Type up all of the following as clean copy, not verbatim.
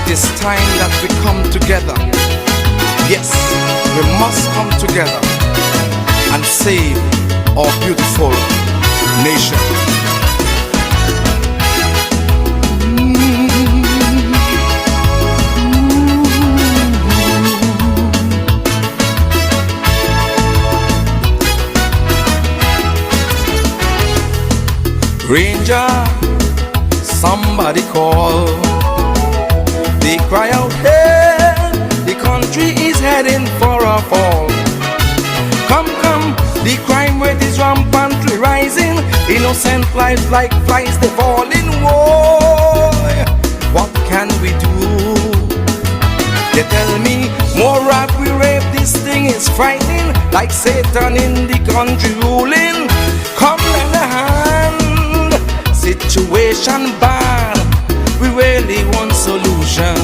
It is time that we come together. Yes, we must come together and save our beautiful nation. Ranger, somebody call. They cry out, hey, the country is heading for a fall. Come, come, the crime rate is rampantly rising. Innocent lives like flies, they fall in war. What can we do? They tell me, more robbery, rape, this thing is frightening. Like Satan in the country ruling. Come, lend a hand. Situation bad, we really want solution.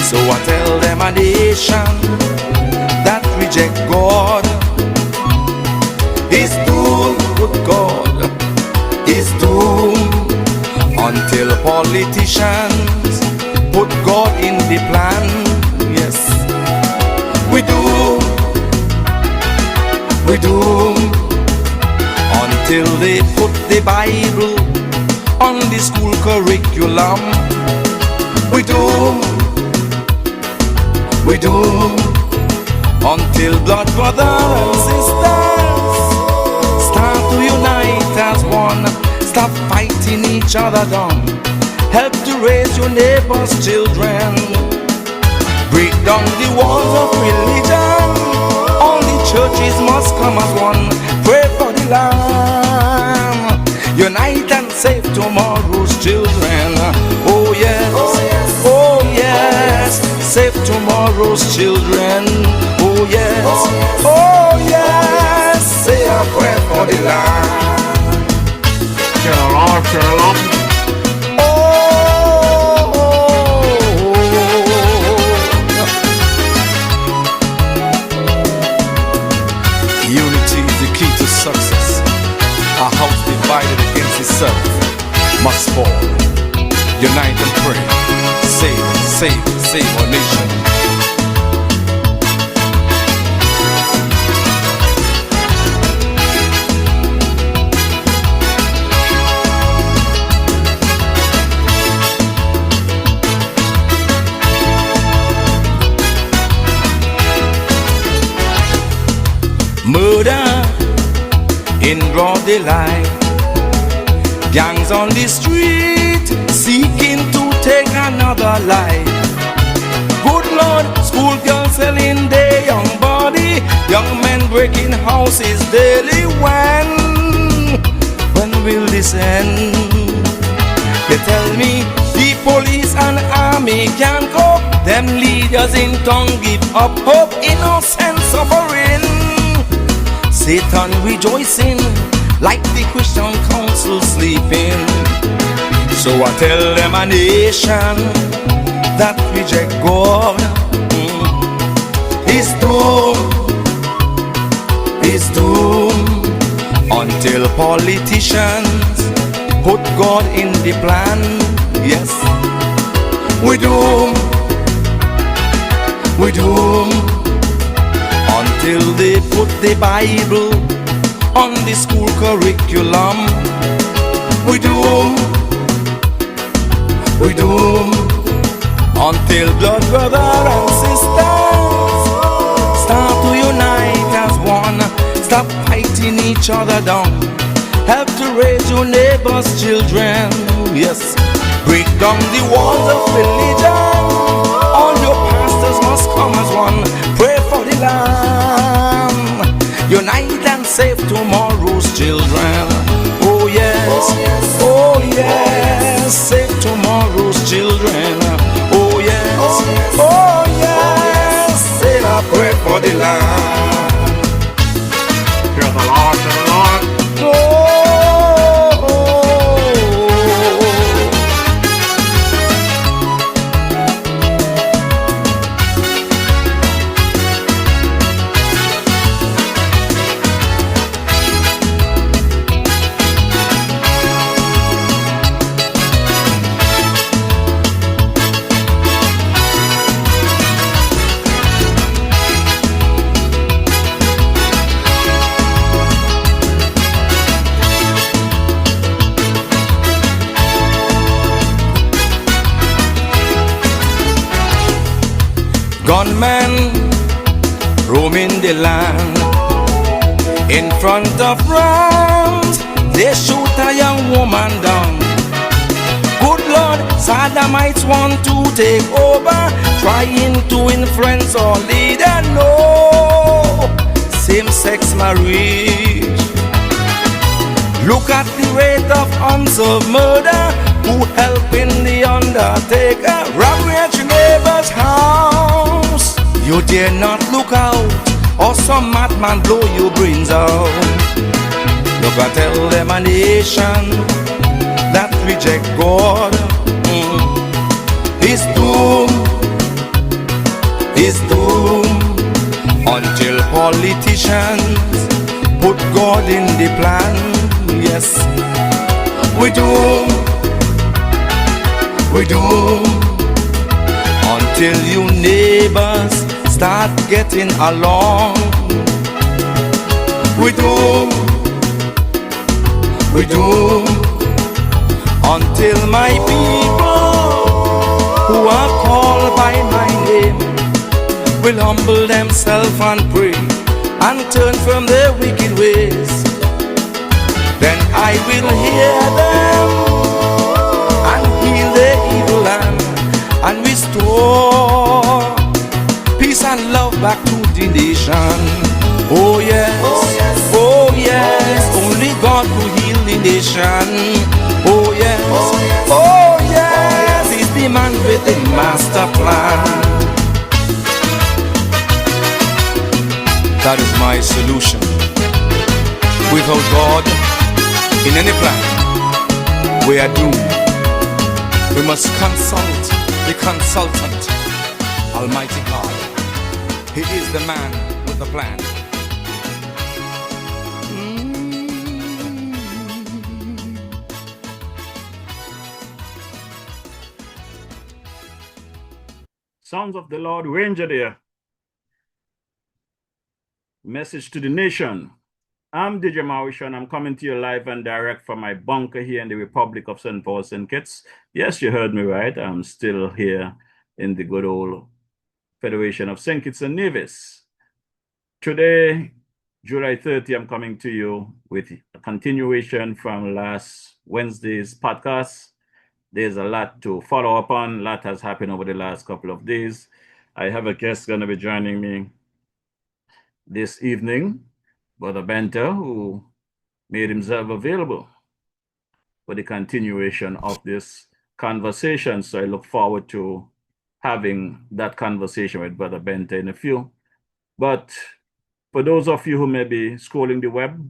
So I tell them a nation that reject God is doomed, good God is doomed. Until politicians put God in the plan. Yes, we do. Until they put the Bible on the school curriculum. We do. Until blood brothers and sisters start to unite as one. Stop fighting each other down. Help to raise your neighbor's children. Break down the walls of religion. All the churches must come as one. Pray for the land. Unite and save tomorrow's children. Oh yes, oh yes. Save tomorrow's children. Oh yes, oh yes. Say a prayer for the land. Shalom. Unity is the key to success. A house divided against itself must fall. Unite and pray. Save our nation. Murder in broad daylight. Gangs on the street seeking to take another life. Good Lord, schoolgirls selling their young body. Young men breaking houses daily. When will this end? They tell me the police and army can't cope. Them leaders in town give up hope. Innocent suffering. Satan rejoicing like the Christian council sleeping. So I tell them a nation that reject God is doomed until politicians put God in the plan. Yes, we do. Until they put the Bible on the school curriculum. We do. Until blood brothers and sisters start to unite as one. Stop fighting each other down. Help to raise your neighbor's children. Yes, break down the walls of religion. All your pastors must come as one. Pray for the land. Unite and save tomorrow's children. Oh yes, oh yes. Save tomorrow's children. Oh yes, oh yes. Say a prayer for the land. Fear the Lord, fear the Lord. Gunmen roaming the land. In front of France, they shoot a young woman down. Good Lord, Saddamites want to take over, trying to influence or lead a no same-sex marriage. Look at the rate of unsolved murder. Who helping the undertaker rob rich neighbor's house? You dare not look out, or some madman blow your brains out. Look, I tell them a nation that reject God is doomed, is doomed, until politicians put God in the plan. Yes, we doomed, we doomed, until you neighbors start getting along. We doomed, we doomed, until my people who are called by my name will humble themselves and pray and turn from their wicked ways. Then I will hear them and heal their evil land and restore peace and love back to the nation. Oh yes, oh yes, oh yes, only God will heal the nation. Oh yes, oh yes, oh yes, he's the man with the master plan. That is my solution. Without God in any plan, we are doomed. We must consult the consultant, Almighty God. He is the man with the plan. Sounds of the Lord, Ranger there. Message to the nation. I'm DJ Mauricio, and I'm coming to you live and direct from my bunker here in the Republic of St. Paul, St. Kitts. Yes, you heard me right. I'm still here in the good old Federation of St. Kitts and Nevis. Today, July 30, I'm coming to you with a continuation from last Wednesday's podcast. There's a lot to follow up on. A lot has happened over the last couple of days. I have a guest going to be joining me this evening, Brother Benta, who made himself available for the continuation of this conversation. So I look forward to having that conversation with Brother Benta in a few. But for those of you who may be scrolling the web,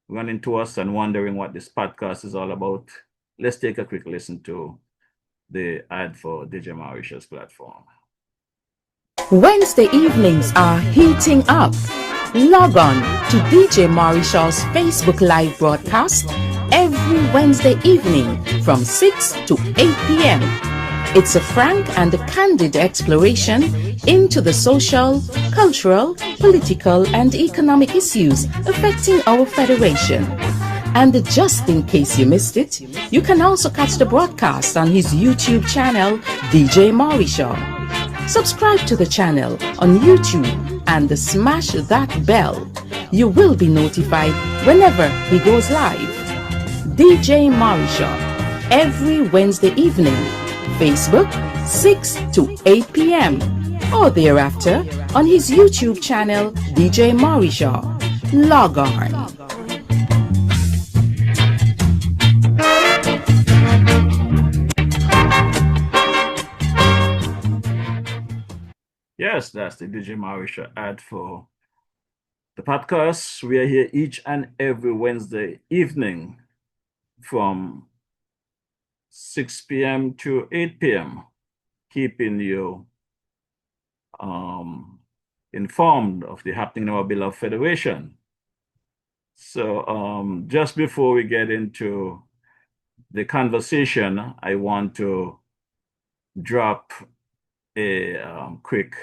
running to us and wondering what this podcast is all about, let's take a quick listen to the ad for DJ Mauritius platform. Wednesday evenings are heating up. Log on to DJ Mauritius' Facebook Live broadcast every Wednesday evening from 6 to 8 p.m. It's a frank and candid exploration into the social, cultural, political, and economic issues affecting our federation. And just in case you missed it, you can also catch the broadcast on his YouTube channel, DJ Mauricio. Subscribe to the channel on YouTube and smash that bell. You will be notified whenever he goes live. DJ Mauricio, every Wednesday evening, Facebook 6 to 8 p.m. or thereafter on his YouTube channel, DJ Mauricio. Log on. Yes, that's the DJ Mauricio ad for the podcast. We are here each and every Wednesday evening from 6 p.m. to 8 p.m., keeping you informed of the happening in our beloved federation. So just before we get into the conversation, I want to drop a quick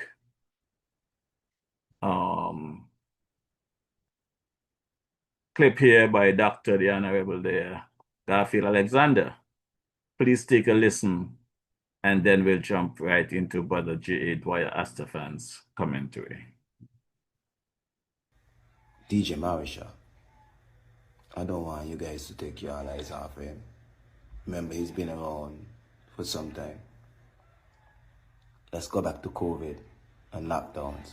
clip here by Dr. the Honorable there, Garfield Alexander. Please take a listen and then we'll jump right into Brother J.A. Dwyer Astafan's commentary. DJ Marisha, I don't want you guys to take your eyes off him. Remember, he's been around for some time. Let's go back to COVID and lockdowns.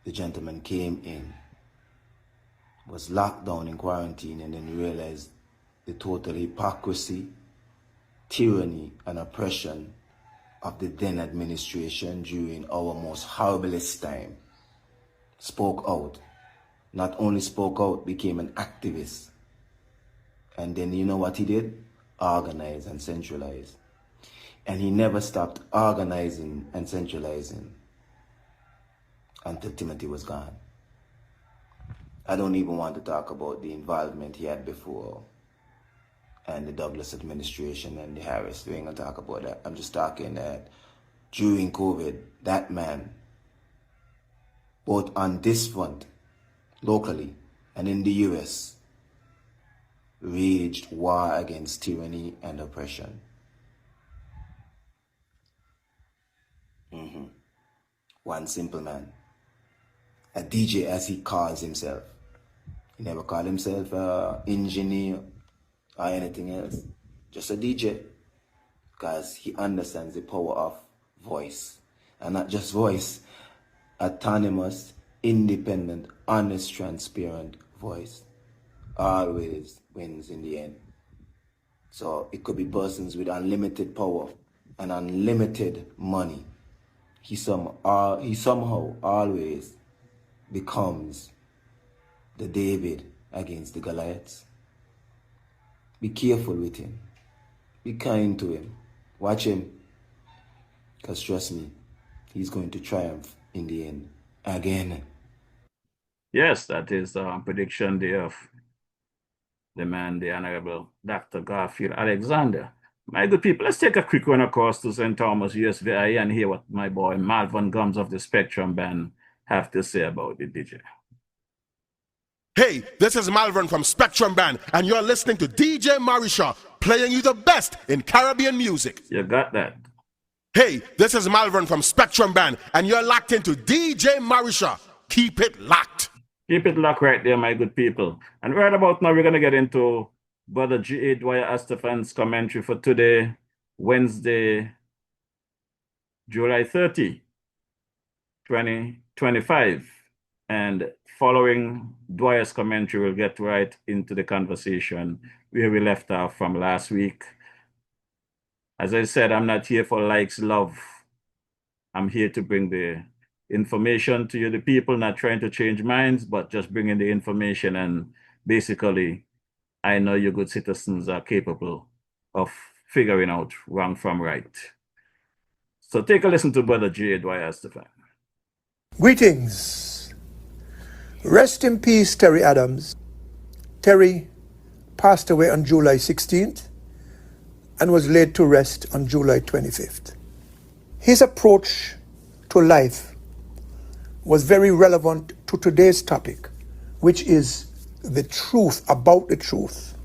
The gentleman came in, was locked down in quarantine, and then realized the total hypocrisy, tyranny, and oppression of the then administration during our most horriblest time. Spoke out. Not only spoke out, became an activist. And then you know what he did? Organize and centralize. And he never stopped organizing and centralizing until Timothy was gone. I don't even want to talk about the involvement he had before and the Douglas administration and the Harris. We ain't gonna talk about that. I'm just talking that during COVID, that man, both on this front, locally, and in the US, waged war against tyranny and oppression. One simple man, a DJ as he calls himself. He never called himself an engineer or anything else, just a DJ, because he understands the power of voice, and not just voice, autonomous, independent, honest, transparent voice always wins in the end. So it could be persons with unlimited power and unlimited money. He somehow always becomes the David against the Goliaths. Be careful with him. Be kind to him. Watch him. Because trust me, he's going to triumph in the end again. Yes, that is prediction day of the man, the Honorable Dr. Garfield Alexander. My good people, let's take a quick run across to St. Thomas, USVI, and hear what my boy Malvern Gums of the Spectrum Band have to say about the DJ. Hey, this is Malvern from Spectrum Band, and you're listening to DJ Marisha, playing you the best in Caribbean music. You got that. Hey, this is Malvern from Spectrum Band, and you're locked into DJ Marisha. Keep it locked. Keep it locked right there, my good people. And right about now, we're going to get into Brother J.A. Dwyer Astafan's commentary for today, Wednesday, July 30, 2025. And following Dwyer's commentary, we'll get right into the conversation where we left off from last week. As I said, I'm not here for likes, love. I'm here to bring the information to you, the people, not trying to change minds, but just bringing the information. And basically, I know you good citizens are capable of figuring out wrong from right. So take a listen to Brother J.A. Dwyer Astafan. Greetings. Rest in peace, Terry Adams. Terry passed away on July 16th and was laid to rest on July 25th. His approach to life was very relevant to today's topic, which is the truth about the truth.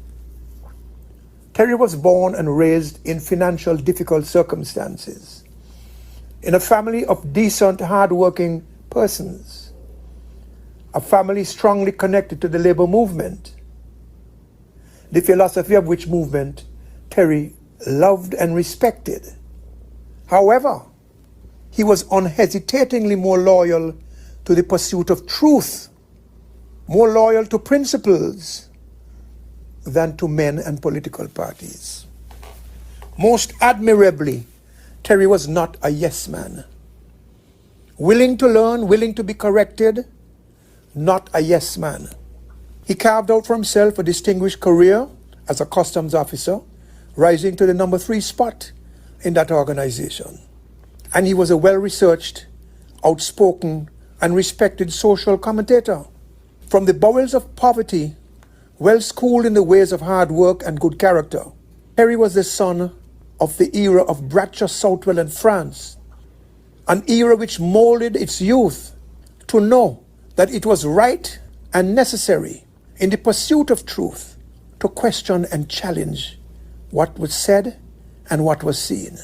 Terry was born and raised in financial difficult circumstances, in a family of decent, hard-working persons, a family strongly connected to the labor movement, the philosophy of which movement Terry loved and respected. However, he was unhesitatingly more loyal to the pursuit of truth, more loyal to principles than to men and political parties. Most admirably, Terry was not a yes man. Willing to learn, willing to be corrected, not a yes man. He carved out for himself a distinguished career as a customs officer, rising to the number 3 spot in that organization. And he was a well-researched, outspoken, and respected social commentator. From the bowels of poverty, well-schooled in the ways of hard work and good character, Terry was the son of the era of Bradshaw, Southwell, and France, an era which molded its youth to know that it was right and necessary in the pursuit of truth to question and challenge what was said and what was seen.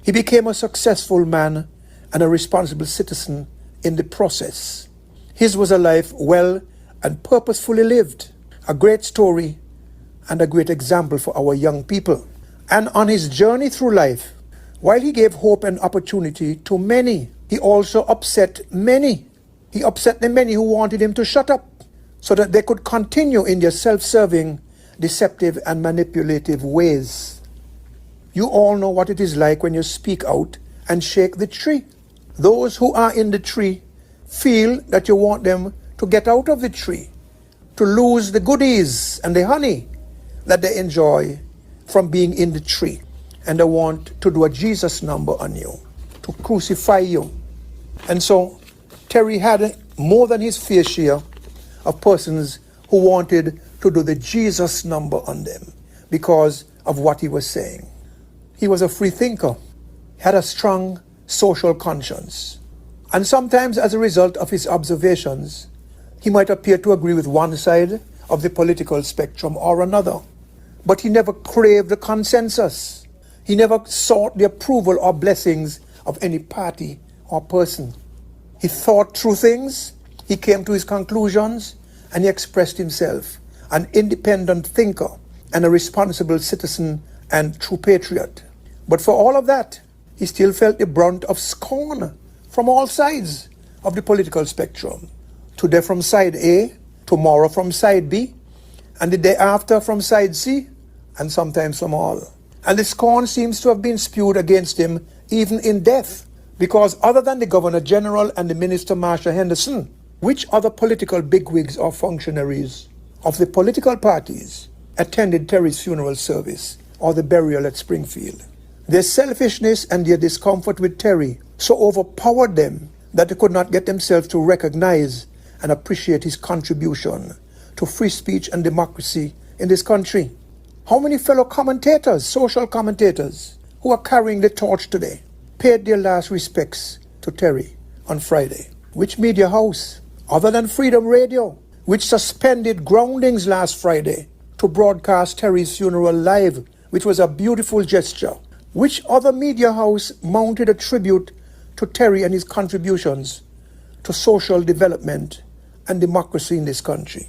He became a successful man and a responsible citizen in the process. His was a life well and purposefully lived, a great story and a great example for our young people. And on his journey through life, while he gave hope and opportunity to many, he also upset many. He upset the many who wanted him to shut up so that they could continue in their self-serving, deceptive and manipulative ways. You all know what it is like when you speak out and shake the tree. Those who are in the tree feel that you want them to get out of the tree, to lose the goodies and the honey that they enjoy from being in the tree. And they want to do a Jesus number on you, to crucify you. And so Terry had more than his fair share of persons who wanted to do the Jesus number on them because of what he was saying. He was a free thinker, had a strong social conscience. And sometimes as a result of his observations, he might appear to agree with one side of the political spectrum or another. But he never craved the consensus. He never sought the approval or blessings of any party or person. He thought through things, he came to his conclusions, and he expressed himself, an independent thinker and a responsible citizen and true patriot. But for all of that, he still felt the brunt of scorn from all sides of the political spectrum. Today from side A, tomorrow from side B, and the day after from side C, and sometimes from all. And the scorn seems to have been spewed against him even in death, because other than the Governor General and the Minister Marsha Henderson, which other political bigwigs or functionaries of the political parties attended Terry's funeral service or the burial at Springfield? Their selfishness and their discomfort with Terry so overpowered them that they could not get themselves to recognize and appreciate his contribution to free speech and democracy in this country. How many fellow commentators, social commentators, who are carrying the torch today, paid their last respects to Terry on Friday? Which media house, other than Freedom Radio, which suspended groundings last Friday to broadcast Terry's funeral live, which was a beautiful gesture? Which other media house mounted a tribute to Terry and his contributions to social development and democracy in this country?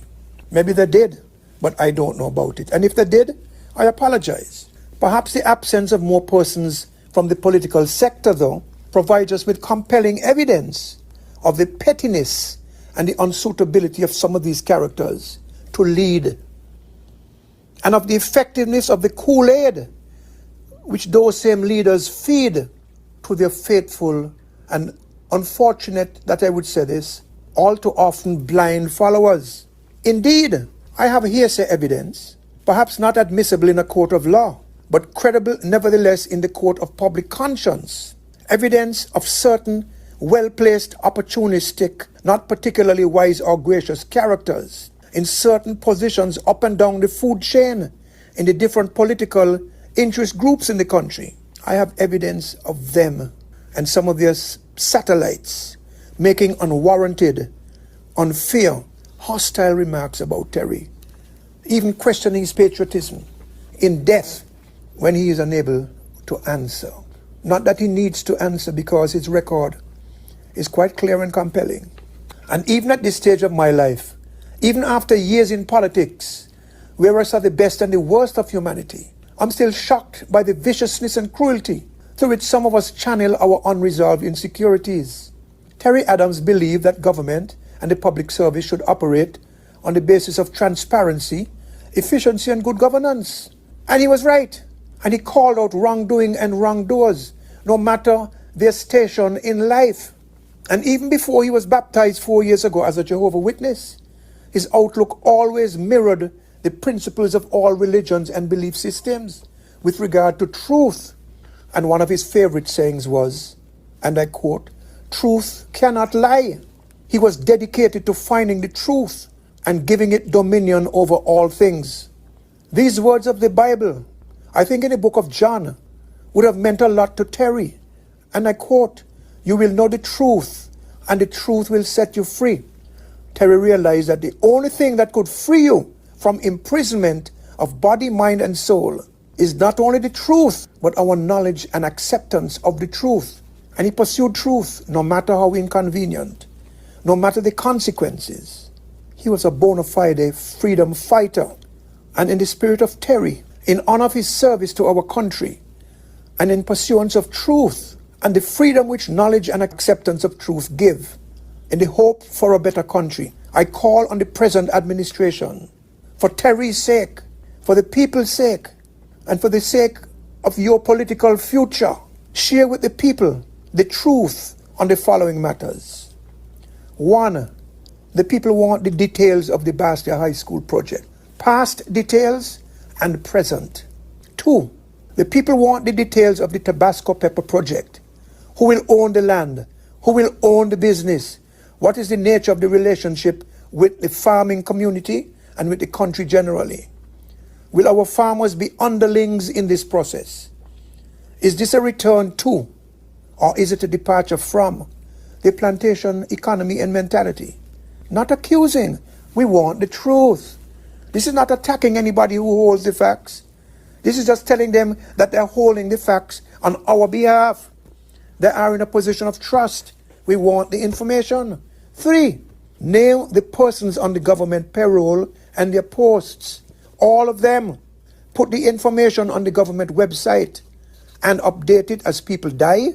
Maybe they did, but I don't know about it. And if they did, I apologize. Perhaps the absence of more persons from the political sector, though, provides us with compelling evidence of the pettiness and the unsuitability of some of these characters to lead, and of the effectiveness of the Kool-Aid which those same leaders feed to their faithful and unfortunate, that I would say this, all too often blind followers. Indeed, I have hearsay evidence, perhaps not admissible in a court of law, but credible nevertheless in the court of public conscience, evidence of certain well-placed, opportunistic, not particularly wise or gracious characters in certain positions up and down the food chain in the different political interest groups in the country. I have evidence of them and some of their satellites making unwarranted, unfair, hostile remarks about Terry, even questioning his patriotism in death when he is unable to answer. Not that he needs to answer, because his record is quite clear and compelling. And even at this stage of my life, even after years in politics, where I saw the best and the worst of humanity, I'm still shocked by the viciousness and cruelty through which some of us channel our unresolved insecurities. Terry Adams believed that government and the public service should operate on the basis of transparency, efficiency, and good governance. And he was right. And he called out wrongdoing and wrongdoers, no matter their station in life. And even before he was baptized 4 years ago as a Jehovah's Witness, his outlook always mirrored the principles of all religions and belief systems with regard to truth. And one of his favorite sayings was, and I quote, "Truth cannot lie." He was dedicated to finding the truth and giving it dominion over all things. These words of the Bible, I think in the book of John, would have meant a lot to Terry. And I quote, "You will know the truth, and the truth will set you free." Terry realized that the only thing that could free you from imprisonment of body, mind, and soul is not only the truth, but our knowledge and acceptance of the truth. And he pursued truth, no matter how inconvenient, no matter the consequences. He was a bona fide freedom fighter. And in the spirit of Terry, in honor of his service to our country, and in pursuance of truth, and the freedom which knowledge and acceptance of truth give, in the hope for a better country, I call on the present administration, for Terry's sake, for the people's sake, and for the sake of your political future, share with the people the truth on the following matters. 1. The people want the details of the Bastia High School project, past details and present. 2. The people want the details of the Tabasco Pepper project. Who will own the land? Who will own the business? What is the nature of the relationship with the farming community and with the country generally? Will our farmers be underlings in this process? Is this a return to, or is it a departure from, the plantation economy and mentality? Not accusing. We want the truth. This is not attacking anybody who holds the facts. This is just telling them that they're holding the facts on our behalf. They are in a position of trust. We want the information. 3, name the persons on the government payroll and their posts. All of them. Put the information on the government website and update it as people die,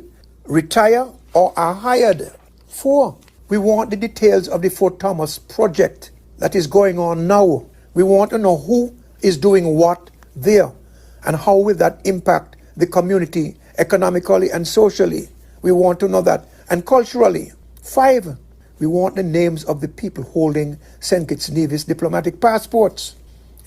retire, or are hired. 4, we want the details of the Fort Thomas project that is going on now. We want to know who is doing what there and how will that impact the community economically and socially. We want to know that. And culturally. 5, we want the names of the people holding St. Kitts Nevis diplomatic passports.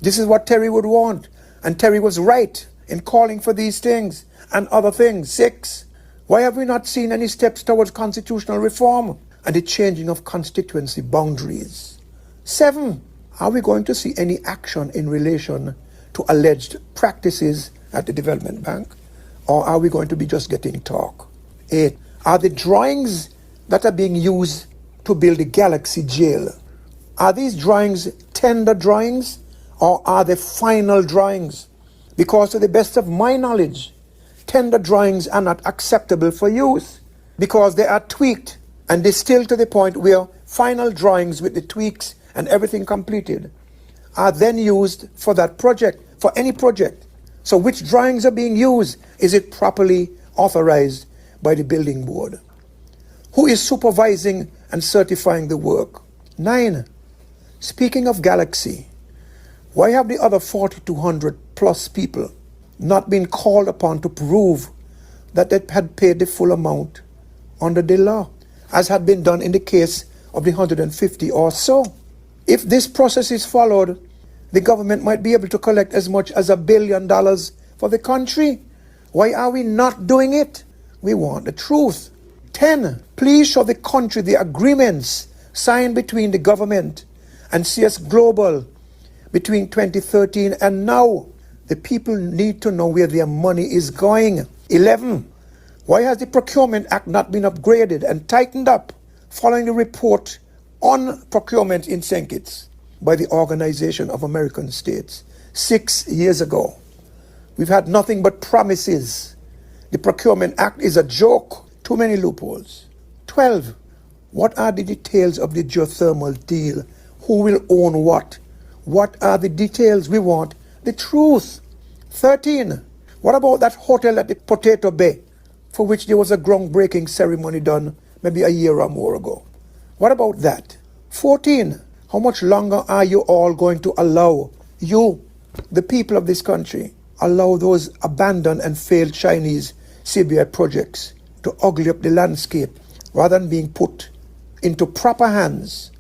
This is what Terry would want. And Terry was right in calling for these things and other things. 6, why have we not seen any steps towards constitutional reform and the changing of constituency boundaries? 7, are we going to see any action in relation to alleged practices at the Development Bank? Or are we going to be just getting talk? 8, are the drawings that are being used to build the Galaxy jail, are these drawings tender drawings or are they final drawings? Because to the best of my knowledge, tender drawings are not acceptable for use because they are tweaked and distilled to the point where final drawings with the tweaks and everything completed are then used for that project, for any project. So which drawings are being used? Is it properly authorized by the building board? Who is supervising and certifying the work? 9, speaking of Galaxy, why have the other 4,200 plus people not been called upon to prove that they had paid the full amount under the law, as had been done in the case of the 150 or so? If this process is followed, the government might be able to collect as much as $1 billion for the country. Why are we not doing it? We want the truth. 10, please show the country the agreements signed between the government and CS Global between 2013 and now. The people need to know where their money is going. 11, why has the Procurement Act not been upgraded and tightened up following the report on procurement in St. Kitts by the Organization of American States 6 years ago? We've had nothing but promises. The Procurement Act is a joke. Too many loopholes. 12, what are the details of the geothermal deal? Who will own what? What are the details? We want the truth. 13, what about that hotel at the Potato Bay for which there was a groundbreaking ceremony done maybe a year or more ago? What about that? 14, how much longer are you all going to allow, you, the people of this country, allow those abandoned and failed Chinese CBI projects to ugly up the landscape rather than being put into proper hands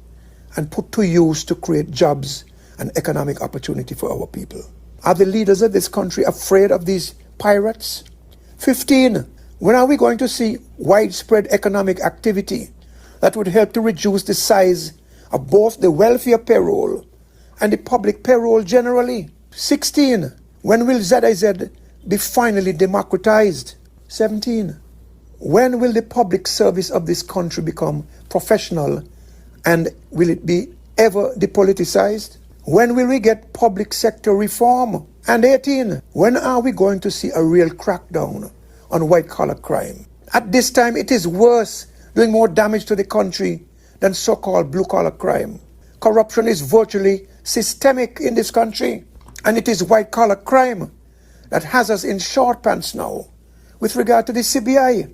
and put to use to create jobs and economic opportunity for our people? Are the leaders of this country afraid of these pirates? 15, when are we going to see widespread economic activity that would help to reduce the size of both the welfare payroll and the public payroll generally? 16, when will ZIZ be finally democratized? 17, when will the public service of this country become professional and will it be ever depoliticized? When will we get public sector reform? And 18, when are we going to see a real crackdown on white-collar crime? At this time, it is worse, doing more damage to the country than so-called blue-collar crime. Corruption is virtually systemic in this country, and it is white-collar crime that has us in short pants now with regard to the CBI.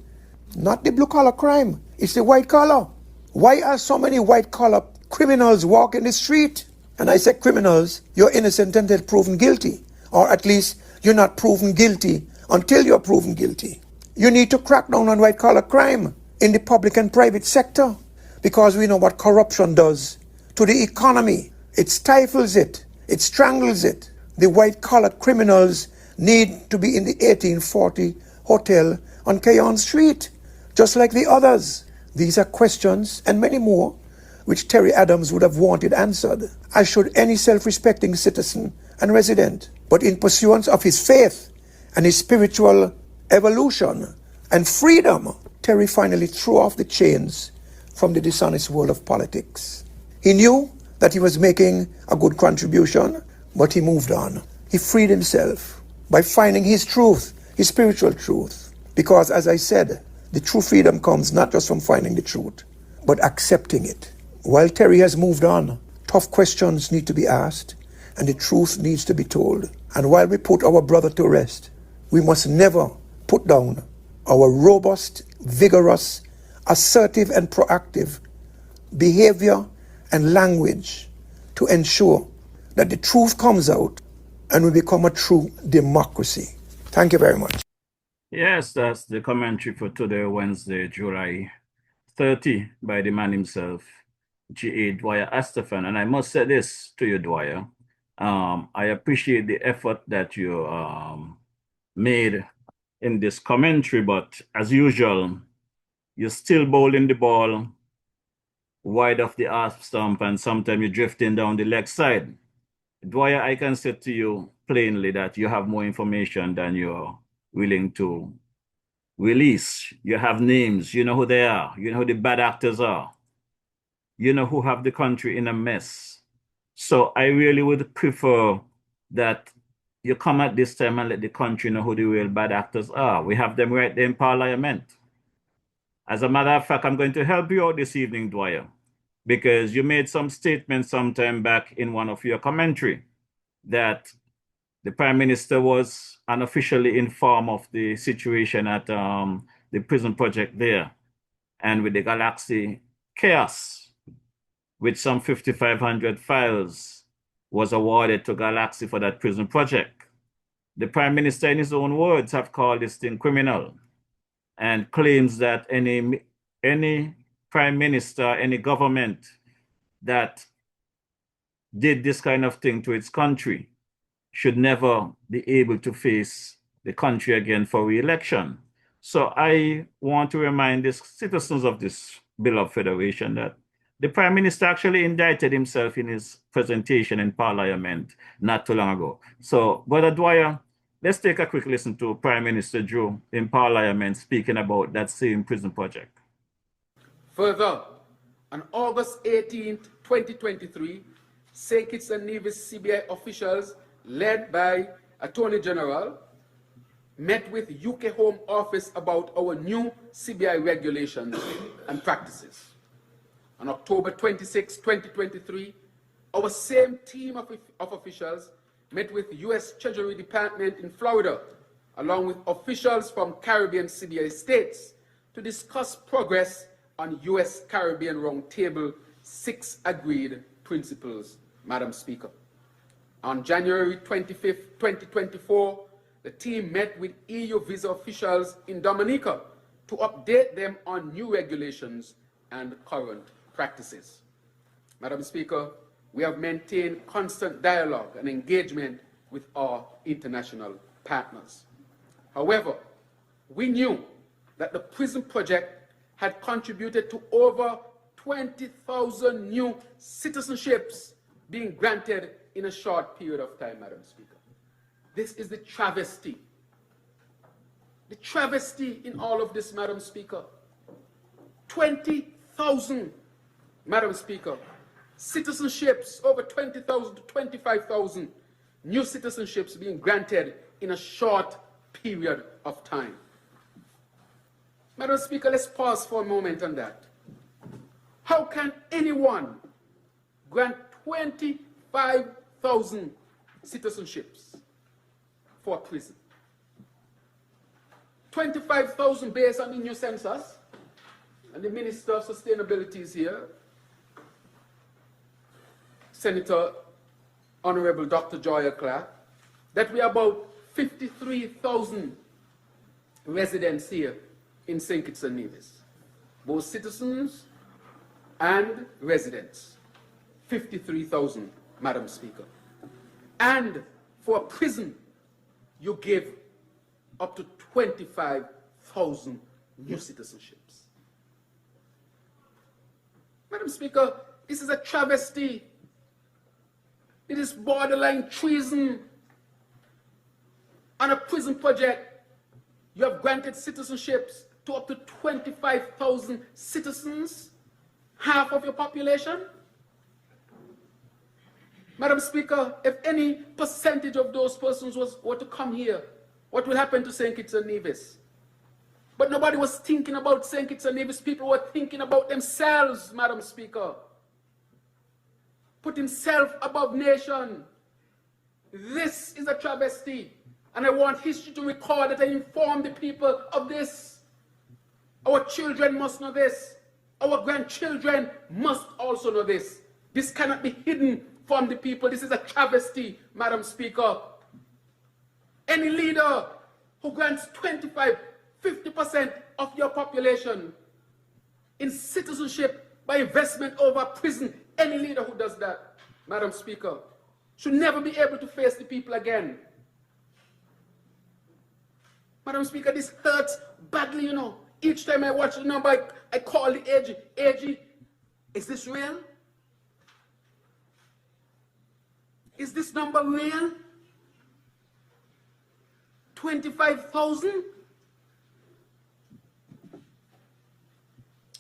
Not the blue-collar crime, it's the white-collar. Why are so many white-collar criminals walking the street? And I say criminals, you're innocent until proven guilty. Or at least you're not proven guilty until you're proven guilty. You need to crack down on white-collar crime in the public and private sector, because we know what corruption does to the economy. It stifles it. It strangles it. The white-collar criminals need to be in the 1840 hotel on Keyon Street, just like the others. These are questions, and many more, which Terry Adams would have wanted answered, as should any self-respecting citizen and resident. But in pursuance of his faith and his spiritual evolution and freedom, Terry finally threw off the chains from the dishonest world of politics. He knew that he was making a good contribution, but he moved on. He freed himself by finding his truth, his spiritual truth. Because, as I said, the true freedom comes not just from finding the truth, but accepting it. While Terry has moved on, tough questions need to be asked, and the truth needs to be told. And while we put our brother to rest, we must never put down our robust, vigorous, assertive and proactive behavior and language to ensure that the truth comes out and we become a true democracy. Thank you very much. Yes, that's the commentary for today, Wednesday, July 30, by the man himself, G.A. Dwyer Astafan. And I must say this to you, Dwyer. I appreciate the effort that you made in this commentary, but as usual, you're still bowling the ball wide of the arse stump, and sometimes you're drifting down the leg side. Dwyer, I can say to you plainly that you have more information than you're willing to release. You have names, you know who they are, you know who the bad actors are, you know who have the country in a mess. So I really would prefer that you come at this time and let the country know who the real bad actors are. We have them right there in Parliament. As a matter of fact, I'm going to help you out this evening, Dwyer, because you made some statements sometime back in one of your commentary that the Prime Minister was unofficially informed of the situation at the prison project there, and with the Galaxy chaos, with some 5,500 files was awarded to Galaxy for that prison project. The Prime Minister, in his own words, have called this thing criminal, and claims that any Prime Minister, any government that did this kind of thing to its country should never be able to face the country again for re-election. So I want to remind the citizens of this beloved federation that the Prime Minister actually indicted himself in his presentation in Parliament not too long ago. So, Brother Dwyer, let's take a quick listen to Prime Minister Drew in Parliament speaking about that same prison project. Further, on August 18, 2023, St. Kitts and Nevis CBI officials led by Attorney General met with UK Home Office about our new CBI regulations and practices. On October 26, 2023, our same team of officials met with the U.S. Treasury Department in Florida, along with officials from Caribbean CBI states, to discuss progress on U.S. Caribbean Roundtable 6 agreed principles, Madam Speaker. On January 25, 2024, the team met with EU visa officials in Dominica to update them on new regulations and current practices. Madam Speaker, we have maintained constant dialogue and engagement with our international partners. However, we knew that the prison project had contributed to over 20,000 new citizenships being granted in a short period of time, Madam Speaker. This is the travesty. The travesty in all of this, Madam Speaker. 20,000, Madam Speaker, citizenships, over 20,000 to 25,000 new citizenships being granted in a short period of time. Madam Speaker, let's pause for a moment on that. How can anyone grant 25,000 citizenships for a prison? 25,000 based on the new census, and the Minister of Sustainability is here, Senator Honorable Dr. Joya Clark, that we are about 53,000 residents here in St. Kitts and Nevis, both citizens and residents. 53,000, Madam Speaker. And for a prison, you give up to 25,000 new citizenships. Madam Speaker, this is a travesty. It is borderline treason. On a prison project, you have granted citizenships to up to 25,000 citizens, half of your population. Madam Speaker, if any percentage of those persons were to come here, what will happen to St. Kitts and Nevis? But nobody was thinking about St. Kitts and Nevis. People were thinking about themselves, Madam Speaker. Putting self above nation. This is a travesty. And I want history to record that I informed the people of this. Our children must know this. Our grandchildren must also know this. This cannot be hidden from the people. This is a travesty, Madam Speaker. Any leader who grants 25, 50% of your population in citizenship by investment over prison, any leader who does that, Madam Speaker, should never be able to face the people again. Madam Speaker, this hurts badly, you know. Each time I watch the number, I call the AG. AG, is this real? Is this number real? 25,000?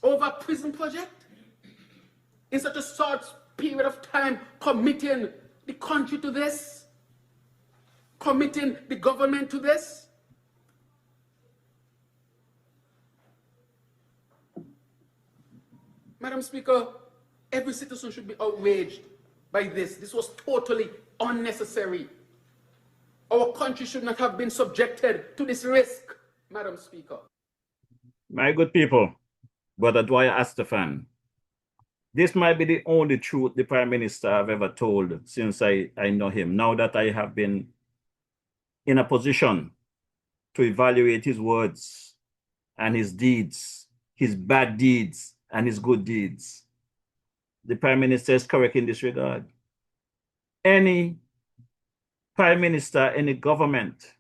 Over a prison project? In such a short period of time, committing the country to this? Committing the government to this? Madam Speaker, every citizen should be outraged by this. This was totally unnecessary. Our country should not have been subjected to this risk, Madam Speaker. My good people, Brother Dwyer Astafan, this might be the only truth the Prime Minister have ever told since I know him. Now that I have been in a position to evaluate his words and his deeds, his bad deeds and his good deeds, the Prime Minister is correct in this regard. Any Prime Minister, any government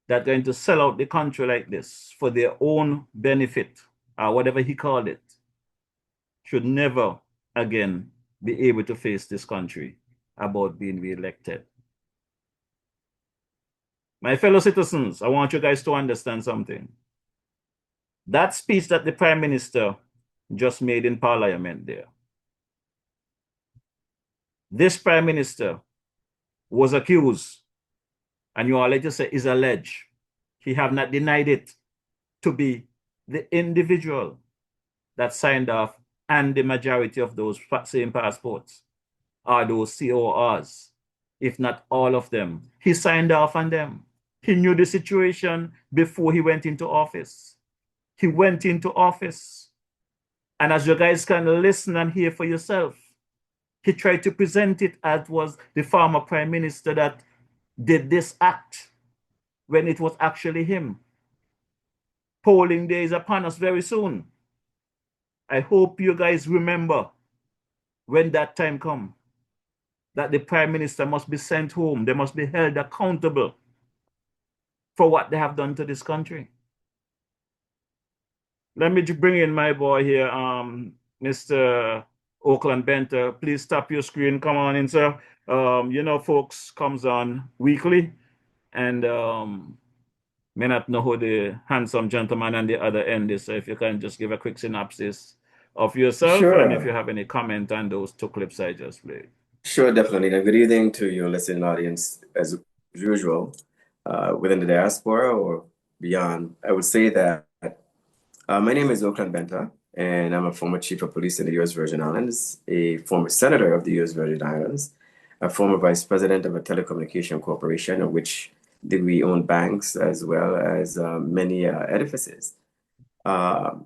that going to sell out the country like this for their own benefit, or whatever he called it, should never again be able to face this country about being re-elected. My fellow citizens, I want you guys to understand something. That speech that the Prime Minister just made in Parliament there, this Prime Minister was accused, and you are allowed to say is alleged, he have not denied it, to be the individual that signed off and the majority of those same passports are those CORs, if not all of them. He signed off on them. He knew the situation before he went into office. He went into office. And as you guys can listen and hear for yourself, he tried to present it as was the former Prime Minister that did this act when it was actually him. Polling day is upon us very soon. I hope you guys remember when that time comes, that the Prime Minister must be sent home. They must be held accountable for what they have done to this country. Let me bring in my boy here, Mr. Oakland Benter. Please stop your screen. Come on in, sir. You know, folks comes on weekly, and may not know who the handsome gentleman on the other end is. So if you can just give a quick synopsis of yourself, Sure. and if you have any comment on those two clips I just played. Sure, definitely. And good evening to your listening audience as usual, within the diaspora or beyond. I would say that my name is Oakland Benta, and I'm a former chief of police in the U.S. Virgin Islands, a former senator of the U.S. Virgin Islands, a former vice president of a telecommunication corporation, of which did we own banks as well as many edifices. And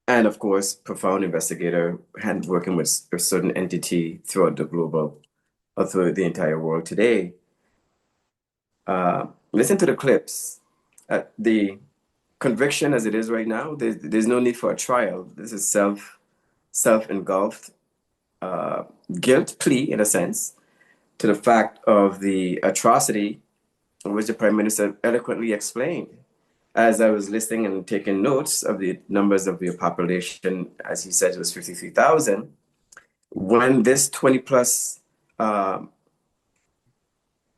of course, profound investigator and working with a certain entity throughout the global or through the entire world today. Listen to the clips. The conviction as it is right now, there's no need for a trial. This is self-engulfed guilt plea, in a sense, to the fact of the atrocity which the Prime Minister eloquently explained. As I was listening and taking notes of the numbers of the population, as he said, it was 53,000. When this 20 plus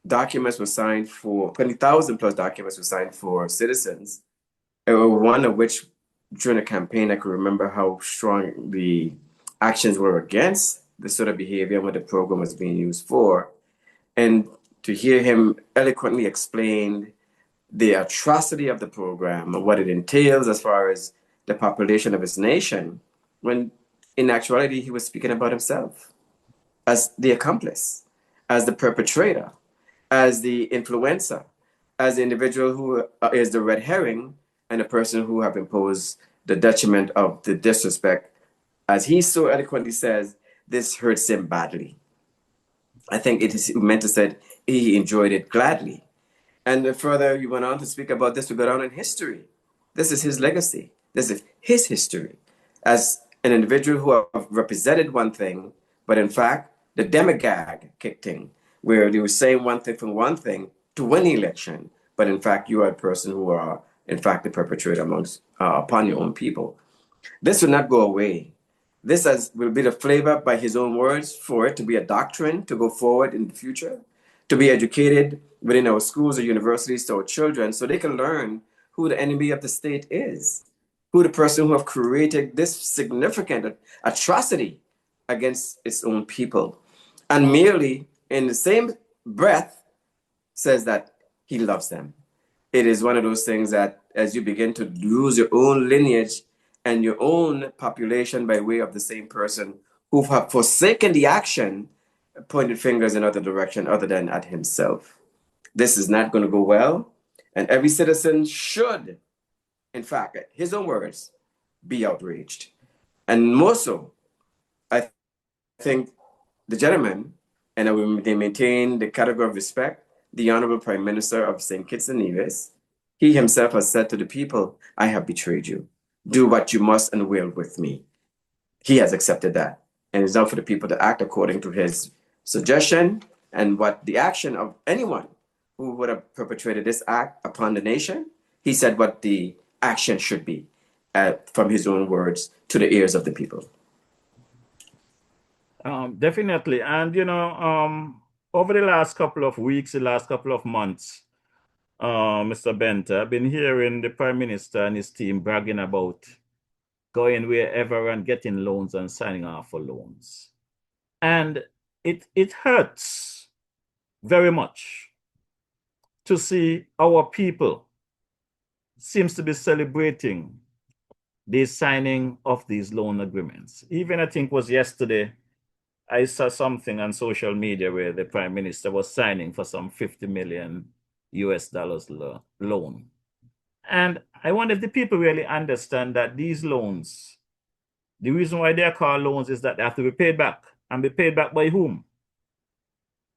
documents were signed for 20,000 plus documents were signed for citizens, one of which during the campaign, I could remember how strong the actions were against the sort of behavior and what the program was being used for. And to hear him eloquently explain the atrocity of the program and what it entails as far as the population of his nation, when in actuality he was speaking about himself as the accomplice, as the perpetrator, as the influencer, as the individual who is the red herring and the person who have imposed the detriment of the disrespect. As he so eloquently says, this hurts him badly. I think it is meant to say he enjoyed it gladly. And further, he went on to speak about this to go down in history. This is his legacy. This is his history as an individual who have represented one thing, but in fact, the demagogue kicked in, where they were saying one thing from one thing to win the election, but in fact, you are a person who are, in fact, the perpetrator amongst upon your own people. This will not go away. This will be the flavor, by his own words, for it to be a doctrine to go forward in the future, to be educated within our schools or universities to our children so they can learn who the enemy of the state is, who the person who have created this significant atrocity against its own people. And merely in the same breath says that he loves them. It is one of those things that as you begin to lose your own lineage and your own population by way of the same person who have forsaken the action, pointed fingers in other direction other than at himself. This is not going to go well. And every citizen should, in fact, his own words, be outraged. And more so, I think the gentleman, and they maintain the category of respect, the Honorable Prime Minister of St. Kitts and Nevis, he himself has said to the people, I have betrayed you. Do what you must and will with me. He has accepted that. And it's now for the people to act according to his suggestion and what the action of anyone who would have perpetrated this act upon the nation. He said what the action should be from his own words to the ears of the people. Definitely. And, over the last couple of weeks, the last couple of months, Mr. Benta, I've been hearing the Prime Minister and his team bragging about going wherever and getting loans and signing off for loans. And it hurts very much to see our people seems to be celebrating the signing of these loan agreements. Even I think it was yesterday, I saw something on social media where the Prime Minister was signing for some $50 million loan. And I wonder if the people really understand that these loans, the reason why they are called loans is that they have to be paid back. And be paid back by whom?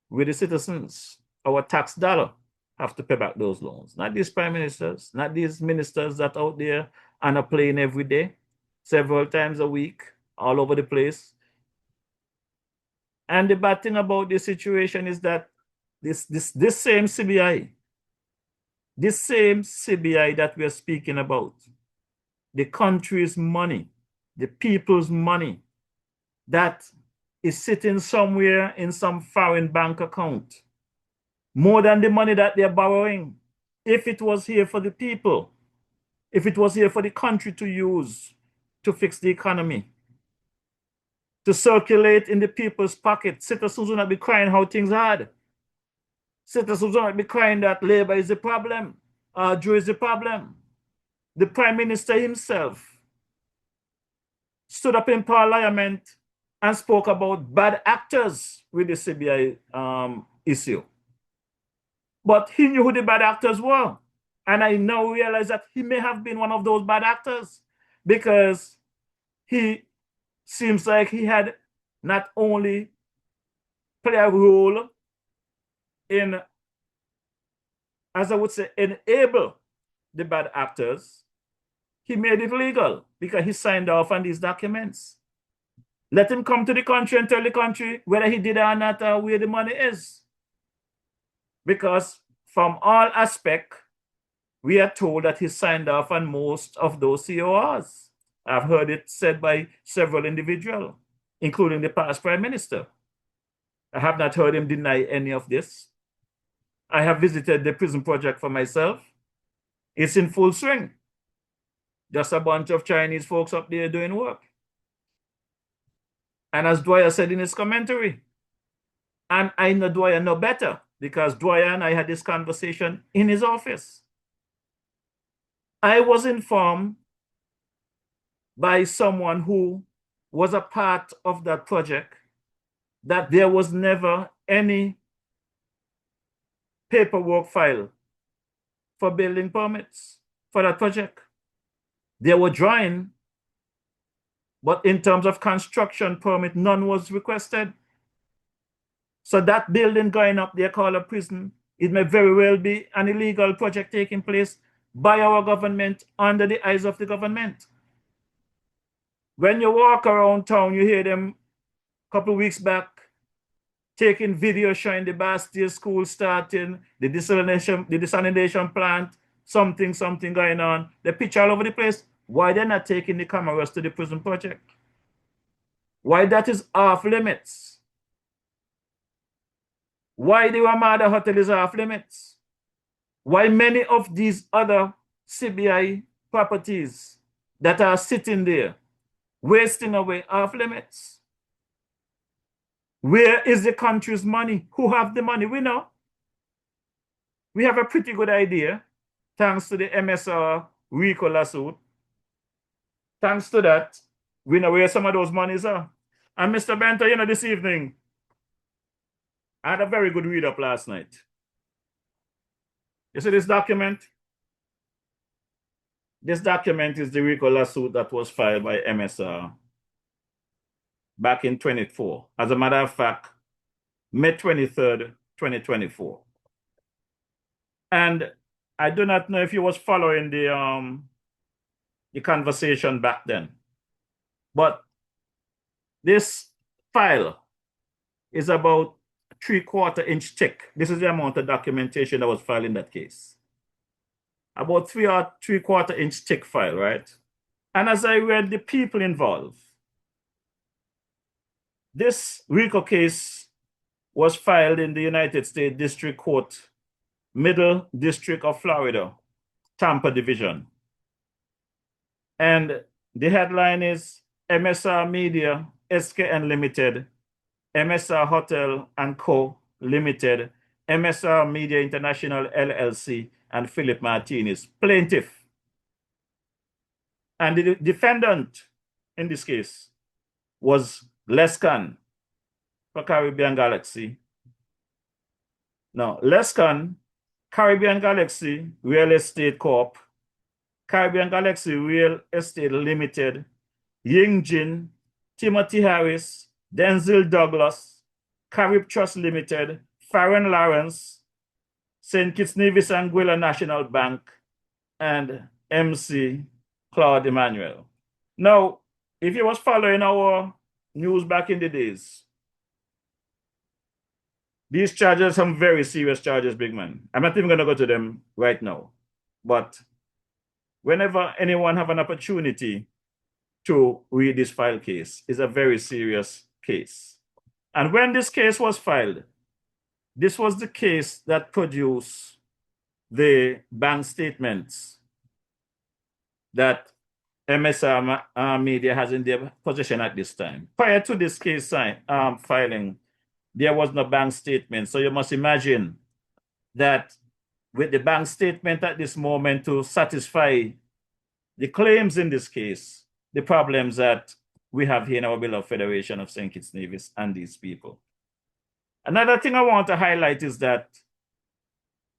With the citizens. Our tax dollar have to pay back those loans. Not these prime ministers, not these ministers that out there on a plane every day, several times a week, all over the place. And the bad thing about this situation is that this same CBI, that we're speaking about, the country's money, the people's money, that is sitting somewhere in some foreign bank account, more than the money that they're borrowing. If it was here for the people, if it was here for the country to use to fix the economy, to circulate in the people's pocket. Citizens will not be crying how things hard. Citizens will not be crying that Labour is the problem, Drew is the problem. The Prime Minister himself stood up in Parliament and spoke about bad actors with the CBI issue. But he knew who the bad actors were. And I now realize that he may have been one of those bad actors, because he seems like he had not only played a role in, as I would say, enable the bad actors, he made it legal because he signed off on these documents. Let him come to the country and tell the country whether he did or not, or where the money is. Because from all aspects, we are told that he signed off on most of those CORs. I've heard it said by several individuals, including the past Prime Minister. I have not heard him deny any of this. I have visited the prison project for myself. It's in full swing. Just a bunch of Chinese folks up there doing work. And as Dwyer said in his commentary, and I know Dwyer no better, because Dwyer and I had this conversation in his office. I was informed by someone who was a part of that project that there was never any paperwork filed for building permits for that project. There were drawings, but in terms of construction permit, none was requested. So that building going up there called a prison, it may very well be an illegal project taking place by our government under the eyes of the government. When you walk around town, you hear them a couple of weeks back taking video showing the Bastille School starting, the desalination plant, something going on. They picture all over the place. Why they're not taking the cameras to the prison project? Why that is off limits? Why the Ramada Hotel is off limits? Why many of these other CBI properties that are sitting there, wasting away, off limits? Where is the country's money? Who have the money? We know. We have a pretty good idea, thanks to the MSR RICO lawsuit. Thanks to that, we know where some of those monies are. And Mr. Benter, you know, this evening, I had a very good read up last night. You see this document? This document is the RICO lawsuit that was filed by MSR back in 2024. As a matter of fact, May 23rd, 2024. And I do not know if you was following the conversation back then, but this file is about 3/4 inch thick. This is the amount of documentation that was filed in that case. About 3 or 3/4 inch thick file, right? And as I read the people involved, this RICO case was filed in the United States District Court, Middle District of Florida, Tampa Division. And the headline is MSR Media, SKN Limited, MSR Hotel and Co. Limited, MSR Media International LLC, and Philip Martinez, plaintiff. And the defendant in this case was Lescan for Caribbean Galaxy. Now, Lescan, Caribbean Galaxy Real Estate Corp., Caribbean Galaxy Real Estate Limited, Ying Jin, Timothy Harris, Denzel Douglas, Carib Trust Limited, Farron Lawrence, St. Kitts Nevis Anguilla National Bank, and MC Claude Emmanuel. Now, if you was following our news back in the days, these charges are some very serious charges, big man. I'm not even going to go to them right now. But whenever anyone have an opportunity to read this file case, it's a very serious case. And when this case was filed, this was the case that produced the bank statements that MSR Media has in their possession at this time. Prior to this case filing, there was no bank statement. So you must imagine that with the bank statement at this moment to satisfy the claims in this case, the problems that we have here in our beloved Federation of St. Kitts Nevis and these people. Another thing I want to highlight is that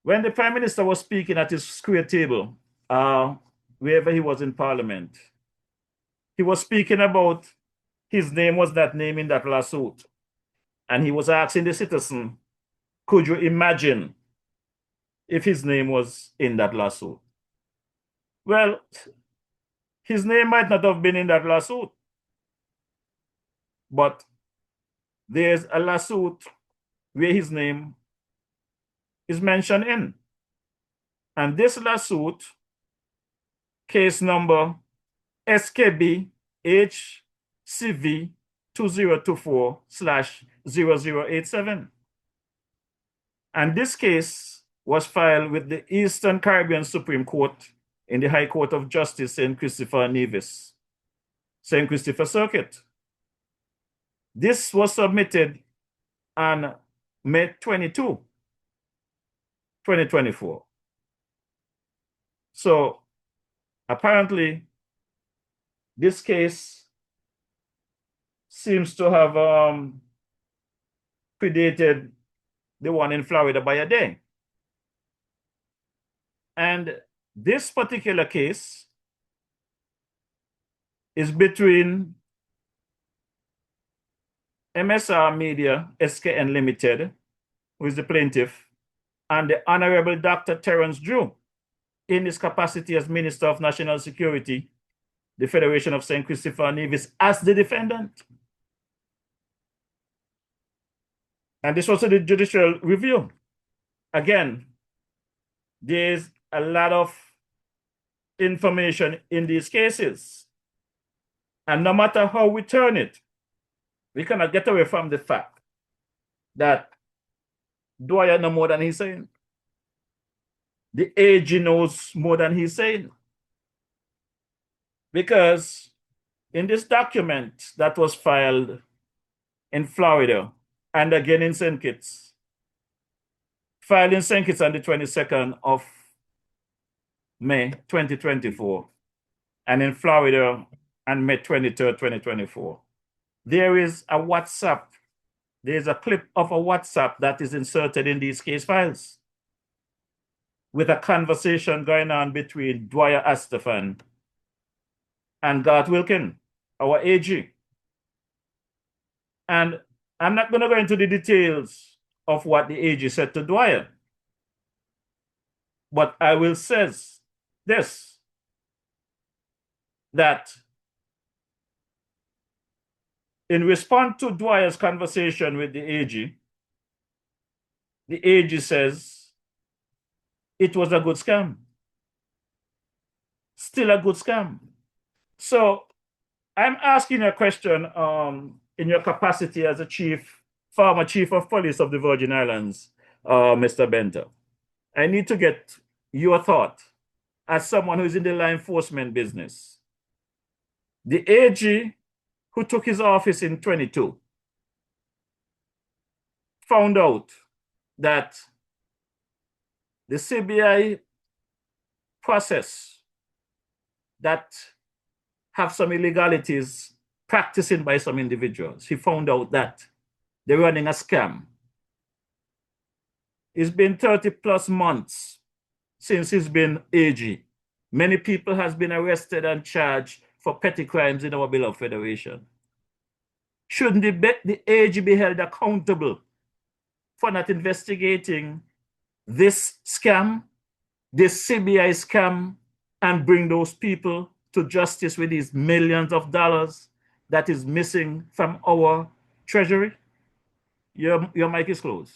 when the Prime Minister was speaking at his square table, wherever he was in Parliament, he was speaking about his name was that name in that lawsuit. And he was asking the citizen, could you imagine if his name was in that lawsuit? Well, his name might not have been in that lawsuit, but there's a lawsuit where his name is mentioned in. And this lawsuit, case number SKB HCV 2024/0087. And this case was filed with the Eastern Caribbean Supreme Court in the High Court of Justice, St. Christopher Nevis, St. Christopher Circuit. This was submitted on May 22, 2024. So apparently, this case seems to have predated the one in Florida by a day. And this particular case is between MSR Media SKN Limited, who is the plaintiff, and the Honorable Dr. Terence Drew, in his capacity as Minister of National Security, the Federation of St. Christopher Nevis, as the defendant. And this was the judicial review. Again, there's a lot of information in these cases. And no matter how we turn it, we cannot get away from the fact that Dwyer knows more than he's saying. The AG knows more than he's saying. Because in this document that was filed in Florida and again in St. Kitts, filed in St. Kitts on the 22nd of May 2024, and in Florida on May 23rd, 2024, there is a WhatsApp. There's a clip of a WhatsApp that is inserted in these case files with a conversation going on between Dwyer Astafan and Garth Wilkin, our AG. And I'm not going to go into the details of what the AG said to Dwyer, but I will say this, that in response to Dwyer's conversation with the AG says it was a good scam. Still a good scam. So I'm asking a question in your capacity as a former chief of police of the Virgin Islands, Mr. Benter. I need to get your thought as someone who's in the law enforcement business. The AG who took his office in 22 found out that the CBI process that have some illegalities practicing by some individuals. He found out that they're running a scam. It's been 30 plus months since he's been AG. Many people has been arrested and charged for petty crimes in our beloved Federation. Shouldn't the AG be held accountable for not investigating this scam, this CBI scam, and bring those people to justice with these millions of dollars that is missing from our treasury? Your mic is closed.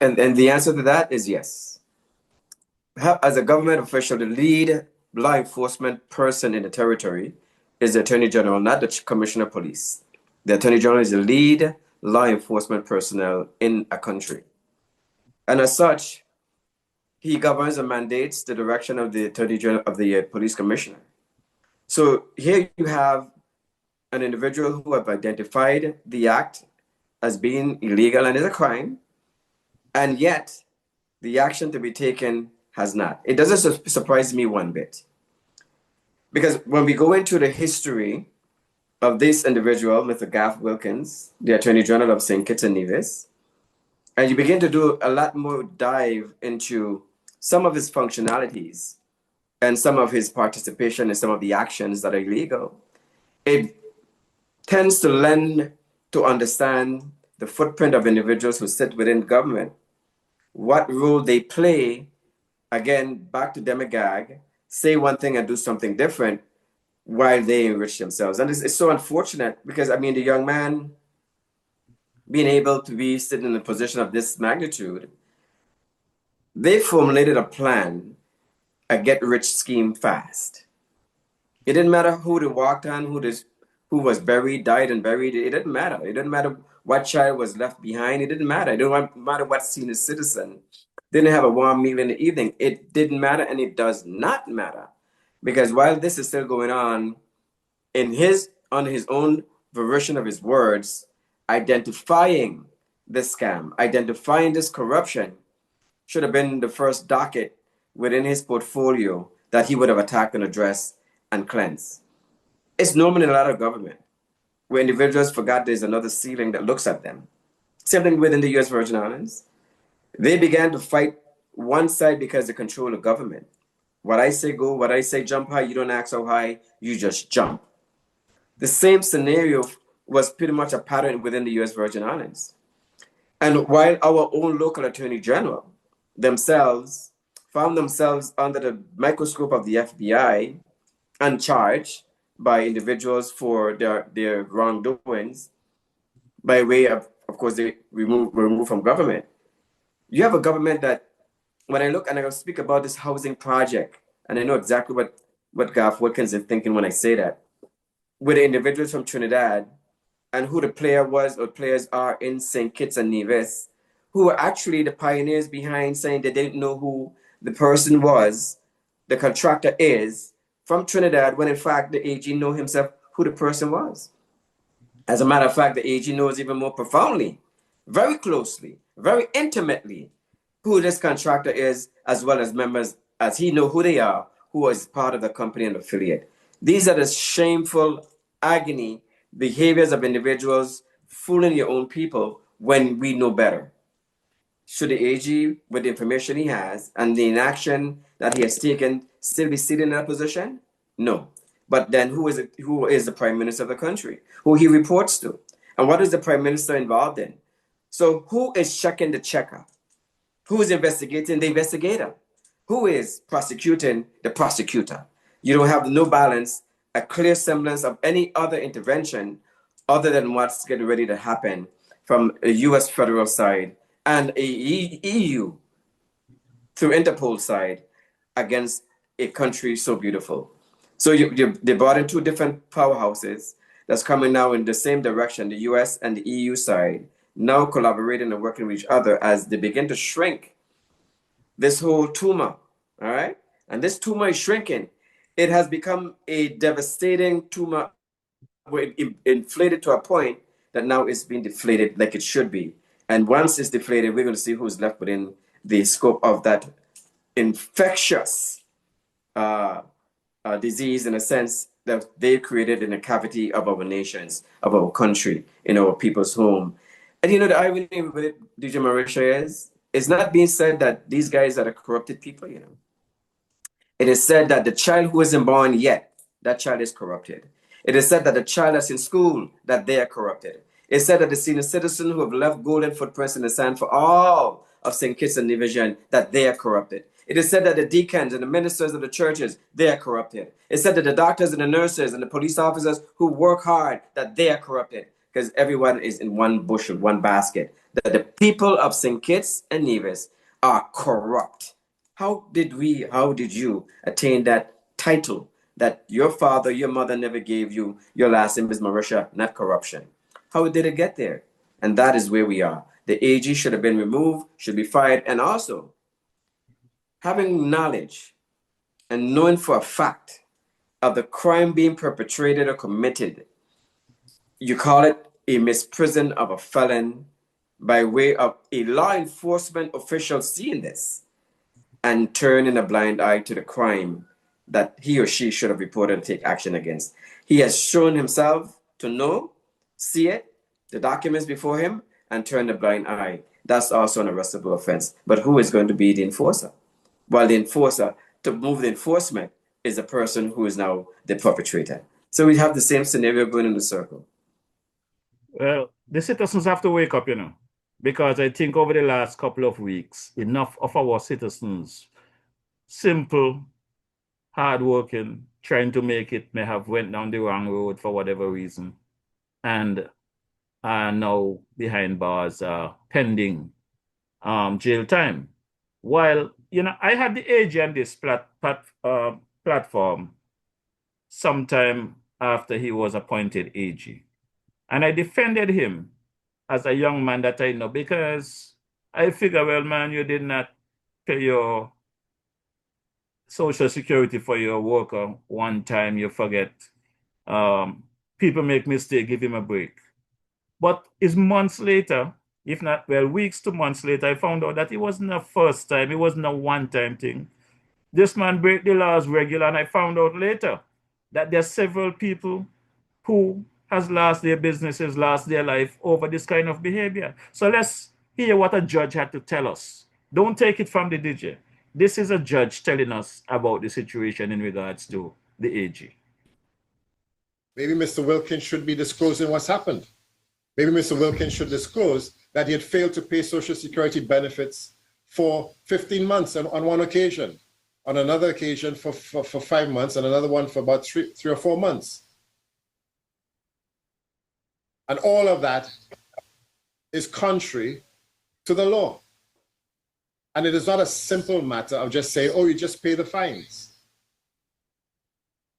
And the answer to that is yes. As a government official, the lead law enforcement person in the territory is the Attorney General, not the Commissioner of Police. The Attorney General is the lead law enforcement personnel in a country. And as such, he governs and mandates the direction of the Attorney General of the Police Commissioner. So here you have an individual who have identified the act as being illegal and is a crime, and yet the action to be taken has not. It doesn't surprise me one bit. Because when we go into the history of this individual, Mr. Garth Wilkins, the Attorney General of St. Kitts and Nevis, and you begin to do a lot more dive into some of his functionalities and some of his participation in some of the actions that are illegal, it tends to lend to understand the footprint of individuals who sit within government, what role they play, again, back to demagogue, say one thing and do something different while they enrich themselves. And it's so unfortunate because, I mean, the young man being able to be sitting in a position of this magnitude, they formulated a plan, a get-rich scheme fast. It didn't matter who they walked on, who was buried, died and buried. It didn't matter. It didn't matter what child was left behind. It didn't matter. It didn't matter what senior citizen didn't have a warm meal in the evening. It didn't matter, and it does not matter. Because while this is still going on, on his own version of his words, identifying this scam, identifying this corruption should have been the first docket within his portfolio that he would have attacked and addressed and cleansed. It's normal in a lot of government where individuals forgot there's another ceiling that looks at them. Same thing within the U.S. Virgin Islands. They began to fight one side because they control the government. What I say go, what I say jump high, you don't ask how high, you just jump. The same scenario was pretty much a pattern within the U.S. Virgin Islands. And while our own local attorney general themselves found themselves under the microscope of the FBI and charged by individuals for their wrongdoings, by way of course, they were removed from government. You have a government that, when I look and I speak about this housing project, and I know exactly what Garth Wilkins is thinking when I say that, with the individuals from Trinidad and who the player was or players are in St. Kitts and Nevis, who were actually the pioneers behind saying they didn't know who the person was, the contractor is, from Trinidad, when in fact the AG know himself who the person was. As a matter of fact, the AG knows even more profoundly, very closely, very intimately, who this contractor is, as well as members, as he know who they are, who is part of the company and affiliate. These are the shameful agony behaviors of individuals fooling your own people when we know better. Should the AG, with the information he has and the inaction that he has taken, still be sitting in that position? No. But then who is the Prime Minister of the country, who he reports to? And what is the Prime Minister involved in? So who is checking the checker? Who is investigating the investigator? Who is prosecuting the prosecutor? You don't have no balance, a clear semblance of any other intervention other than what's getting ready to happen from a U.S. federal side and a EU through Interpol side against a country so beautiful. So they brought in two different powerhouses that's coming now in the same direction, the US and the EU side, now collaborating and working with each other as they begin to shrink this whole tumor, all right? And this tumor is shrinking. It has become a devastating tumor where it inflated to a point that now it's being deflated like it should be. And once it's deflated, we're going to see who's left within the scope of that infectious disease, in a sense, that they created in the cavity of our nations, of our country, in our people's home. And you know, the irony with it, DJ Marisha, is it's not being said that these guys are the corrupted people, you know. It is said that the child who isn't born yet, that child is corrupted. It is said that the child that's in school, that they are corrupted. It's said that the senior citizen who have left golden footprints in the sand for all of St. Kitts and Nevis, that they are corrupted. It is said that the deacons and the ministers of the churches, they are corrupted. It's said that the doctors and the nurses and the police officers who work hard, that they are corrupted, because everyone is in one bushel, one basket. That the people of St. Kitts and Nevis are corrupt. How did you attain that title that your father, your mother never gave you? Your last name is Marisha, not corruption. How did it get there? And that is where we are. The AG should have been removed, should be fired, and also having knowledge and knowing for a fact of the crime being perpetrated or committed, you call it a misprison of a felon by way of a law enforcement official seeing this and turning a blind eye to the crime that he or she should have reported and take action against. He has shown himself to know, see it, the documents before him, and turn a blind eye. That's also an arrestable offense. But who is going to be the enforcer? Well, the enforcer, to move the enforcement, is the person who is now the perpetrator. So we have the same scenario going in the circle. Well, the citizens have to wake up, because I think over the last couple of weeks, enough of our citizens, simple, hardworking, trying to make it, may have went down the wrong road for whatever reason, and are now behind bars, pending jail time. While, I had the AG on this platform sometime after he was appointed AG. And I defended him as a young man that I know, because I figure, well, man, you did not pay your Social Security for your worker one time, you forget. People make mistakes, give him a break. But it's months later, if not, well, weeks to months later, I found out that it wasn't a first time, it wasn't a one-time thing. This man break the laws regular, and I found out later that there are several people who has lost their businesses, lost their life over this kind of behavior. So let's hear what a judge had to tell us. Don't take it from the DJ. This is a judge telling us about the situation in regards to the AG. Maybe Mr. Wilkins should be disclosing what's happened. Maybe Mr. Wilkins should disclose that he had failed to pay Social Security benefits for 15 months on one occasion, on another occasion for 5 months, and another one for about three or 4 months. And all of that is contrary to the law. And it is not a simple matter of just saying, oh, you just pay the fines.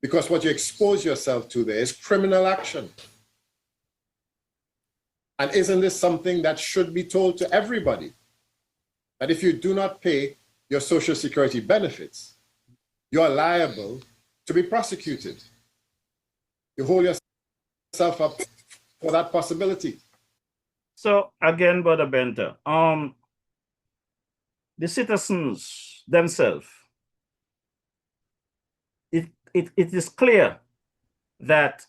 Because what you expose yourself to there is criminal action. And isn't this something that should be told to everybody? That if you do not pay your Social Security benefits, you are liable to be prosecuted. You hold yourself up for that possibility. So again, Brother Benter, the citizens themselves, it is clear that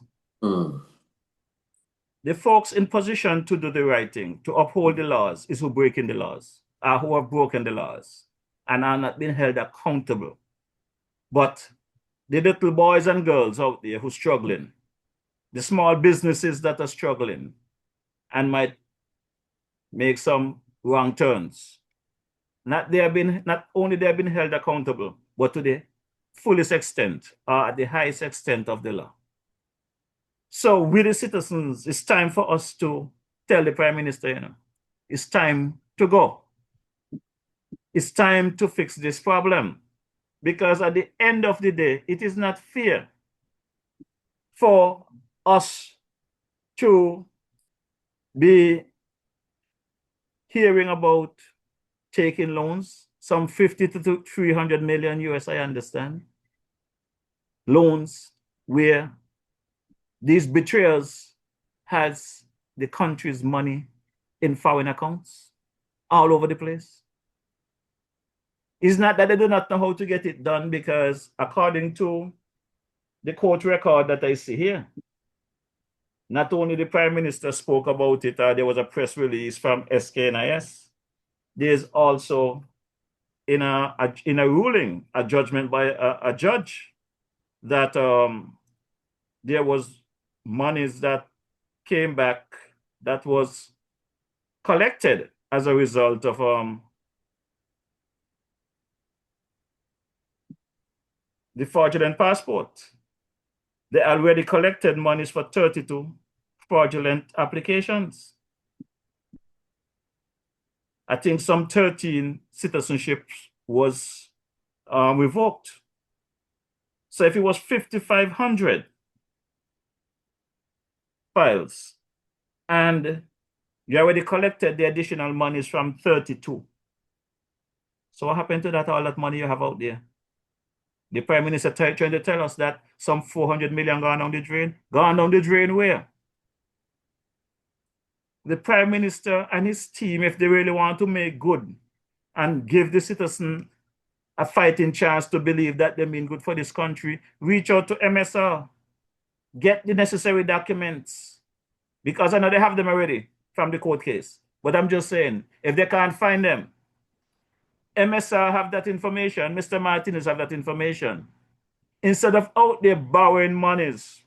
the folks in position to do the right thing, to uphold the laws, is who breaking the laws, who have broken the laws, and are not being held accountable. But the little boys and girls out there who are struggling, the small businesses that are struggling and might make some wrong turns, not only they have been held accountable, but to the fullest extent, at the highest extent of the law. So we the citizens, it's time for us to tell the Prime Minister, it's time to go. It's time to fix this problem, because at the end of the day, it is not fair for us to be hearing about taking loans, some 50 to 300 million US, I understand, loans where these betrayers has the country's money in foreign accounts all over the place. It's not that they do not know how to get it done, because according to the court record that I see here, not only the Prime Minister spoke about it, there was a press release from SKNIS. There's also in a ruling, a judgment by a judge, that there was monies that came back that was collected as a result of the fraudulent passport. They already collected monies for 32 fraudulent applications. I think some 13 citizenships was revoked. So if it was 5,500 files, and you already collected the additional monies from 32, So what happened to that, all that money you have out there? The Prime Minister trying to tell us that some 400 million gone down the drain. Gone down the drain where? The Prime Minister and his team, if they really want to make good and give the citizen a fighting chance to believe that they mean good for this country, reach out to MSR, get the necessary documents, because I know they have them already from the court case. But I'm just saying, if they can't find them, MSR have that information, Mr. Martinez have that information. Instead of out there borrowing monies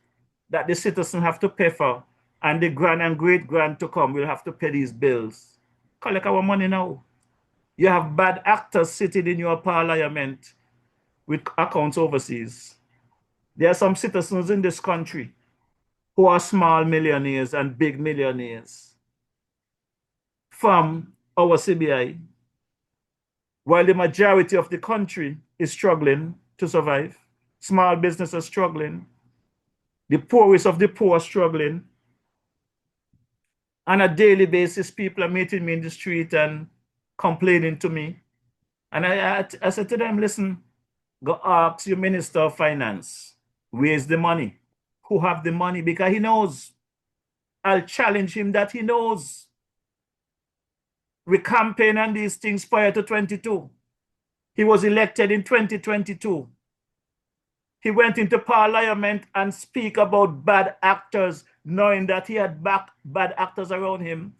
that the citizen have to pay for, and the grand and great grand to come will have to pay these bills. Collect our money now. You have bad actors sitting in your parliament with accounts overseas. There are some citizens in this country who are small millionaires and big millionaires from our CBI, while the majority of the country is struggling to survive. Small businesses struggling. The poorest of the poor are struggling. On a daily basis, people are meeting me in the street and complaining to me. And I said to them, listen, go ask your Minister of Finance, where's the money? Who have the money? Because he knows. I'll challenge him that he knows. We campaign on these things prior to 22. He was elected in 2022. He went into parliament and speak about bad actors, knowing that he had bad actors around him.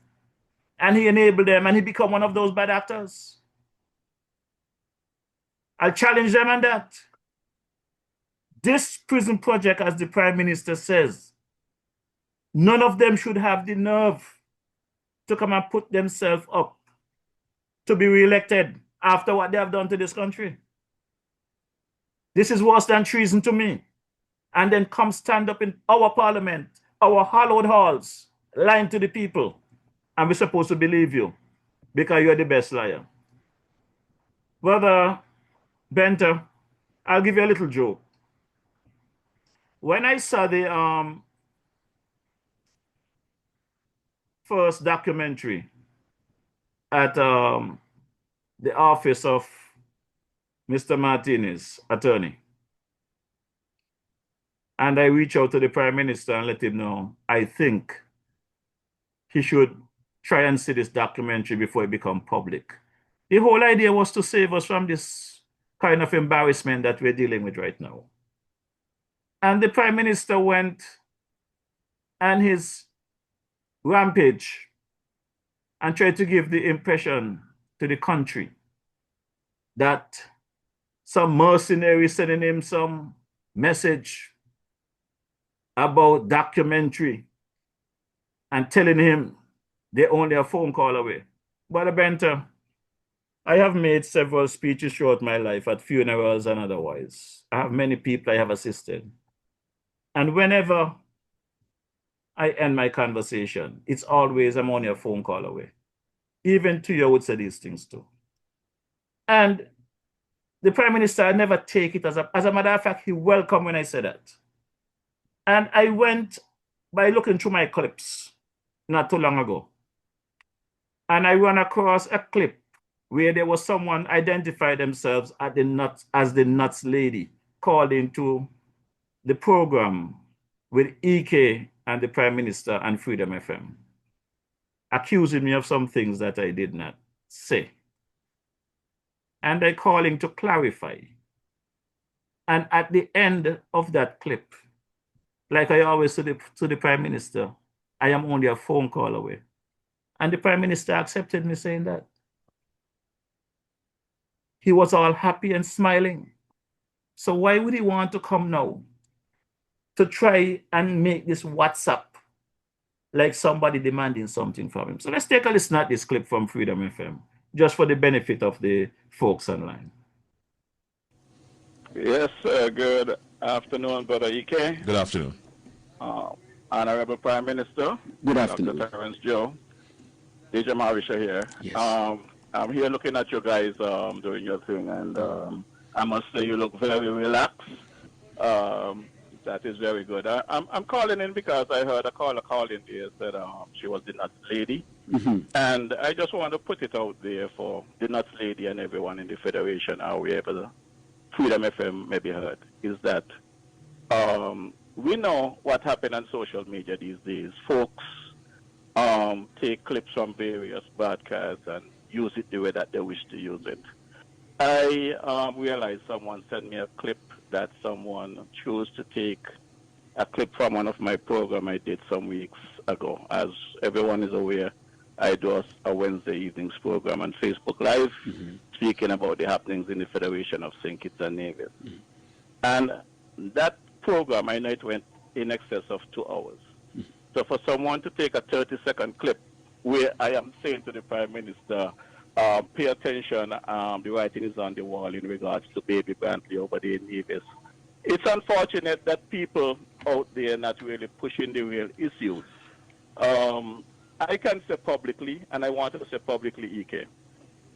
And he enabled them, and he became one of those bad actors. I'll challenge them on that. This prison project, as the Prime Minister says, none of them should have the nerve to come and put themselves up to be re-elected after what they have done to this country. This is worse than treason to me. And then come stand up in our parliament, our hallowed halls, lying to the people. And we're supposed to believe you because you're the best liar. Brother Benter, I'll give you a little joke. When I saw the first documentary at the office of Mr. Martinez, attorney, and I reached out to the Prime Minister and let him know I think he should try and see this documentary before it becomes public. The whole idea was to save us from this kind of embarrassment that we're dealing with right now. And the Prime Minister went on his rampage and tried to give the impression to the country that some mercenary sending him some message about documentary and telling him they're only a phone call away. Brother Benter, I have made several speeches throughout my life at funerals and otherwise. I have many people I have assisted. And whenever I end my conversation, it's always I'm only a phone call away. Even to you, I would say these things too. And the Prime Minister never take it as a matter of fact, he welcomed when I said that. And I went by looking through my clips not too long ago. And I ran across a clip where there was someone identified themselves as the Nuts Lady called into the program with EK and the Prime Minister and Freedom FM, accusing me of some things that I did not say. And I call him to clarify. And at the end of that clip, like I always say to the Prime Minister, I am only a phone call away. And the Prime Minister accepted me saying that. He was all happy and smiling. So why would he want to come now to try and make this WhatsApp like somebody demanding something from him? So let's take a listen at this clip from Freedom FM, just for the benefit of the folks online. Yes, good afternoon, Brother EK. Good afternoon. Honorable Prime Minister. Good afternoon. Dr. Terrence Joe. DJ Marisha here. Yes. I'm here looking at you guys doing your thing, and I must say you look very relaxed. That is very good. I'm calling in because I heard a caller call in there said she was the nuts lady. And I just want to put it out there for the nuts lady and everyone in the Federation, or wherever Freedom FM may be heard, is that we know what happened on social media these days. Folks take clips from various broadcasts and use it the way that they wish to use it. I realized someone sent me a clip that someone chose to take a clip from one of my programs I did some weeks ago. As everyone is aware, I do a Wednesday evenings program on Facebook Live, speaking about the happenings in the Federation of St. Kitts and Nevis. And that program, I know it went in excess of 2 hours. So for someone to take a 30-second clip where I am saying to the Prime Minister, pay attention, the writing is on the wall in regards to Baby Brantley over there in Nevis. It's unfortunate that people out there not really pushing the real issues. I can say publicly, and I want to say publicly, EK,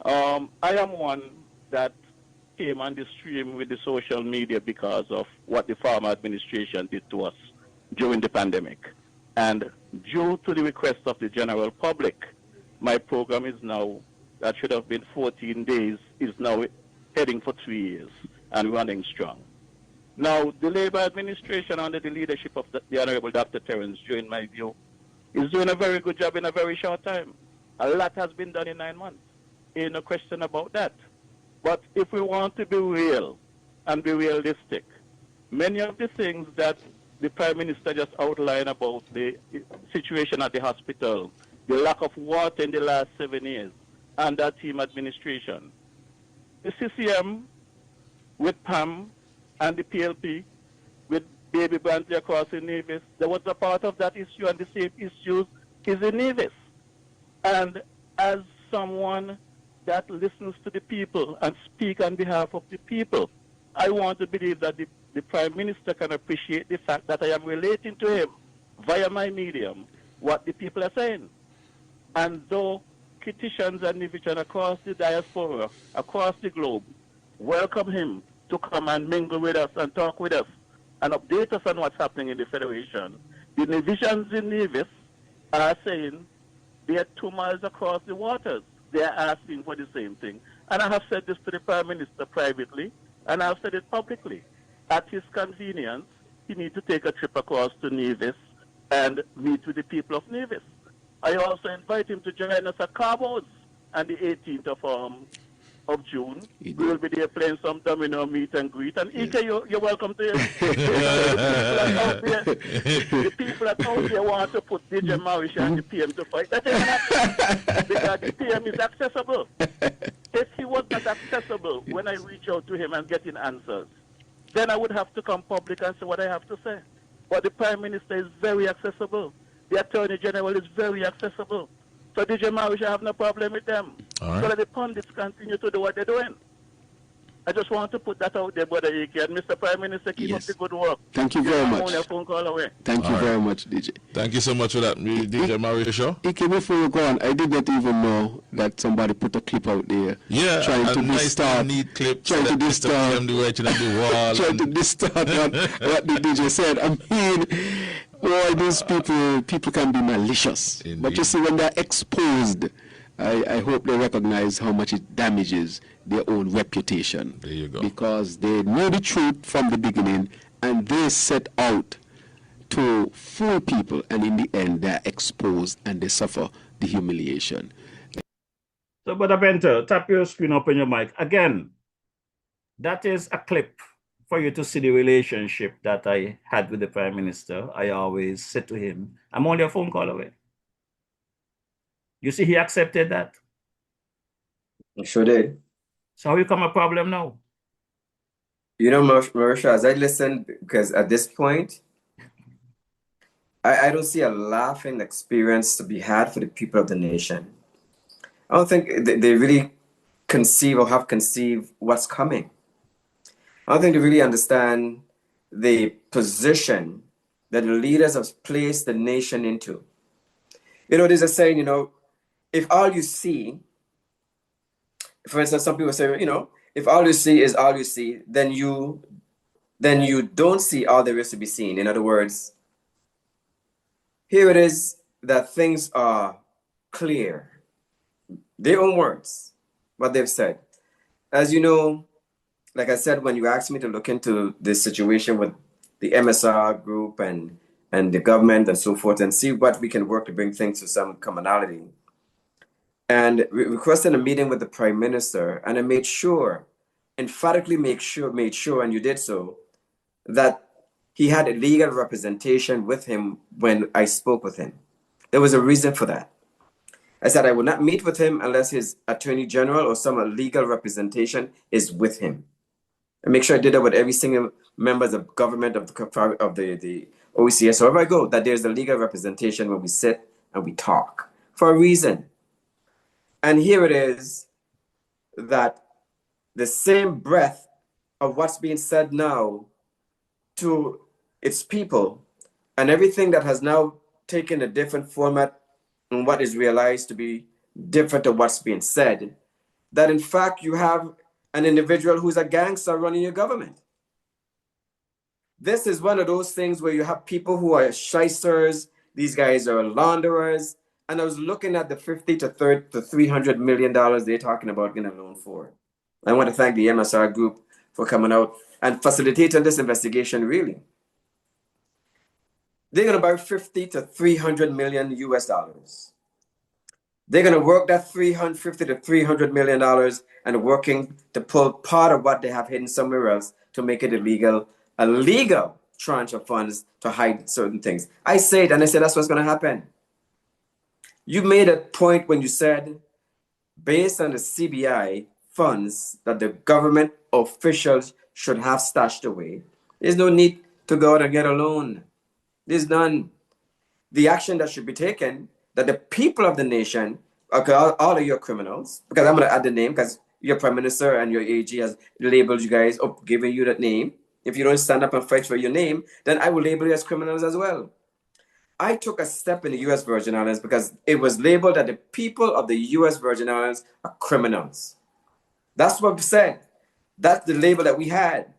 I am one that came on the stream with the social media because of what the former administration did to us during the pandemic. And due to the request of the general public, my program is now, that should have been 14 days, is now heading for 3 years and running strong. Now, the Labour administration under the leadership of the Honourable Dr. Terence, in my view, is doing a very good job in a very short time. A lot has been done in 9 months. Ain't no question about that. But if we want to be real and be realistic, many of the things that the Prime Minister just outlined about the situation at the hospital, the lack of water in the last 7 years, and that team administration, the CCM with PAM and the PLP with Baby Brantley across in Nevis, there was a part of that issue, and the same issues is in Nevis. And as someone that listens to the people and speak on behalf of the people, I want to believe that the Prime Minister can appreciate the fact that I am relating to him via my medium what the people are saying. And though Kittitians and Nevisians across the diaspora, across the globe, welcome him to come and mingle with us and talk with us and update us on what's happening in the Federation, the Nevisians in Nevis are saying they are 2 miles across the waters. They are asking for the same thing. And I have said this to the Prime Minister privately, and I've said it publicly. At his convenience, he needs to take a trip across to Nevis and meet with the people of Nevis. I also invite him to join us at Cabos on the 18th of June. We will be there playing some domino meet and greet. And Ike, you're welcome to him. The people that out there want to put DJ Maurice and the PM to fight. That ain't happening because the PM is accessible. If he was not accessible when I reach out to him and getting answers, then I would have to come public and say what I have to say. But the Prime Minister is very accessible. The Attorney General is very accessible. So DJ Maurice, I have no problem with them. Right. So that the pundits continue to do what they're doing. I just want to put that out there, Brother Ike. And Mr. Prime Minister, keep up the good work. Thank you very much. I'm only a phone call away. Thank you very much, DJ. Thank you so much for that, DJ Maurice Shaw. Ike, before you go on, I did not even know that somebody put a clip out there. Yeah, trying a to nice distort, neat clip. trying to distort, the writing on the wall. trying to distort what the DJ said. I mean, all these people can be malicious. Indeed. But you see, when they're exposed, I hope they recognize how much it damages their own reputation. There you go. Because they know the truth from the beginning, and they set out to fool people, and in the end, they're exposed and they suffer the humiliation. So, Brother Bento, tap your screen, open your mic. Again, that is a clip for you to see the relationship that I had with the Prime Minister. I always said to him, I'm only a phone call away. You see, he accepted that. I sure did. So how you come a problem now? You know, Marisha, as I listen, because at this point, I don't see a laughing experience to be had for the people of the nation. I don't think they really conceive or have conceived what's coming. I don't think they really understand the position that the leaders have placed the nation into. You know, there's a saying, you know, if all you see, for instance, some people say, you know, if all you see is all you see, then you then you don't see all there is to be seen. In other words, here it is that things are clear. Their own words, what they've said. As you know, like I said, when you asked me to look into this situation with the MSR group and the government and so forth, and see what we can work to bring things to some commonality, and requested a meeting with the Prime Minister, and I made sure, emphatically made sure, and you did so, that he had a legal representation with him when I spoke with him. There was a reason for that. I said I would not meet with him unless his Attorney General or some legal representation is with him. And make sure I did that with every single member of the government of the OECS, wherever I go, that there's a legal representation where we sit and we talk for a reason. And here it is that the same breath of what's being said now to its people and everything that has now taken a different format and what is realized to be different to what's being said, that in fact you have an individual who's a gangster running your government. This is one of those things where you have people who are shysters, these guys are launderers, and I was looking at the $50 to $300 million they're talking about getting a loan for. I want to thank the MSR group for coming out and facilitating this investigation, really. They're going to borrow $50 to $300 million US dollars. They're going to work that $50 to $300 million and working to pull part of what they have hidden somewhere else to make it a legal tranche of funds to hide certain things. I said, and I said, that's what's going to happen. You made a point when you said, based on the CBI funds that the government officials should have stashed away, there's no need to go out and get a loan. There's none. The action that should be taken, that the people of the nation, okay, all of your criminals, because I'm going to add the name, because your Prime Minister and your AG has labeled you guys up, giving you that name. If you don't stand up and fight for your name, then I will label you as criminals as well. I took a step in the U.S. Virgin Islands because it was labeled that the people of the U.S. Virgin Islands are criminals. That's what we said. That's the label that we had.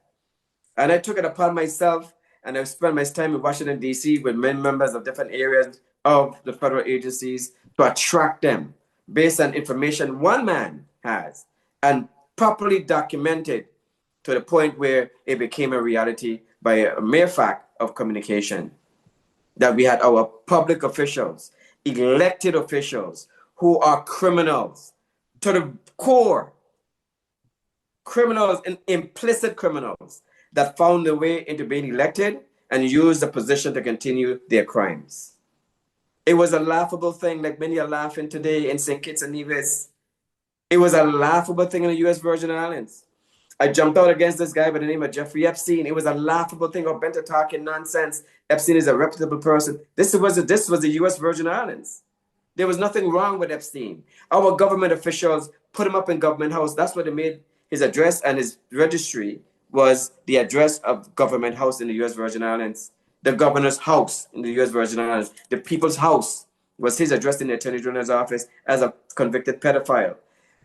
And I took it upon myself, and I've spent my time in Washington, D.C. with many members of different areas of the federal agencies to attract them based on information one man has and properly documented to the point where it became a reality by a mere fact of communication. That we had our public officials, elected officials, who are criminals to the core, criminals and implicit criminals that found their way into being elected and used the position to continue their crimes. It was a laughable thing, like many are laughing today in St. Kitts and Nevis. It was a laughable thing in the U.S. Virgin Islands. I jumped out against this guy by the name of Jeffrey Epstein. It was a laughable thing. Or Benta talking nonsense. Epstein is a reputable person. This was the U.S. Virgin Islands. There was nothing wrong with Epstein. Our government officials put him up in Government House. That's what they made his address, and his registry was the address of Government House in the U.S. Virgin Islands. The governor's house in the U.S. Virgin Islands. The people's house was his address in the Attorney General's office as a convicted pedophile.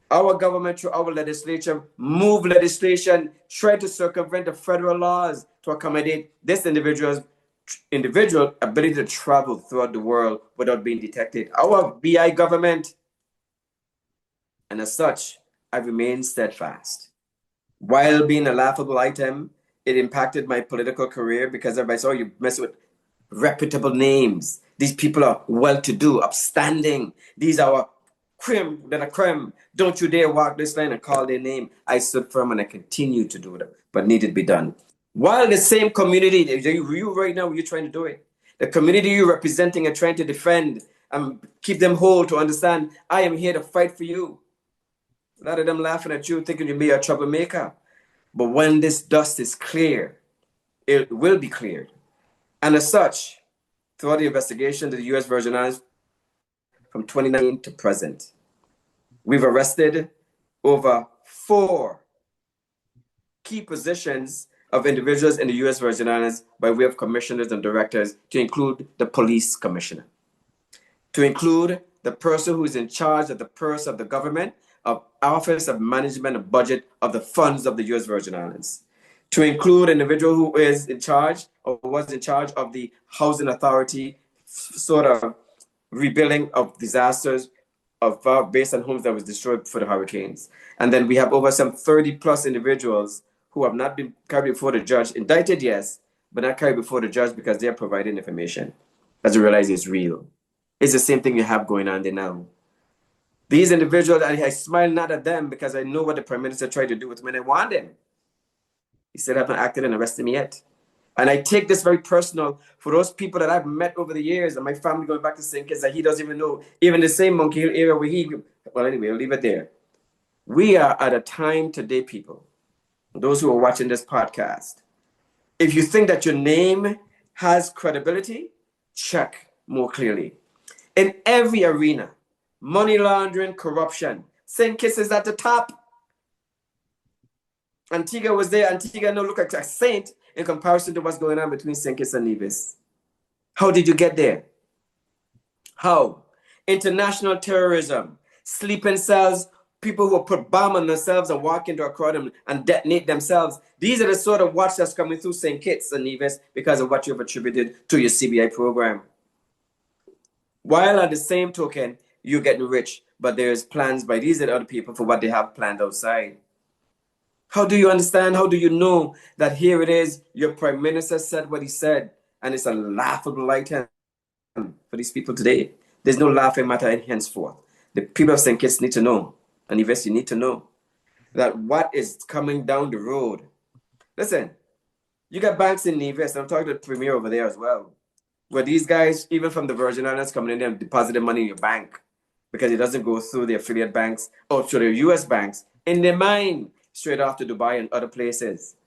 Our government, through our legislature, moved legislation, tried to circumvent the federal laws to accommodate this individual ability to travel throughout the world without being detected. Our BI government, and as such, I remained steadfast. While being a laughable item, it impacted my political career because everybody saw you mess with reputable names. These people are well-to-do, upstanding. These are our creme de la creme. Don't you dare walk this line and call their name. I stood firm and I continue to do it, but needed to be done. While the same community, you right now, you're trying to do it. The community you're representing and trying to defend and keep them whole to understand, I am here to fight for you. A lot of them laughing at you, thinking you may be a troublemaker. But when this dust is clear, it will be cleared. And as such, throughout the investigation to the U.S. Virgin Islands, from 2019 to present, we've arrested over 4 key positions of individuals in the U.S. Virgin Islands by way of commissioners and directors, to include the police commissioner, to include the person who is in charge of the purse of the government, of Office of Management and Budget of the funds of the U.S. Virgin Islands, to include an individual who is in charge or was in charge of the housing authority sort of rebuilding of disasters of based on homes that was destroyed for the hurricanes. And then we have over some 30 plus individuals who have not been carried before the judge, indicted, yes, but not carried before the judge because they are providing information as we realize it's real. It's the same thing you have going on there now. These individuals, I smile not at them because I know what the Prime Minister tried to do with me and I want them. He still haven't acted and arrested me yet. And I take this very personal for those people that I've met over the years and my family going back to St. Kitts that he doesn't even know, even the same Monkey Hill area where he, well, anyway, I'll leave it there. We are at a time today, people, those who are watching this podcast, if you think that your name has credibility, check more clearly. In every arena, money laundering, corruption, St. Kitts is at the top. Antigua was there. Antigua no look like a saint in comparison to what's going on between St. Kitts and Nevis. How did you get there? How? International terrorism, sleeping cells, people who put bomb on themselves and walk into a crowd and detonate themselves. These are the sort of watch that's coming through St. Kitts and Nevis because of what you've attributed to your CBI program. While at the same token, you're getting rich, but there's plans by these and other people for what they have planned outside. How do you understand? How do you know that here it is, your Prime Minister said what he said, and it's a laughable item for these people today? There's no laughing matter henceforth. The people of St. Kitts need to know, and Nevis, you need to know that what is coming down the road. Listen, you got banks in Nevis, and I'm talking to the Premier over there as well, where these guys, even from the Virgin Islands, coming in there and depositing money in your bank because it doesn't go through the affiliate banks or through the U.S. banks. In their mind, straight off to Dubai and other places.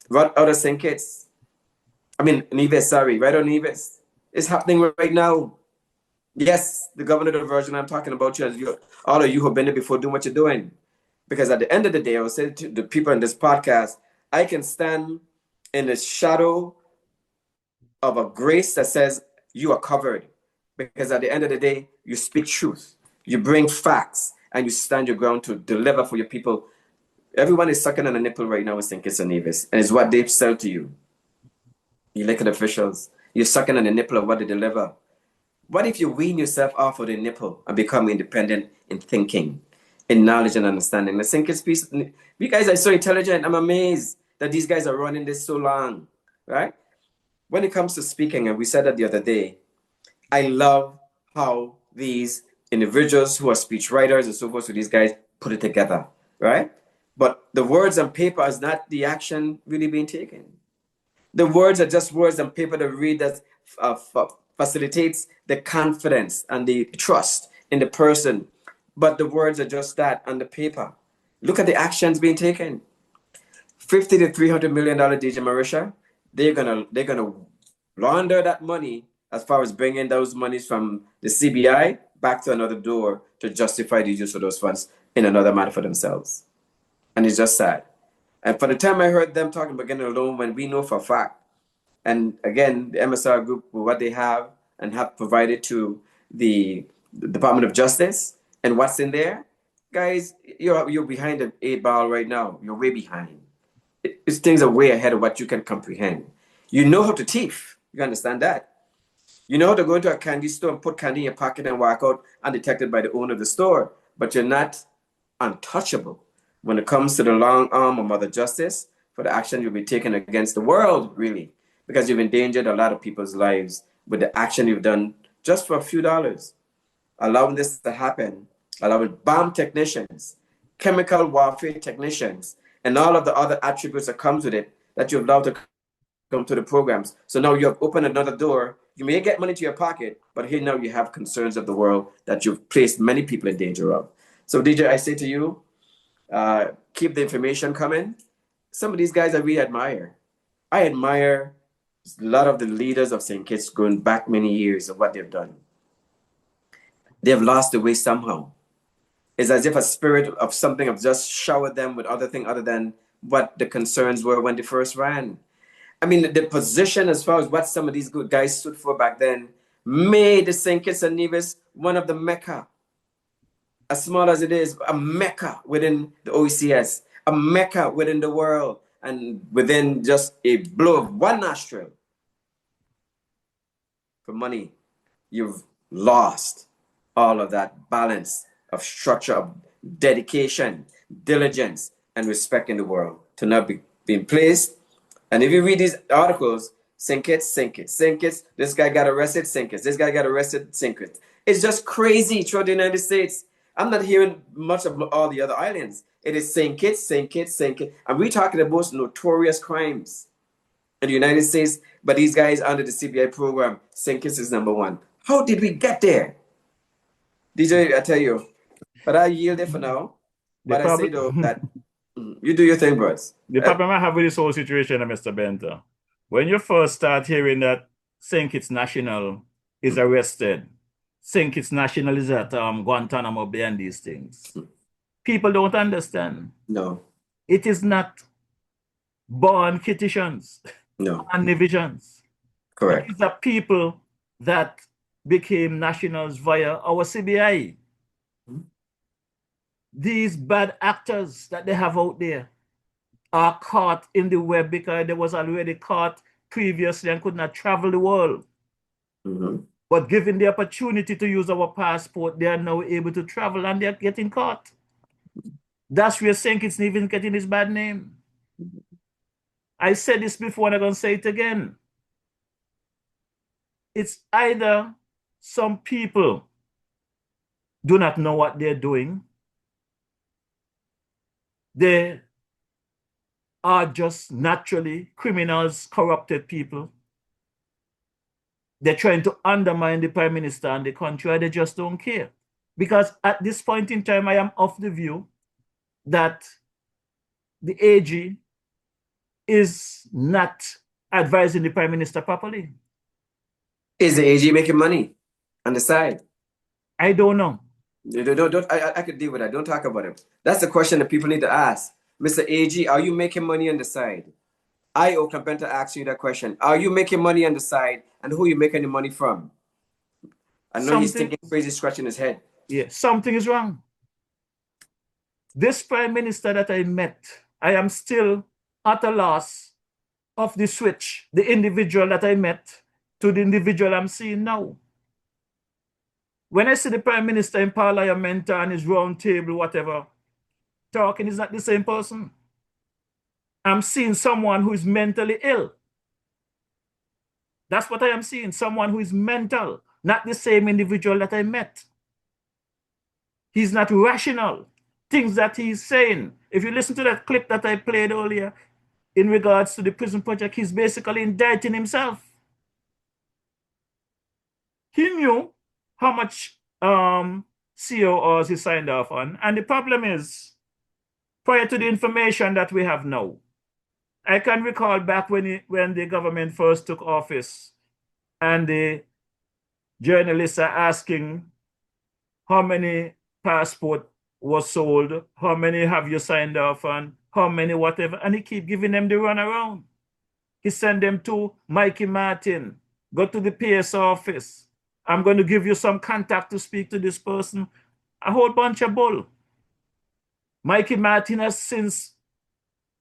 Right out of St. Kitts. I mean, Nevis, sorry, right on Nevis. It's happening right now. Yes, the governor of the Virgin, I'm talking about you, all of you who have been there before doing what you're doing. Because at the end of the day, I will say to the people in this podcast, I can stand in the shadow of a grace that says you are covered. Because at the end of the day, you speak truth. You bring facts and you stand your ground to deliver for your people. Everyone is sucking on a nipple right now in St. Kitts and Nevis, and it's what they sell to you. You elected officials, you're sucking on the nipple of what they deliver. What if you wean yourself off of the nipple and become independent in thinking, in knowledge and understanding? The St. Kitts piece, you guys are so intelligent. I'm amazed that these guys are running this so long, right? When it comes to speaking, and we said that the other day, I love how these individuals who are speech writers and so forth, so these guys put it together, right? But the words on paper is not the action really being taken. The words are just words on paper that read that facilitates the confidence and the trust in the person. But the words are just that on the paper. Look at the actions being taken. $50 to $300 million, DJ Marisha. They're gonna launder that money as far as bringing those monies from the CBI back to another door to justify the use of those funds in another matter for themselves. And it's just sad. And for the time I heard them talking about getting a loan when we know for a fact, and again, the MSR group, what they have and have provided to the Department of Justice and what's in there, guys, you're behind the 8 ball right now. You're way behind. It's things are way ahead of what you can comprehend. You know how to thief. You understand that. You know how to go into a candy store and put candy in your pocket and walk out undetected by the owner of the store, but you're not untouchable when it comes to the long arm of Mother Justice for the action you'll be taking against the world, really, because you've endangered a lot of people's lives with the action you've done just for a few dollars. Allowing this to happen, allowing bomb technicians, chemical warfare technicians, and all of the other attributes that comes with it that you've allowed to come to the programs. So now you have opened another door. You may get money to your pocket, but here now you have concerns of the world that you've placed many people in danger of. So DJ, I say to you, keep the information coming. Some of these guys I really admire. I admire a lot of the leaders of St. Kitts going back many years of what they've done. They've lost the way somehow. It's as if a spirit of something have just showered them with other thing other than what the concerns were when they first ran. I mean, the position as far as what some of these good guys stood for back then made the St. Kitts and Nevis one of the Mecca. As small as it is, a Mecca within the OECS, a Mecca within the world. and within just a blow of one nostril for money, you've lost all of that balance of structure, of dedication, diligence, and respect in the world to not be being placed. And if you read these articles, sink it, sink it, sink it. This guy got arrested, sink it. This guy got arrested, sink it. It's just crazy throughout the United States. I'm not hearing much of all the other islands. It is sink it, sink it, sink it. And we're talking the most notorious crimes in the United States, but these guys under the CBI program, sink it is number one. How did we get there? DJ, I tell you, but I yield it for now. But I say though that you do your thing, bros. The problem I have with this whole situation, Mr. Benter, when you first start hearing that St. Kitts National is arrested, St. Kitts National is at Guantanamo Bay and these things, people don't understand. No. It is not born Kittitians. No. And divisions. Correct. These are people that became nationals via our CBI. These bad actors that they have out there are caught in the web because they was already caught previously and could not travel the world. But given the opportunity to use our passport, they are now able to travel and they're getting caught. That's where St. Kitts even getting his bad name. I said this before and I'm going to say it again. It's either some people do not know what they're doing. They are just naturally criminals, corrupted people. They're trying to undermine the Prime Minister and the country, and they just don't care. Because at this point in time, I am of the view that the AG is not advising the Prime Minister properly. Is the AG making money on the side? I don't know. I could deal with that. Don't talk about it. That's the question that people need to ask. Mr. AG, are you making money on the side? I, Oakland Benter, ask you that question. Are you making money on the side, and who are you making the money from? I know he's thinking crazy, scratching his head. Yeah, something is wrong. This Prime Minister that I met, I am still at a loss of the switch, the individual that I met to the individual I'm seeing now. When I see the Prime Minister in Parliament and his round table, whatever, talking is not the same person. I'm seeing someone who is mentally ill. That's what I am seeing, someone who is mental, not the same individual that I met. He's not rational. Things that he's saying. If you listen to that clip that I played earlier in regards to the prison project, he's basically indicting himself. He knew how much CORs he signed off on. And the problem is, prior to the information that we have now, I can recall back when the government first took office and the journalists are asking how many passports was sold, how many have you signed off on, how many whatever, and he keep giving them the runaround. He sent them to Mikey Martin, go to the PS office. I'm going to give you some contact to speak to this person. A whole bunch of bull. Mikey Martin has since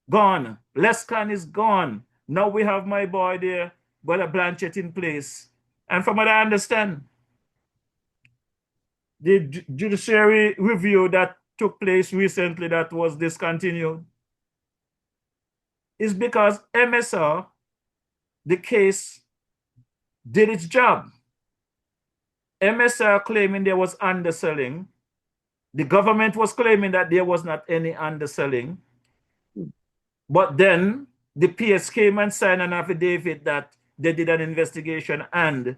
gone. Lescan is gone. Now we have my boy there, Brother Blanchett, in place. And from what I understand, the judiciary review that took place recently that was discontinued is because MSR, the case, did its job. MSR claiming there was underselling. The government was claiming that there was not any underselling. But then the PS came and signed an affidavit that they did an investigation and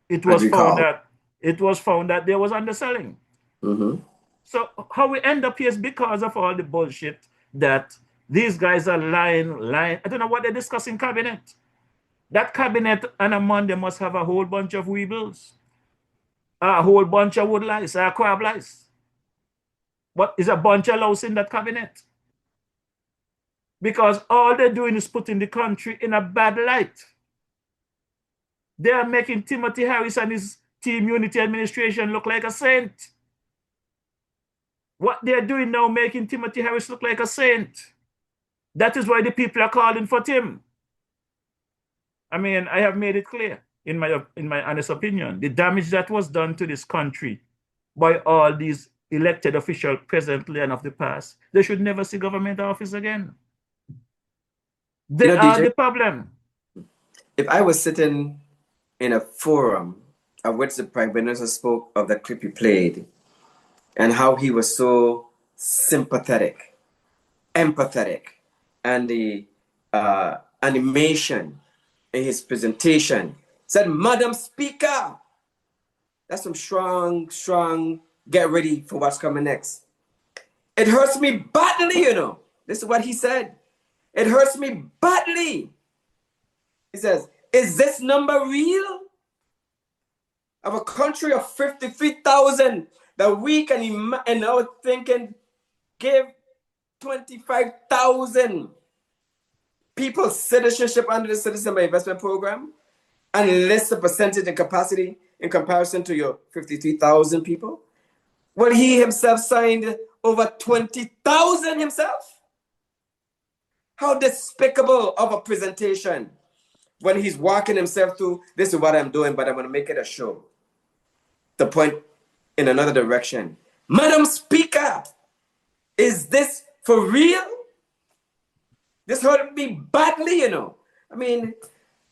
it was found that there was underselling. So how we end up here is because of all the bullshit that these guys are lying. I don't know what they discuss in cabinet. That cabinet on a Monday must have a whole bunch of weebles, a whole bunch of wood lice, crab lice. But it's a bunch of louse in that cabinet. Because all they're doing is putting the country in a bad light. They are making Timothy Harris and his Team Unity administration look like a saint. What they're doing now, making Timothy Harris look like a saint. That is why the people are calling for Tim. I mean, I have made it clear in my honest opinion, the damage that was done to this country by all these elected officials presently and of the past, they should never see government office again. They are DJ, the problem. if I was sitting in a forum of which the Prime Minister spoke of the clip he played and how he was so sympathetic, empathetic, and the animation in his presentation said, Madam Speaker, that's some strong, get ready for what's coming next. It hurts me badly, you know. This is what he said. It hurts me badly. He says, is this number real? Of a country of 53,000 that we can and now thinking give 25,000 people citizenship under the Citizen by Investment Program and list the percentage and capacity in comparison to your 53,000 people? Well, he himself signed over 20,000 himself. How despicable of a presentation when he's walking himself through, this is what I'm doing, but I'm going to make it a show. The point in another direction. Madam Speaker, is this for real? This hurt me badly, you know. I mean,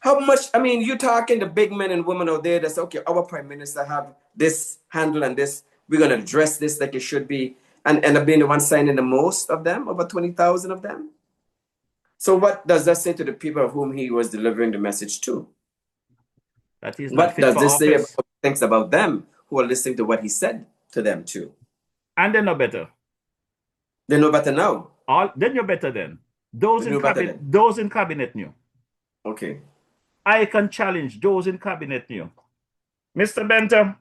how much, I mean, you talking to big men and women out there that say, okay, our Prime Minister have this handle and this, we're going to address this like it should be, and end up being the one signing the most of them, over 20,000 of them. So what does that say to the people of whom he was delivering the message to? That is what does this say about things about them who are listening to what he said to them too? And they know better. They know better now. They know better then. Those in cabinet knew. Okay. I can challenge those in cabinet knew. Mr. Benter,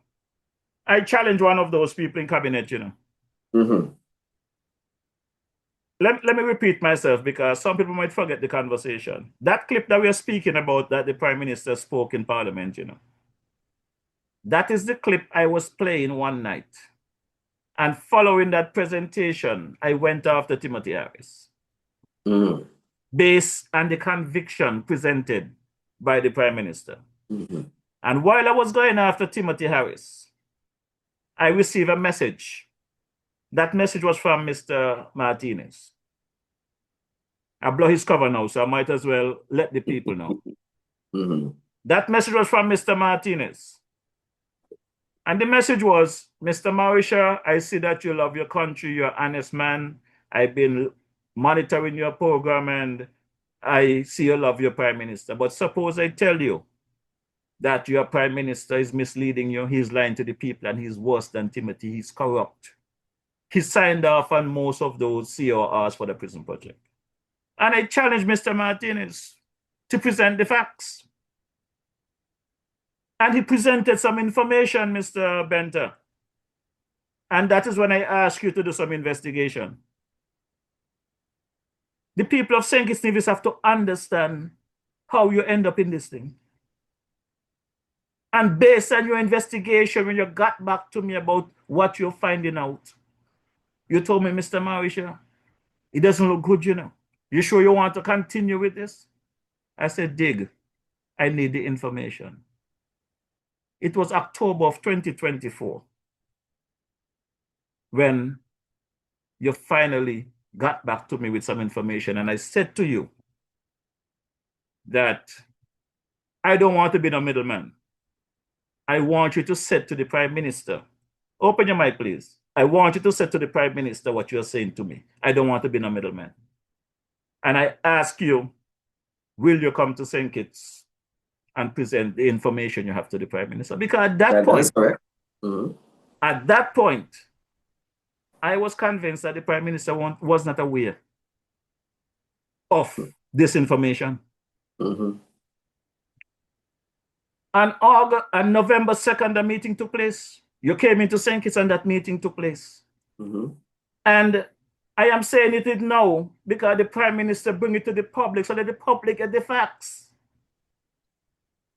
I challenge one of those people in cabinet, you know. Mm-hmm. Let me repeat myself because some people might forget the conversation. That clip that we are speaking about that the Prime Minister spoke in Parliament, you know. That is the clip I was playing one night. And following that presentation, I went after Timothy Harris. Mm-hmm. Based on the conviction presented by the Prime Minister. Mm-hmm. And while I was going after Timothy Harris, I received a message. That message was from Mr. Martinez. I blow his cover now, so I might as well let the people know. Mm-hmm. That message was from Mr. Martinez. And the message was, Mr. Mauritia, I see that you love your country, you're an honest man. I've been monitoring your program and I see you love your Prime Minister. But suppose I tell you that your Prime Minister is misleading you, he's lying to the people, and he's worse than Timothy, he's corrupt. He signed off on most of those CORs for the prison project. And I challenged Mr. Martinez to present the facts. And he presented some information, Mr. Benter. And that is when I asked you to do some investigation. The people of St. Kitts Nevis have to understand how you end up in this thing. And based on your investigation, when you got back to me about what you're finding out, you told me, Mr. Mauritia, it doesn't look good, you know. You sure you want to continue with this? I said, dig, I need the information. It was October of 2024 when you finally got back to me with some information. And I said to you that I don't want to be the middleman. I want you to say to the Prime Minister, open your mic, please. I want you to say to the Prime Minister what you're saying to me. I don't want to be no middleman. And I ask you, will you come to St. Kitts and present the information you have to the Prime Minister? Because at that point, mm-hmm. At that point, I was convinced that the Prime Minister was not aware of this information. Mm-hmm. On November 2nd, the meeting took place. You came into St. Kitts and that meeting took place. Mm-hmm. And I am saying it now because the Prime Minister bring it to the public so that the public get the facts.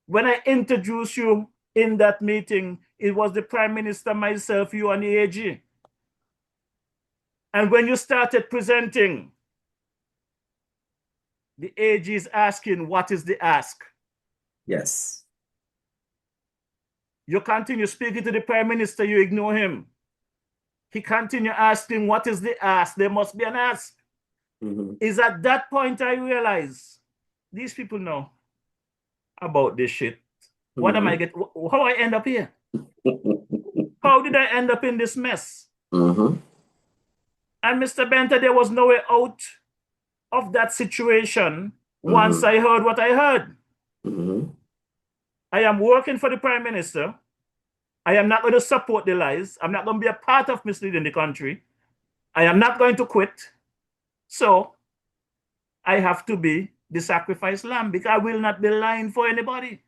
When I introduced you in that meeting, it was the Prime Minister, myself, you, and the AG. And when you started presenting The AG is asking, what is the ask? Yes. You continue speaking to the Prime Minister, you ignore him. He continue asking, what is the ask? There must be an ask. Is at that point I realize these people know about this shit. What am I get? How I end up here? How did I end up in this mess? And Mr. Benter, there was no way out of that situation once I heard what I heard. I am working for the Prime Minister. I am not going to support the lies. I'm not going to be a part of misleading the country. I am not going to quit. So I have to be the sacrificed lamb because I will not be lying for anybody.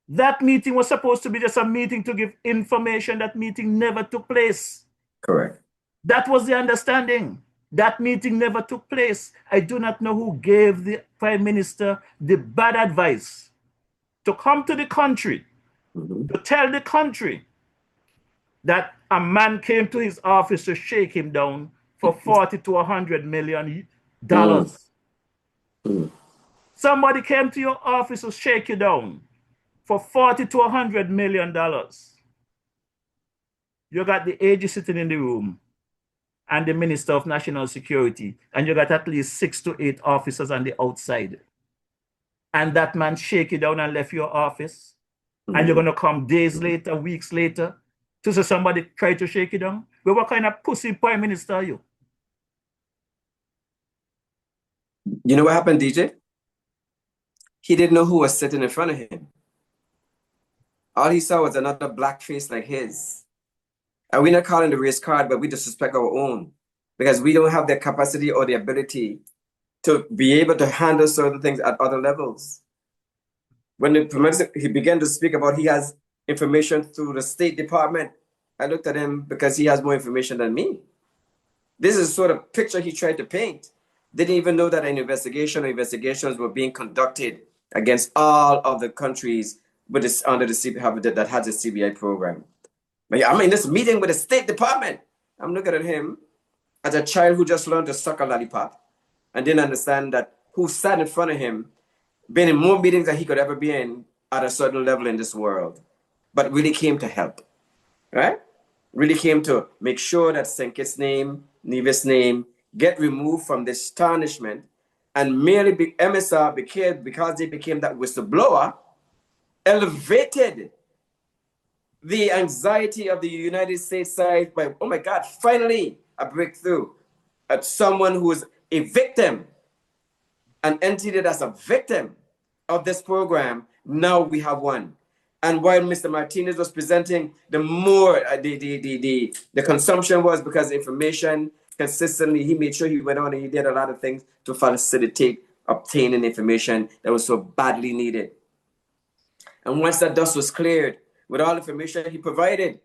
That meeting was supposed to be just a meeting to give information. That meeting never took place. Correct. That was the understanding. That meeting never took place. I do not know who gave the Prime Minister the bad advice to come to the country, to tell the country that a man came to his office to shake him down for $40 to $100 million. Somebody came to your office to shake you down for $40 to $100 million. You got the AG sitting in the room and the Minister of National Security, and you got at least 6 to 8 officers on the outside. And that man shake you down and left your office, and you're going to come days later, weeks later, to say somebody tried to shake you down? Well, what kind of pussy Prime Minister are you? You know what happened, DJ? He didn't know who was sitting in front of him. All he saw was another black face like his. And we're not calling the race card, but we disrespect our own because we don't have the capacity or the ability to be able to handle certain things at other levels. When he began to speak about he has information through the State Department, I looked at him because he has more information than me. This is the sort of picture he tried to paint. Didn't even know that an investigation or investigations were being conducted against all of the countries with this, under the CBI that has a CBI program. But I'm in this meeting with the State Department. I'm looking at him as a child who just learned to suck a lollipop and didn't understand that who sat in front of him, been in more meetings than he could ever be in at a certain level in this world, but really came to help, right? Really came to make sure that St. Kitts' name, Nevis' name, get removed from this tarnishment, and merely MSR because they became that whistleblower, elevated the anxiety of the United States side by, oh my God, finally a breakthrough at someone who is a victim, an entity that's a victim of this program. Now we have one. And while Mr. Martinez was presenting, the more the consumption was because information consistently, he made sure he went on and he did a lot of things to facilitate obtaining information that was so badly needed. And once that dust was cleared, with all information he provided,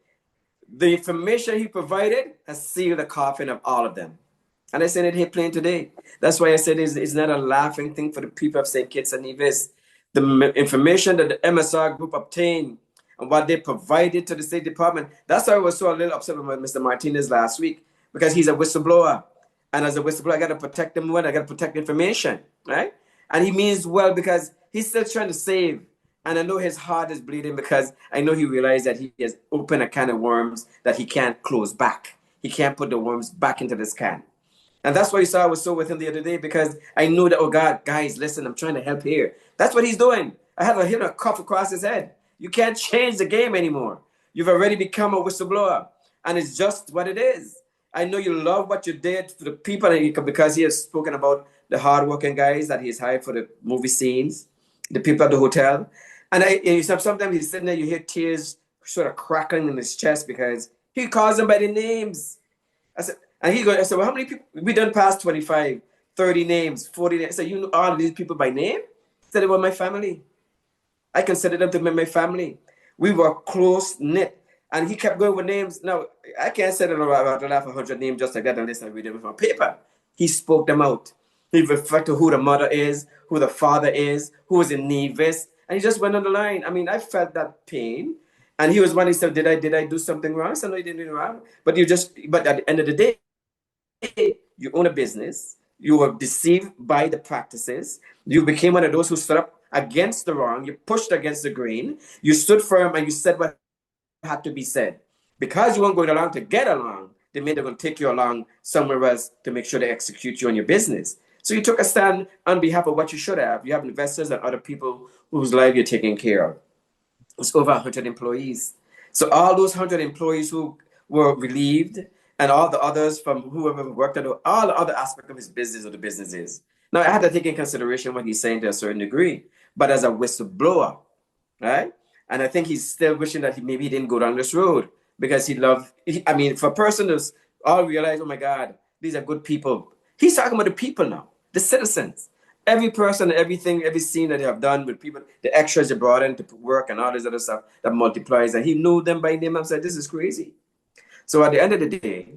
the information he provided has sealed the coffin of all of them. And I said it here plain today. That's why I said it's not a laughing thing for the people of St. Kitts and Nevis. The information that the MSR group obtained and what they provided to the State Department, that's why I was so a little upset with Mr. Martinez last week, because he's a whistleblower. And as a whistleblower, I got to protect him well. I got to protect information, right? And he means well because he's still trying to save. And I know his heart is bleeding because I know he realized that he has opened a can of worms that he can't close back. He can't put the worms back into this can. And that's why you saw I was so with him the other day, because I knew that, oh God, guys, listen, I'm trying to help here. That's what he's doing. I had hit a cuff across his head. You can't change the game anymore. You've already become a whistleblower. And it's just what it is. I know you love what you did for the people because he has spoken about the hardworking guys that he's hired for the movie scenes, the people at the hotel. And sometimes he's sitting there, you hear tears sort of crackling in his chest because he calls them by the names. I said, well, how many people? We done past 25, 30 names, 40 names. I said, you know all these people by name? I said, they were my family. I consider them to be my family. We were close-knit. And he kept going with names. Now, I can't say that about the last 100 names just like that unless I read them from paper. He spoke them out. He reflected who the mother is, who the father is, who was in Nevis. And he just went on the line. I mean, I felt that pain. And he was one, he said, did I do something wrong? I said, no, you didn't do wrong. But at the end of the day, you own a business. You were deceived by the practices. You became one of those who stood up against the wrong. You pushed against the grain. You stood firm and you said what had to be said. Because you weren't going along to get along, they made they're going to take you along somewhere else to make sure they execute you on your business. So you took a stand on behalf of what you should have. You have investors and other people whose life you're taking care of. It's over 100 employees. So all those 100 employees who were relieved and all the others from whoever worked on all the other aspects of his business or the businesses. Now, I had to take in consideration what he's saying to a certain degree, but as a whistleblower, right? And I think he's still wishing that maybe he didn't go down this road because I mean, for a person who's all realize, oh my God, these are good people. He's talking about the people now, the citizens. Every person, everything, every scene that they have done with people, the extras they brought in to work and all this other stuff that multiplies, and he knew them by name and said, this is crazy. So at the end of the day,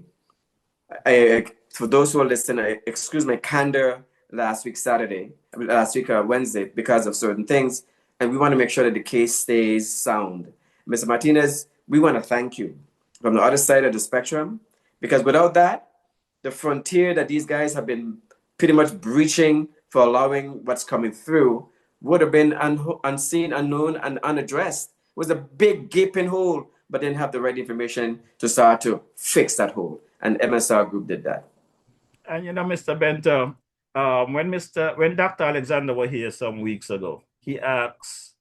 for those who are listening, I excuse my candor last week Wednesday because of certain things, and we want to make sure that the case stays sound. Mr. Martinez, we want to thank you from the other side of the spectrum, because without that, the frontier that these guys have been pretty much breaching for allowing what's coming through would have been unseen, unknown, and unaddressed. It was a big gaping hole, but didn't have the right information to start to fix that hole. And MSR Group did that. And you know, Mr. Benter, when Dr. Alexander was here some weeks ago, he asked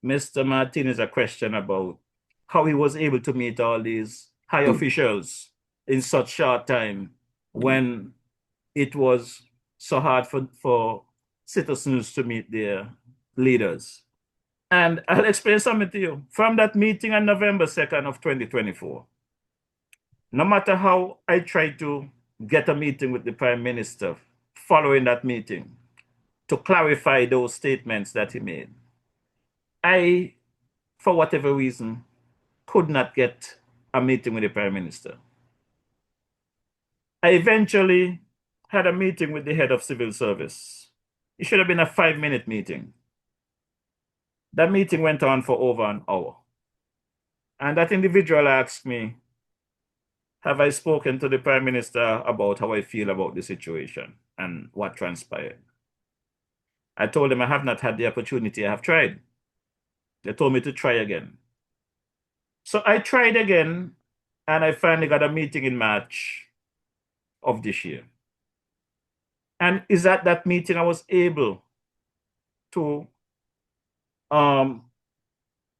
Mr. Martinez a question about how he was able to meet all these high officials in such short time when it was so hard for citizens to meet their leaders. And I'll explain something to you. From that meeting on November 2nd of 2024, no matter how I tried to get a meeting with the Prime Minister following that meeting to clarify those statements that he made, I, for whatever reason, could not get a meeting with the Prime Minister. I eventually had a meeting with the head of civil service. It should have been a 5-minute meeting. That meeting went on for over an hour. And that individual asked me, have I spoken to the Prime Minister about how I feel about the situation and what transpired? I told him I have not had the opportunity. I have tried. They told me to try again. So I tried again, and I finally got a meeting in March of this year. And is at that meeting I was able to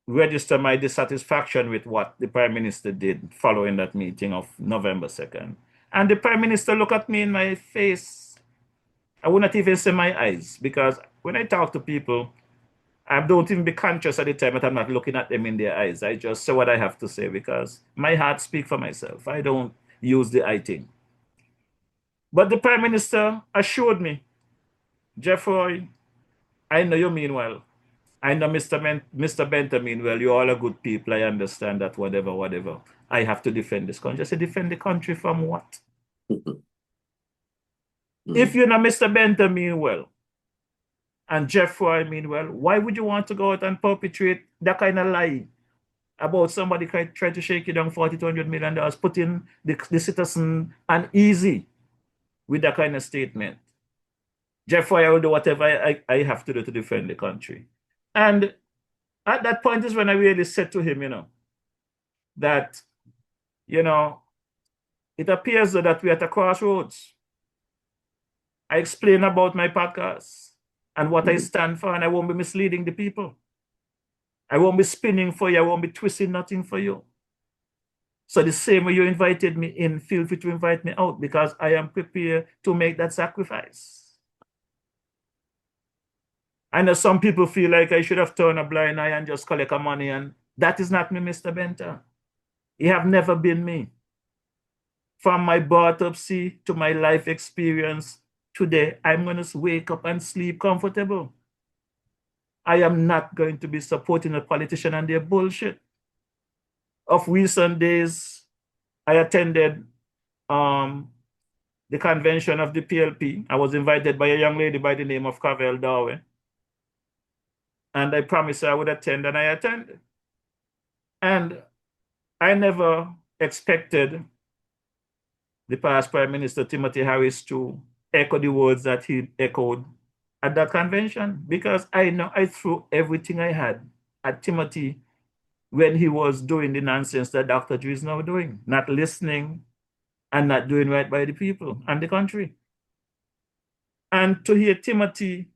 register my dissatisfaction with what the Prime Minister did following that meeting of November 2nd. And the Prime Minister looked at me in my face. I would not even say my eyes, because when I talk to people, I don't even be conscious at the time that I'm not looking at them in their eyes. I just say what I have to say because my heart speaks for myself. I don't use the I thing. But the Prime Minister assured me, Jeffrey, I know you mean well. I know Mr. Benter mean well. You're all a good people. I understand that whatever. I have to defend this country. I said, defend the country from what? If you know Mr. Benter mean well, and Jeffrey mean well, why would you want to go out and perpetrate that kind of lie about somebody trying to shake you down $40 to $100 million, putting the citizen uneasy with that kind of statement? Jeffrey, I will do whatever I have to do to defend the country. And at that point is when I really said to him, that, it appears that we're at a crossroads. I explain about my podcast and what I stand for, and I won't be misleading the people. I won't be spinning for you. I won't be twisting nothing for you. So the same way you invited me in, feel free to invite me out, because I am prepared to make that sacrifice. I know some people feel like I should have turned a blind eye and just collect the money, and that is not me, Mr. Benter. You have never been me. From my autopsy to my life experience today, I'm going to wake up and sleep comfortable. I am not going to be supporting a politician and their bullshit. Of recent days, I attended the convention of the PLP. I was invited by a young lady by the name of Cavell Darwin. And I promised her I would attend, and I attended. And I never expected the past Prime Minister Timothy Harris to echo the words that he echoed at that convention, because I know I threw everything I had at Timothy when he was doing the nonsense that Dr. Drew is now doing, not listening and not doing right by the people and the country. And to hear Timothy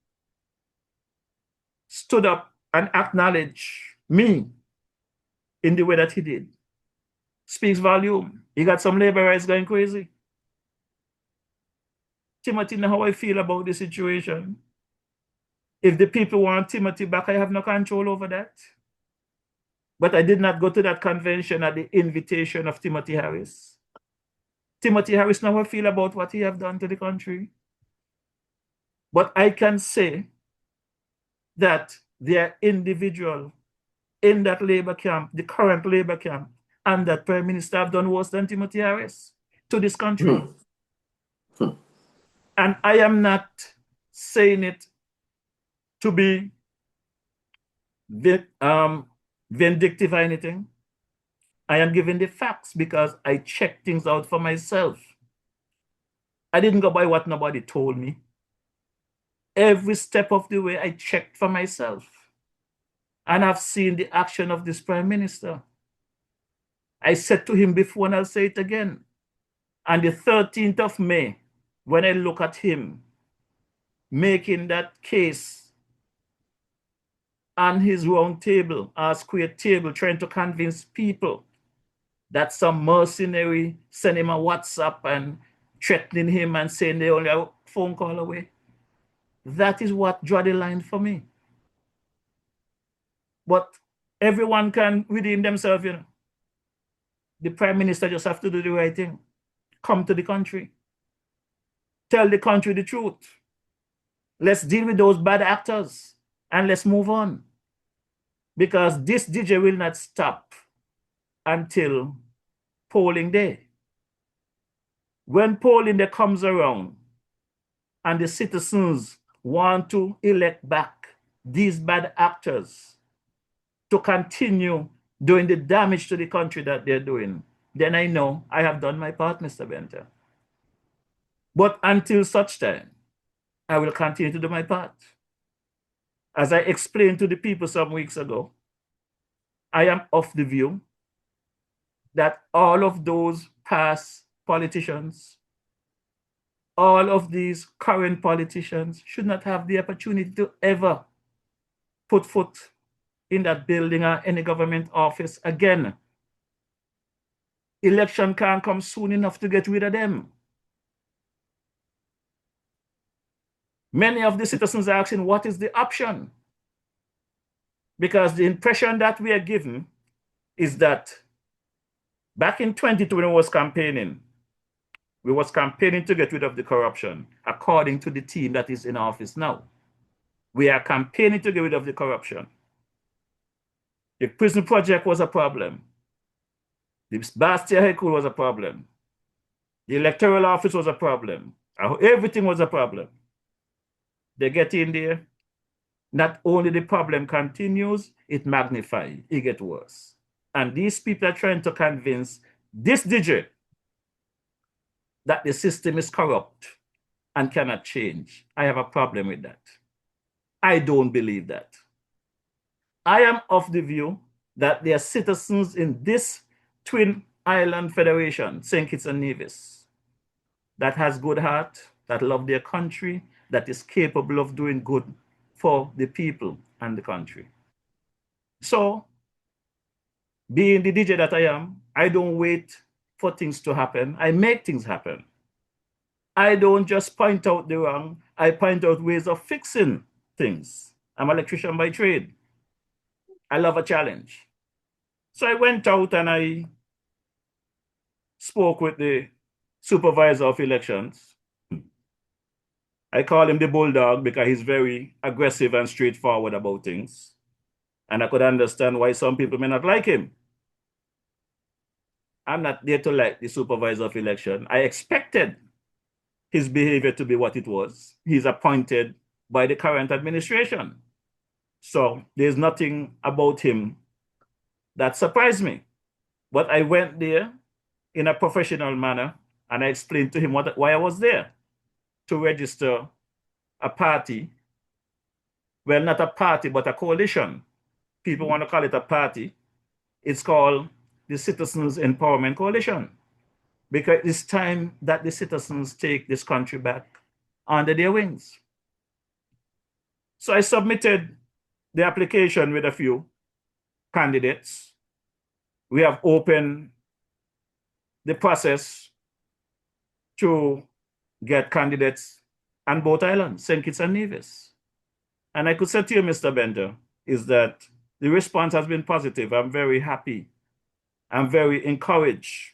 stood up and acknowledge me in the way that he did speaks volume. He got some laborers going crazy. Timothy know how I feel about the situation. If the people want Timothy back, I have no control over that. But I did not go to that convention at the invitation of Timothy Harris. Timothy Harris know how I feel about what he have done to the country. But I can say that there are individuals in that labor camp, the current labor camp, and that Prime Minister have done worse than Timothy Harris to this country. And I am not saying it to be vindictive or anything. I am giving the facts because I checked things out for myself. I didn't go by what nobody told me. Every step of the way, I checked for myself. And I've seen the action of this Prime Minister. I said to him before, and I'll say it again. On the 13th of May, when I look at him making that case on his round table, our square table, trying to convince people that some mercenary sent him a WhatsApp and threatening him and saying they only a phone call away. That is what drew the line for me. But everyone can redeem themselves, you know. The Prime Minister just have to do the right thing. Come to the country. Tell the country the truth. Let's deal with those bad actors and let's move on. Because this DJ will not stop until polling day. When polling day comes around and the citizens want to elect back these bad actors to continue doing the damage to the country that they're doing, then I know I have done my part, Mr. Benter. But until such time, I will continue to do my part. As I explained to the people some weeks ago, I am of the view that all of those past politicians, all of these current politicians should not have the opportunity to ever put foot in that building or any government office again. Election can't come soon enough to get rid of them. Many of the citizens are asking, what is the option? Because the impression that we are given is that back in 2020 when we was campaigning to get rid of the corruption, according to the team that is in office now. We are campaigning to get rid of the corruption. The prison project was a problem. The Bastia High School was a problem. The electoral office was a problem. Everything was a problem. They get in there, not only the problem continues, it magnifies, it gets worse. And these people are trying to convince this DJ that the system is corrupt and cannot change. I have a problem with that. I don't believe that. I am of the view that there are citizens in this Twin Island Federation, St. Kitts and Nevis, that has good heart, that love their country, that is capable of doing good for the people and the country. So, being the DJ that I am, I don't wait for things to happen. I make things happen. I don't just point out the wrong, I point out ways of fixing things. I'm an electrician by trade. I love a challenge. So I went out and I spoke with the supervisor of elections. I call him the bulldog because he's very aggressive and straightforward about things. And I could understand why some people may not like him. I'm not there to like the supervisor of election. I expected his behavior to be what it was. He's appointed by the current administration. So there's nothing about him that surprised me. But I went there in a professional manner and I explained to him why I was there. to register a party. Well, not a party, but a coalition. People want to call it a party. It's called the Citizens Empowerment Coalition, because it's time that the citizens take this country back under their wings. So I submitted the application with a few candidates. We have opened the process to get candidates on both islands, St. Kitts and Nevis. And I could say to you, Mr. Bender, is that the response has been positive. I'm very happy. I'm very encouraged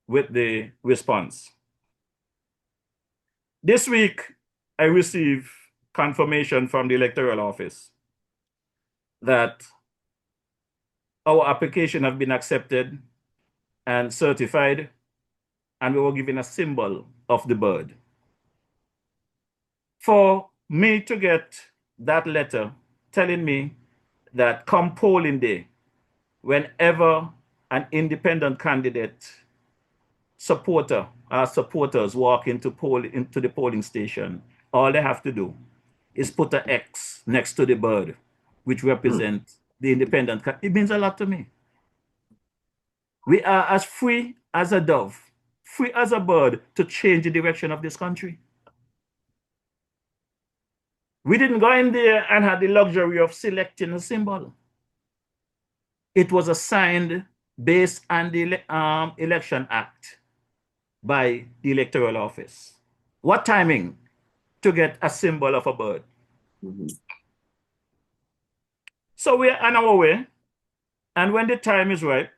with the response. This week, I received confirmation from the electoral office that our application have been accepted and certified, and we were given a symbol of the bird. For me to get that letter telling me that come polling day, whenever an independent candidate supporters walk into the polling station, all they have to do is put an X next to the bird, which represents the independent. It means a lot to me. We are as free as a dove, free as a bird to change the direction of this country. We didn't go in there and had the luxury of selecting a symbol. It was assigned based on the Election Act by the electoral office. What timing to get a symbol of a bird? So we are on our way, and when the time is right,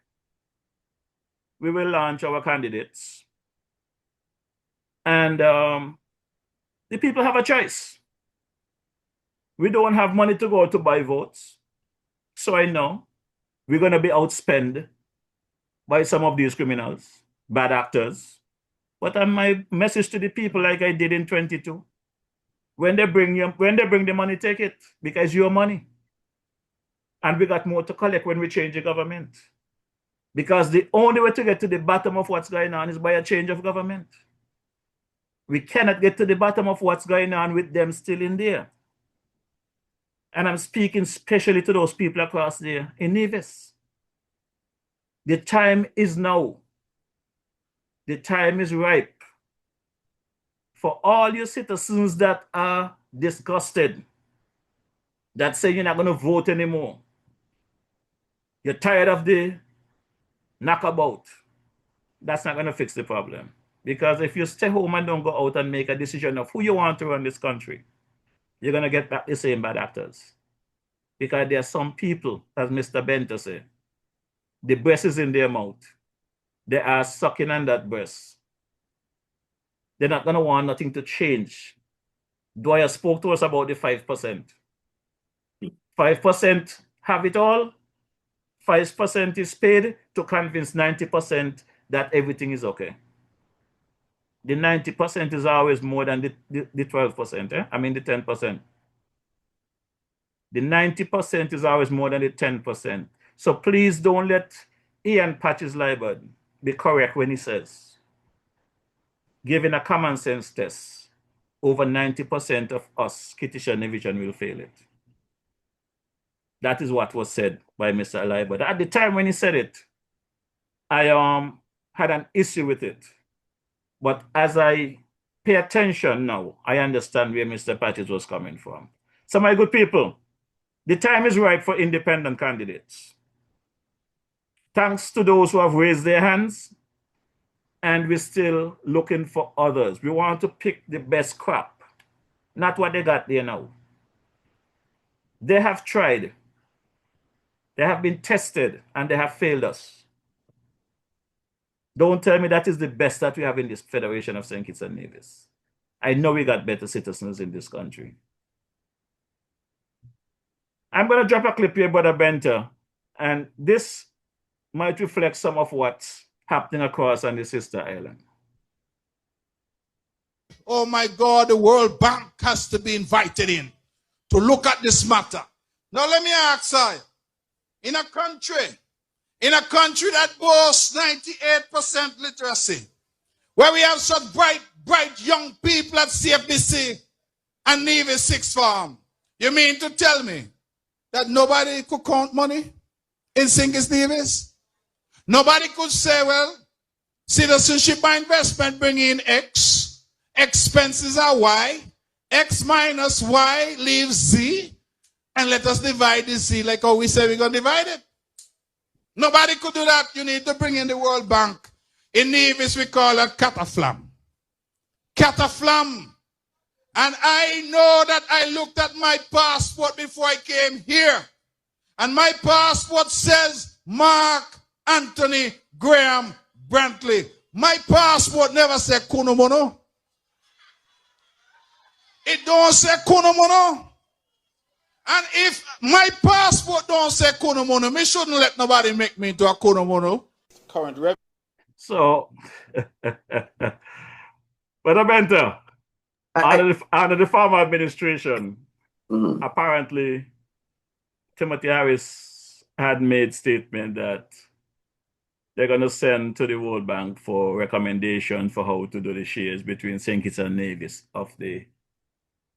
we will launch our candidates. And the people have a choice. We don't have money to go to buy votes. So I know we're going to be outspent by some of these criminals, bad actors. But my message to the people, like I did in 22, when they bring the money, take it, because it's your money. And we got more to collect when we change the government. Because the only way to get to the bottom of what's going on is by a change of government. We cannot get to the bottom of what's going on with them still in there. And I'm speaking especially to those people across there in Nevis. The time is now. The time is ripe for all you citizens that are disgusted, that say you're not going to vote anymore. You're tired of the knockabout. That's not going to fix the problem. Because if you stay home and don't go out and make a decision of who you want to run this country, you're going to get back the same bad actors. Because there are some people, as Mr. Benter said, the breast is in their mouth. They are sucking on that breast. They're not going to want nothing to change. Dwyer spoke to us about the 5%. 5% have it all. 5% is paid to convince 90% that everything is okay. The 90% is always more than the 12%. I mean the 10%. The 90% is always more than the 10%. So please don't let Ian Patches-Liebert be correct when he says, given a common sense test, over 90% of us, Kittish and Nevision, will fail it. That is what was said by Mr. Liebert. At the time when he said it, I had an issue with it. But as I pay attention now, I understand where Mr. Patches was coming from. So my good people, the time is right for independent candidates. Thanks to those who have raised their hands, and we're still looking for others. We want to pick the best crop, not what they got there now. They have tried. They have been tested, and they have failed us. Don't tell me that is the best that we have in this Federation of St. Kitts and Nevis. I know we got better citizens in this country. I'm going to drop a clip here, Brother Benter, and this might reflect some of what's happening across on the sister island. Oh my God, the World Bank has to be invited in to look at this matter. Now let me ask you, in a country that boasts 98% literacy, where we have such bright bright young people at CFBC and Nevis Sixth Farm. You mean to tell me that nobody could count money in St. Kitts Nevis? Nobody could say, well, citizenship by investment bring in X, expenses are Y, X minus Y leaves Z, and let us divide the Z like how we say we're going to divide it. Nobody could do that. You need to bring in the World Bank. In Nevis, we call it cataflam. Cataflam. And I know that I looked at my passport before I came here. And my passport says Mark Anthony Graham Brantley. My passport never said Kunomono. It don't say Kunomono. And if my passport don't say Kunomono, me shouldn't let nobody make me into a Kunomono. Current revenue. So, but Bento, under the former administration, apparently Timothy Harris had made statement that they're going to send to the World Bank for recommendation for how to do the shares between St. Kitts and Nevis of the,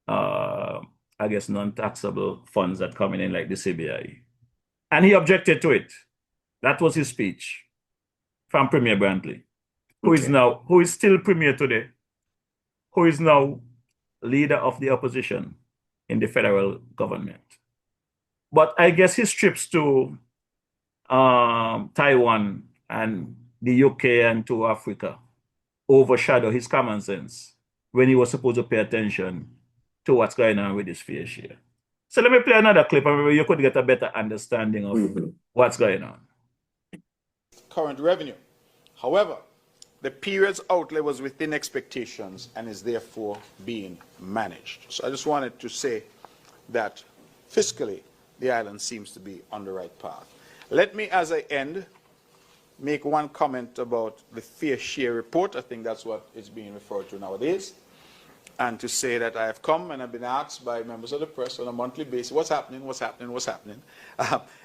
I guess, non-taxable funds that coming in like the CBI. And he objected to it. That was his speech from Premier Brantley, who is still Premier today, who is now leader of the opposition in the federal government. But I guess his trips to Taiwan and the UK and to Africa overshadow his common sense when he was supposed to pay attention to what's going on with his fair share. So let me play another clip and maybe you could get a better understanding of what's going on. Current revenue. However, the period's outlay was within expectations and is therefore being managed. So I just wanted to say that fiscally, the island seems to be on the right path. Let me, as I end, make one comment about the fair share report. I think that's what is being referred to nowadays. And to say that I have come and I've been asked by members of the press on a monthly basis, what's happening, what's happening, what's happening.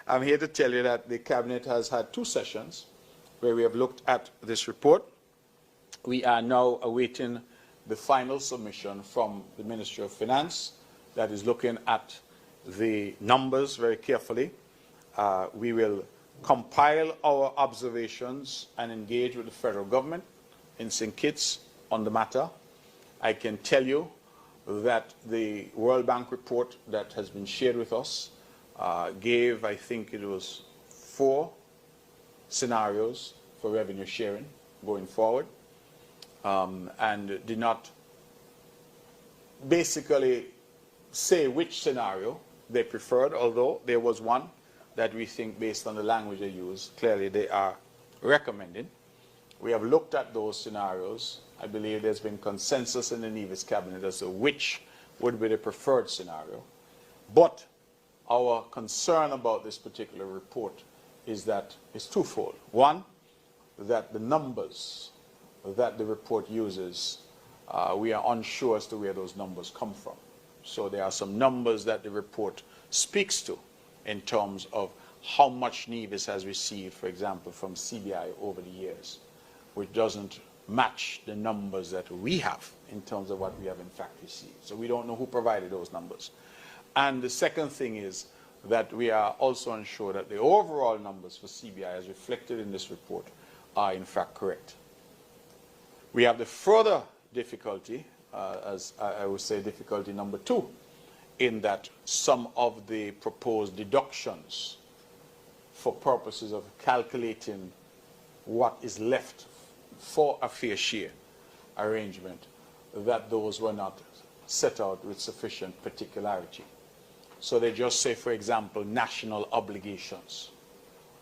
I'm here to tell you that the Cabinet has had 2 sessions where we have looked at this report. We are now awaiting the final submission from the Ministry of Finance that is looking at the numbers very carefully. We will compile our observations and engage with the federal government in St. Kitts on the matter. I can tell you that the World Bank report that has been shared with us gave, I think it was 4 scenarios for revenue sharing going forward, and did not basically say which scenario they preferred, although there was one that we think, based on the language they use, clearly they are recommending. We have looked at those scenarios. I believe there's been consensus in the Nevis Cabinet as to which would be the preferred scenario. But our concern about this particular report is that it's twofold. One, that the numbers that the report uses, we are unsure as to where those numbers come from. So there are some numbers that the report speaks to in terms of how much Nevis has received, for example, from CBI over the years, which doesn't match the numbers that we have in terms of what we have in fact received. So we don't know who provided those numbers. And the second thing is that we are also unsure that the overall numbers for CBI as reflected in this report are in fact correct. We have the further difficulty, as I would say difficulty number 2, in that some of the proposed deductions for purposes of calculating what is left for a fair share arrangement, that those were not set out with sufficient particularity. So they just say, for example, national obligations.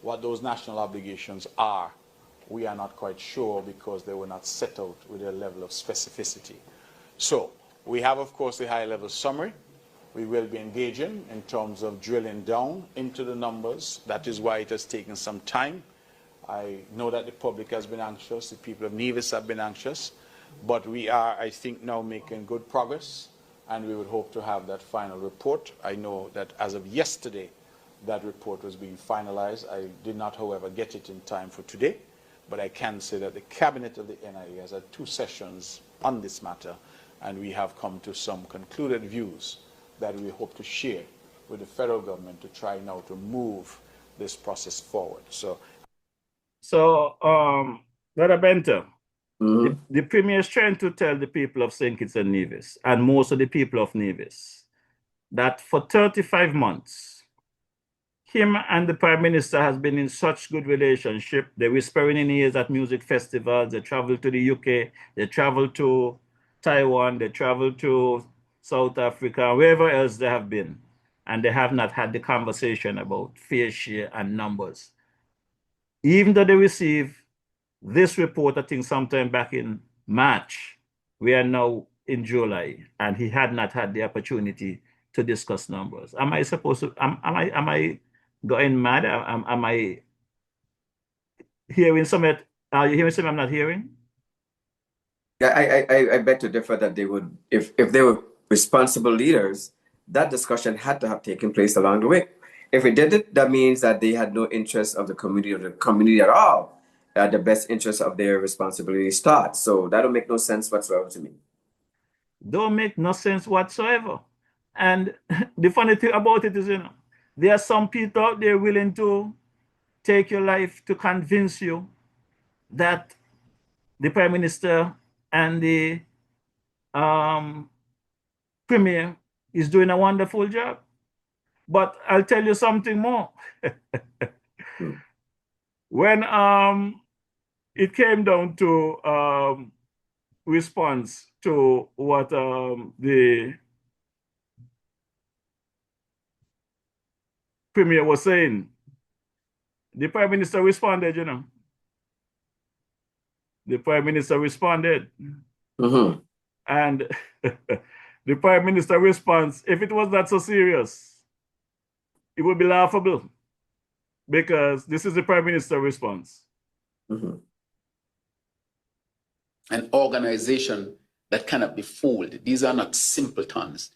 What those national obligations are, we are not quite sure because they were not set out with a level of specificity. So we have, of course, the high-level summary. We will be engaging in terms of drilling down into the numbers. That is why it has taken some time. I know that the public has been anxious, the people of Nevis have been anxious, but we are, I think, now making good progress, and we would hope to have that final report. I know that as of yesterday, that report was being finalized. I did not, however, get it in time for today, but I can say that the cabinet of the NIA has had 2 sessions on this matter, and we have come to some concluded views that we hope to share with the federal government to try now to move this process forward. So, Brother Benter, the Premier is trying to tell the people of St. Kitts and Nevis, and most of the people of Nevis, that for 35 months, him and the Prime Minister has been in such good relationship. They're whispering in ears at music festivals. They travel to the UK. They travel to Taiwan. They travel to South Africa, wherever else they have been. And they have not had the conversation about fair share and numbers. Even though they receive this report, I think sometime back in March, we are now in July, and he had not had the opportunity to discuss numbers. Am I supposed to, am I going mad? Am I hearing something? Are you hearing something I'm not hearing? Yeah, I beg to differ that they would, if they were responsible leaders, that discussion had to have taken place along the way. If it didn't, that means that they had no interest of the community at all. The best interest of their responsibility starts. So that don't make no sense whatsoever to me. Don't make no sense whatsoever. And the funny thing about it is, you know, there are some people out there willing to take your life to convince you that the Prime Minister and the Premier is doing a wonderful job. But I'll tell you something more. When it came down to response to what the Premier was saying, the Prime Minister responded, you know. The Prime Minister responded. And the Prime Minister response, if it was not so serious, it would be laughable, because this is the Prime Minister response. An organization that cannot be fooled. These are not simpletons.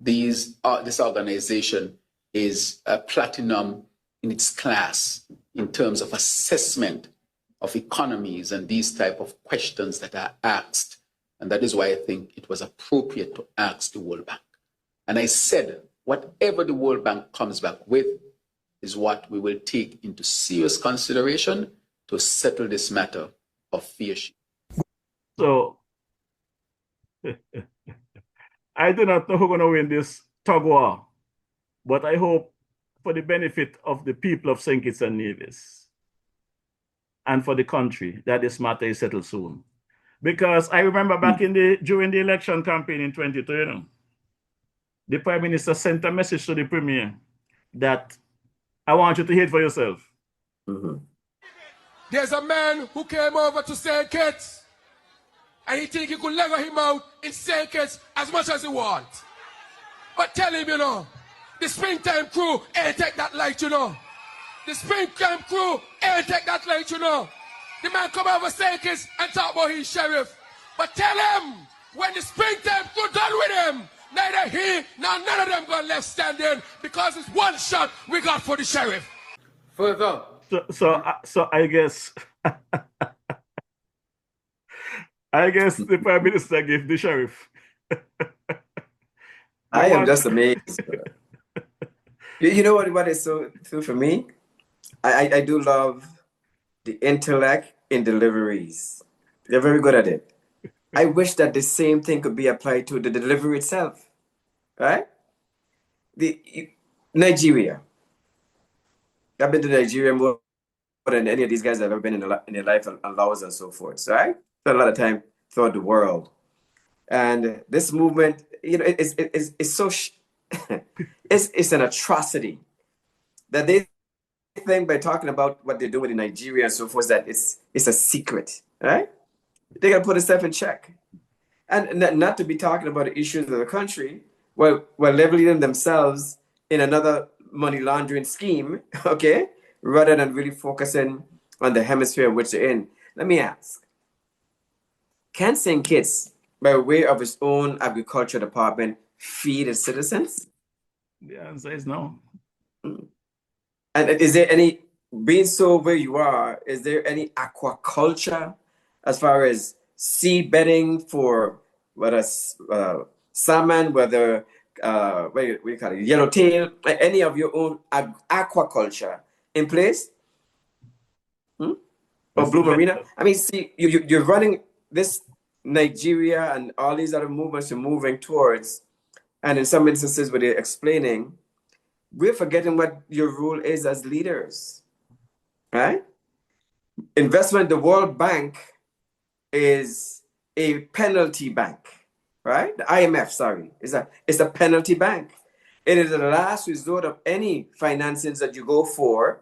This organization is platinum in its class in terms of assessment of economies and these type of questions that are asked. And that is why I think it was appropriate to ask the World Bank. And I said, whatever the World Bank comes back with is what we will take into serious consideration to settle this matter of fair share. So, I do not know who's going to win this tug war, but I hope for the benefit of the people of St. Kitts and Nevis and for the country that this matter is settled soon. Because I remember back during the election campaign in 2020, the Prime Minister sent a message to the Premier that I want you to hear it for yourself. There's a man who came over to St. Kitts and he think he could level him out in St. Kitts as much as he wants. But tell him, you know, the springtime crew ain't take that light, you know. The springtime crew ain't take that light, you know. The man come over St. Kitts and talk about his sheriff. But tell him, when the springtime crew done with him, neither he nor none of them got left standing, because it's one shot we got for the sheriff. Further. So I guess the Prime Minister gave the sheriff. I am just amazed. You know what is so for me? I do love the intellect in deliveries. They're very good at it. I wish that the same thing could be applied to the delivery itself, right? Nigeria. I've been to Nigeria more than any of these guys have ever been in their life, and Laos and so forth, right? Spent a lot of time throughout the world. And this movement, you know, it's so, it's an atrocity that they think by talking about what they're doing in Nigeria and so forth, that it's a secret, right? They got to put themselves in check. And not to be talking about the issues of the country, while leveling themselves in another money laundering scheme, okay, rather than really focusing on the hemisphere which they're in. Let me ask, can St. Kitts, by way of its own agriculture department, feed its citizens? The answer is no. And is there any being so where you are, is there any aquaculture as far as seed bedding for whether salmon, whether what do you call it, yellowtail, any of your own aquaculture in place? Or Blue Marina? I mean, see, you're running this Nigeria and all these other movements you're moving towards, and in some instances where they're explaining, we're forgetting what your role is as leaders, right? Investment, the World Bank is a penalty bank, right? The IMF, sorry, is a penalty bank. It is the last resort of any financings that you go for.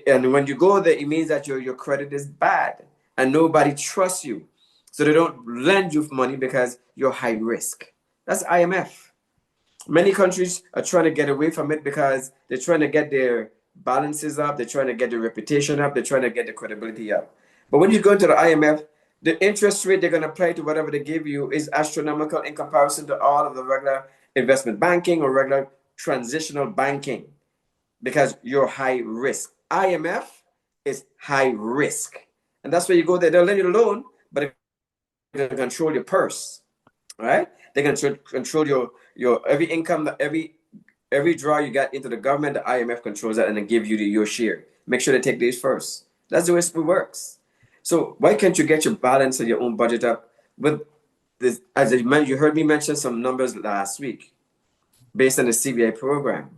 And when you go there, it means that your credit is bad and nobody trusts you. So they don't lend you money because you're high risk. That's IMF. Many countries are trying to get away from it because they're trying to get their balances up, they're trying to get their reputation up, they're trying to get the credibility up. But when you go to the IMF, the interest rate they're going to apply to whatever they give you is astronomical in comparison to all of the regular investment banking or regular transitional banking because you're high risk. IMF is high risk. And that's where you go there. They'll lend you the loan, but they're going to control your purse, right? They're going to control your every income, every draw you got into the government, the IMF controls that and then give you your share. Make sure they take these first. That's the way it works. So why can't you get your balance and your own budget up with this? As you heard me mention some numbers last week based on the CBI program.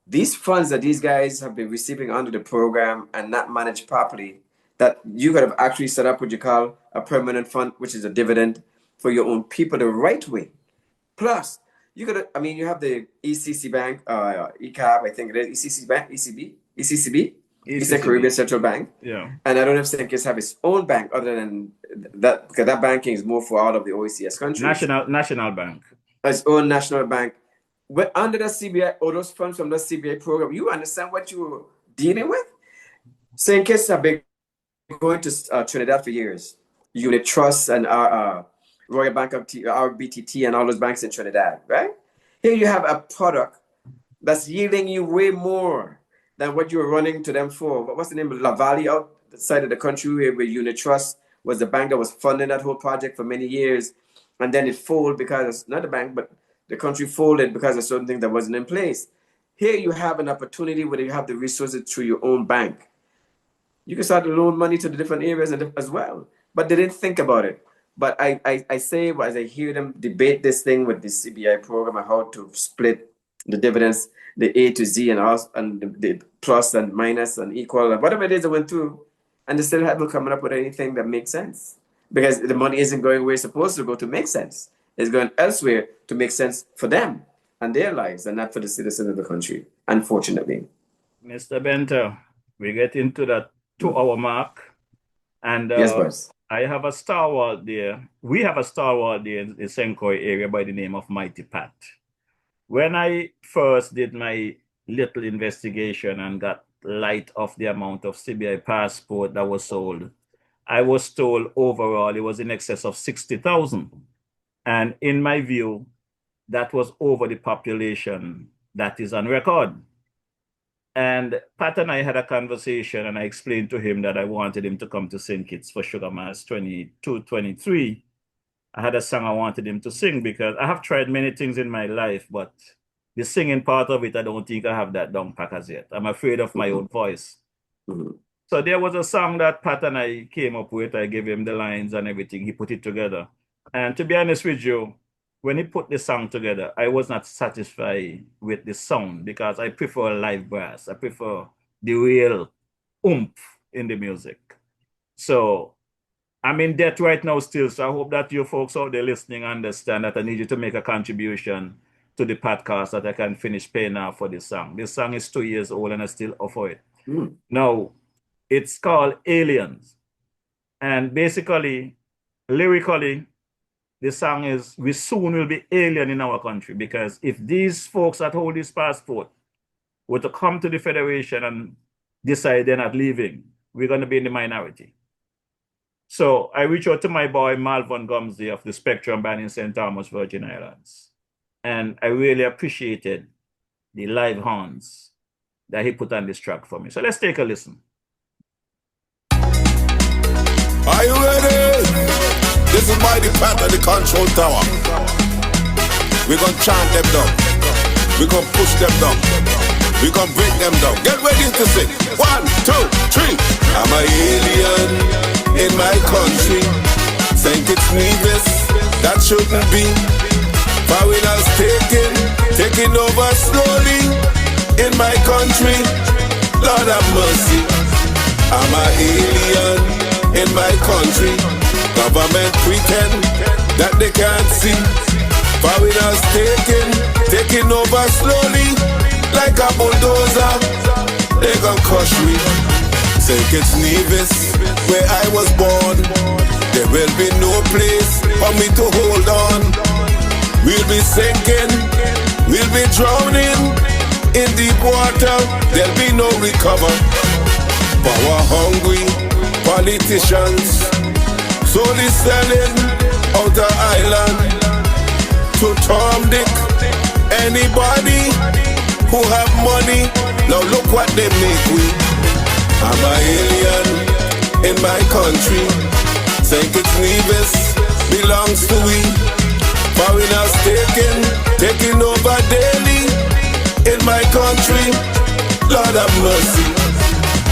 These funds that these guys have been receiving under the program and not managed properly, that you could have actually set up what you call a permanent fund, which is a dividend for your own people the right way. Plus, you have the ECC Bank, ECAB, I think it is, ECC Bank, ECCB, Eastern Caribbean Central Bank. Yeah. And I don't know if St. Kitts have its own bank other than that, because that banking is more for all of the OECS countries. National Bank. Its own national bank. But under the CBI, or those funds from the CBI program, you understand what you're dealing with? St. Kitts have been going to Trinidad for years. Unit Trust and Royal Bank of RBTT and all those banks in Trinidad, right? Here you have a product that's yielding you way more than what you were running to them for. What's the name of La Valley outside of the country where Unit Trust was the bank that was funding that whole project for many years. And then it folded because, not the bank, but the country folded because of certain things that wasn't in place. Here you have an opportunity where you have the resources through your own bank. You can start to loan money to the different areas as well. But they didn't think about it. But I say, as I hear them debate this thing with the CBI program and how to split the dividends, the A to Z and the plus and minus and equal, and whatever it is that went through, and they still haven't come up with anything that makes sense. Because the money isn't going where it's supposed to go to make sense. It's going elsewhere to make sense for them and their lives and not for the citizens of the country, unfortunately. Mr. Benter, we get into that 2-hour mark. And yes, boss. I have a stalwart there. We have a stalwart there in the Senkoi area by the name of Mighty Pat. When I first did my little investigation and got light of the amount of CBI passport that was sold, I was told overall it was in excess of 60,000. And in my view, that was over the population that is on record. And Pat and I had a conversation and I explained to him that I wanted him to come to St. Kitts for Sugar Mass 22, 23. I had a song I wanted him to sing because I have tried many things in my life, but the singing part of it, I don't think I have that down pat as yet. I'm afraid of my own voice. So there was a song that Pat and I came up with. I gave him the lines and everything. He put it together. And to be honest with you, when he put the song together, I was not satisfied with the sound because I prefer live brass. I prefer the real oomph in the music. So I'm in debt right now still. So I hope that you folks out there listening understand that I need you to make a contribution to the podcast that I can finish paying now for this song. This song is 2 years old and I still offer it. Now, it's called Aliens. And basically, lyrically, the song is, we soon will be alien in our country, because if these folks that hold this passport were to come to the Federation and decide they're not leaving, we're going to be in the minority. So I reached out to my boy Malvern Gumsey of the Spectrum Band in St. Thomas, Virgin Islands. And I really appreciated the live horns that he put on this track for me. So let's take a listen. Are you ready? This is Mighty Pat at the control tower. We're gonna chant them down. We're gonna push them down. We're gonna break them down. Get ready to sing. 1, 2, 3. I'm an alien in my country. St. Kitts Nevis, that shouldn't be. Foreigners taking over slowly in my country. Lord have mercy. I'm an alien in my country. Government pretend that they can't see. Foreigners taking over slowly like a bulldozer. They gon' crush me. St. Kitts Nevis, where I was born, there will be no place for me to hold on. We'll be sinking, we'll be drowning in deep water. There'll be no recover. Power hungry politicians slowly selling outer island to Tom Dick. Anybody who have money, now look what they make we. I'm an alien in my country. St. Kitts Nevis belongs to we. Foreigners taking over daily in my country. Lord have mercy.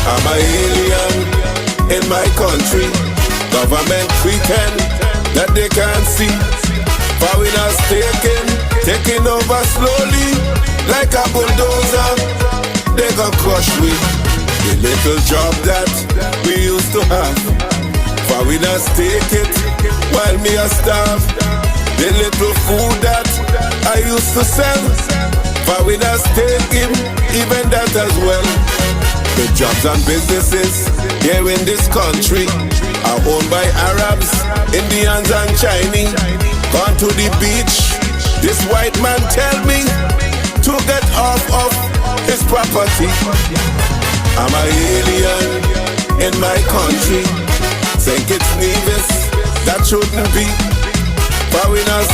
I'm an alien in my country. Government pretend that they can't see. Foreigners taking over slowly like a bulldozer. They gon' crush me. The little job that we used to have, foreigners take it while me a starve. The little food that I used to sell, foreigners take him, even that as well. The jobs and businesses here in this country are owned by Arabs, Indians and Chinese. Gone to the beach, this white man tell me to get off of his property. I'm an alien in my country. St. Kitts Nevis, that shouldn't be. Foreigners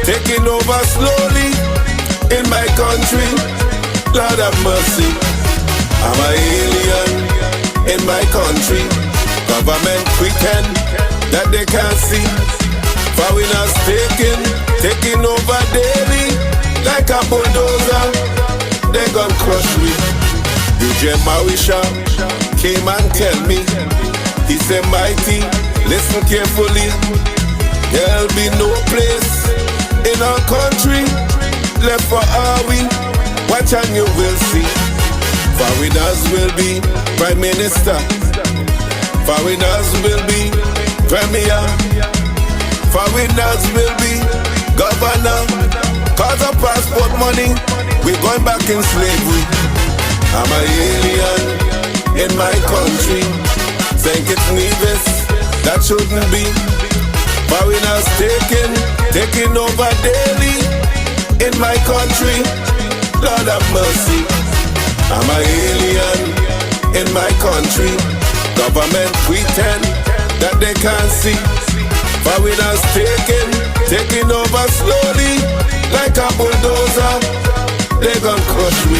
taking over slowly in my country. Lord have mercy. I'm an alien in my country. Government pretend that they can't see. Foreigners taking over daily like a bulldozer. They gon' crush me. DJ Marisha came and tell me. He said, Mighty, listen carefully. There'll be no place in our country left for we. Watch and you will see. Foreigners will be Prime Minister. Foreigners will be Premier. Foreigners will be Governor. Cause of passport money, we're going back in slavery. I'm an alien in my country. St. Kitts Nevis, that shouldn't be. Foreigners taking over daily in my country. Lord have mercy. I'm an alien in my country. Government pretend that they can't see. Foreigners taking over slowly like a bulldozer. They gon' crush me.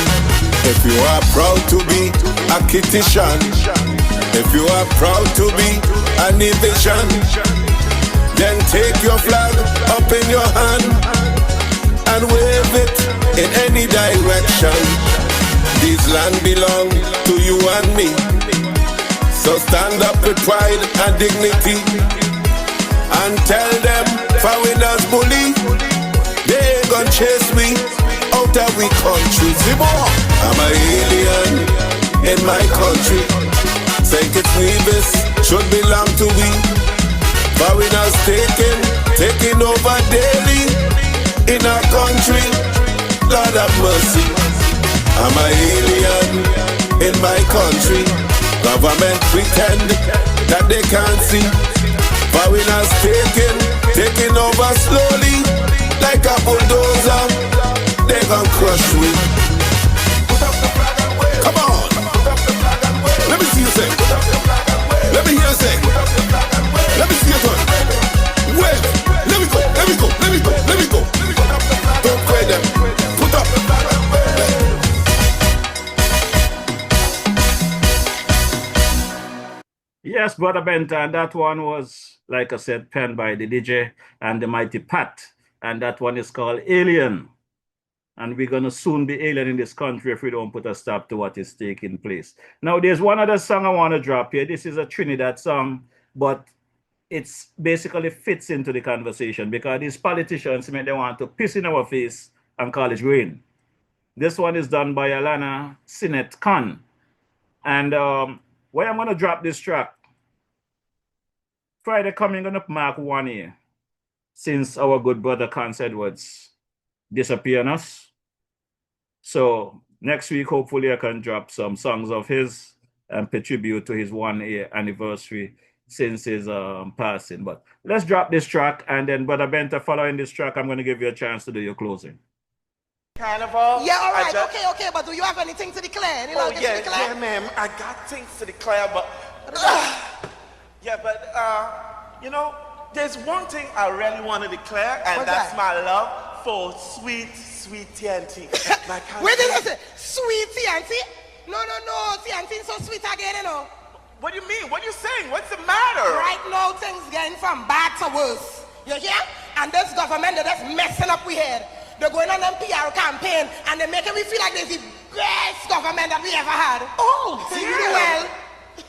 If you are proud to be a Kittitian, if you are proud to be a Nevisian, then take your flag up in your hand and wave it in any direction. This land belong to you and me. So stand up with pride and dignity and tell them foreigners bully. They ain't gon' chase me out of we country. I'm an alien in my country. St. Kitts Nevis should belong to we. Foreigners taking over daily in our country. Lord have mercy. I'm an alien in my country. Government pretend that they can't see. Foreigners taking over slowly like a bulldozer. They gon' crush me. Come on. Let me see you say. Let me hear you say. Let me see you turn. Wait. Let me go. Let me go. Let me go. Let me go. Don't cry them. Put up. Yes, Brother Benta, and that one was, like I said, penned by the DJ and the Mighty Pat, and that one is called Alien. And we're going to soon be alien in this country if we don't put a stop to what is taking place. Now, there's one other song I want to drop here. This is a Trinidad song, but it's basically fits into the conversation because these politicians, they want to piss in our face and call it rain. This one is done by Alana Sinet Khan. And where I'm going to drop this track, Friday coming, going to mark 1 year since our good brother Conce Edwards disappeared on us. So next week, hopefully I can drop some songs of his and pay tribute to his 1 year anniversary since his passing. But let's drop this track, and then Brother Benta, following this track, I'm going to give you a chance to do your closing. Carnival. Yeah, all right, okay, but do you have anything to declare? Oh, yeah, ma'am. I got things to declare, but you know, there's one thing I really want to declare, and What's that's that? my love for sweet TNT. Wait a minute, sweet TNT? No, TNT is so sweet again, you know. What do you mean? What are you saying? What's the matter? Right now, things getting from bad to worse. You hear? And this government, they're just messing up we head. They're going on an PR campaign, and they're making me feel like they're the best government that we ever had. Oh, so dear. you do well.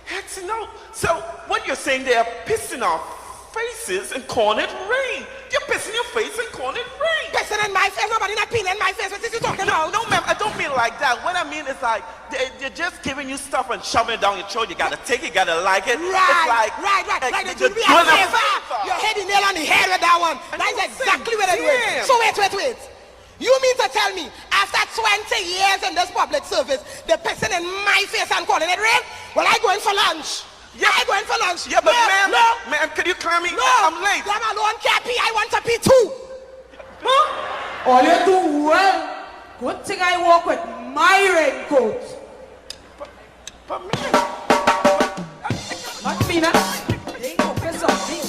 Heck, no. So what you're saying, they're pissing off faces and calling it rain. You're pissing your face and calling it rain. Pissing in my face? Nobody not peeing in my face. What is you talking about? No, ma'am, I don't mean like that. What I mean is like, they're just giving you stuff and shoving it down your throat. You gotta take it, you gotta like it. Right, it's like, right. They do me a doing a favor. You're hitting nail on the head with that one. That's exactly what they're doing. So wait. You mean to tell me, after 20 years in this public service, they're pissing in my face and calling it rain? Well, I going for lunch. Yeah, I going for lunch. Yeah, but no, ma'am, could you call me? No, I'm late. Them alone can't pee. I want to pee too. Huh? All you do well. Good thing I walk with my raincoat. But ma'am. Not me, now. They go piss off me.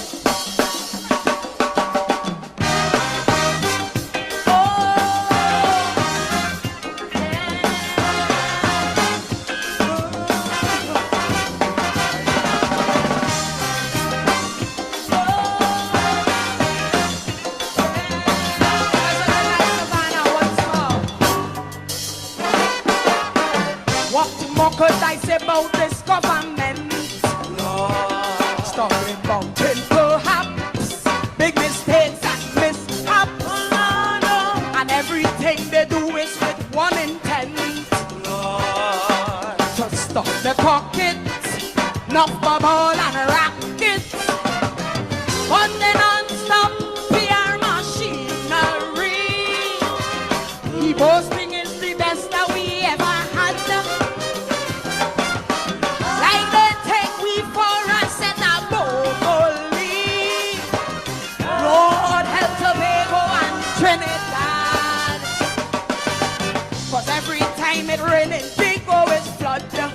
Could I say about this government? Lord, talking about perhaps big mistakes and mishaps, and everything they do is with one intent, Lord, to stop the pockets, knock the ball and rackets, but they non-stop PR machinery. The boasting is the best that we ever had. Raining, big always flood. Here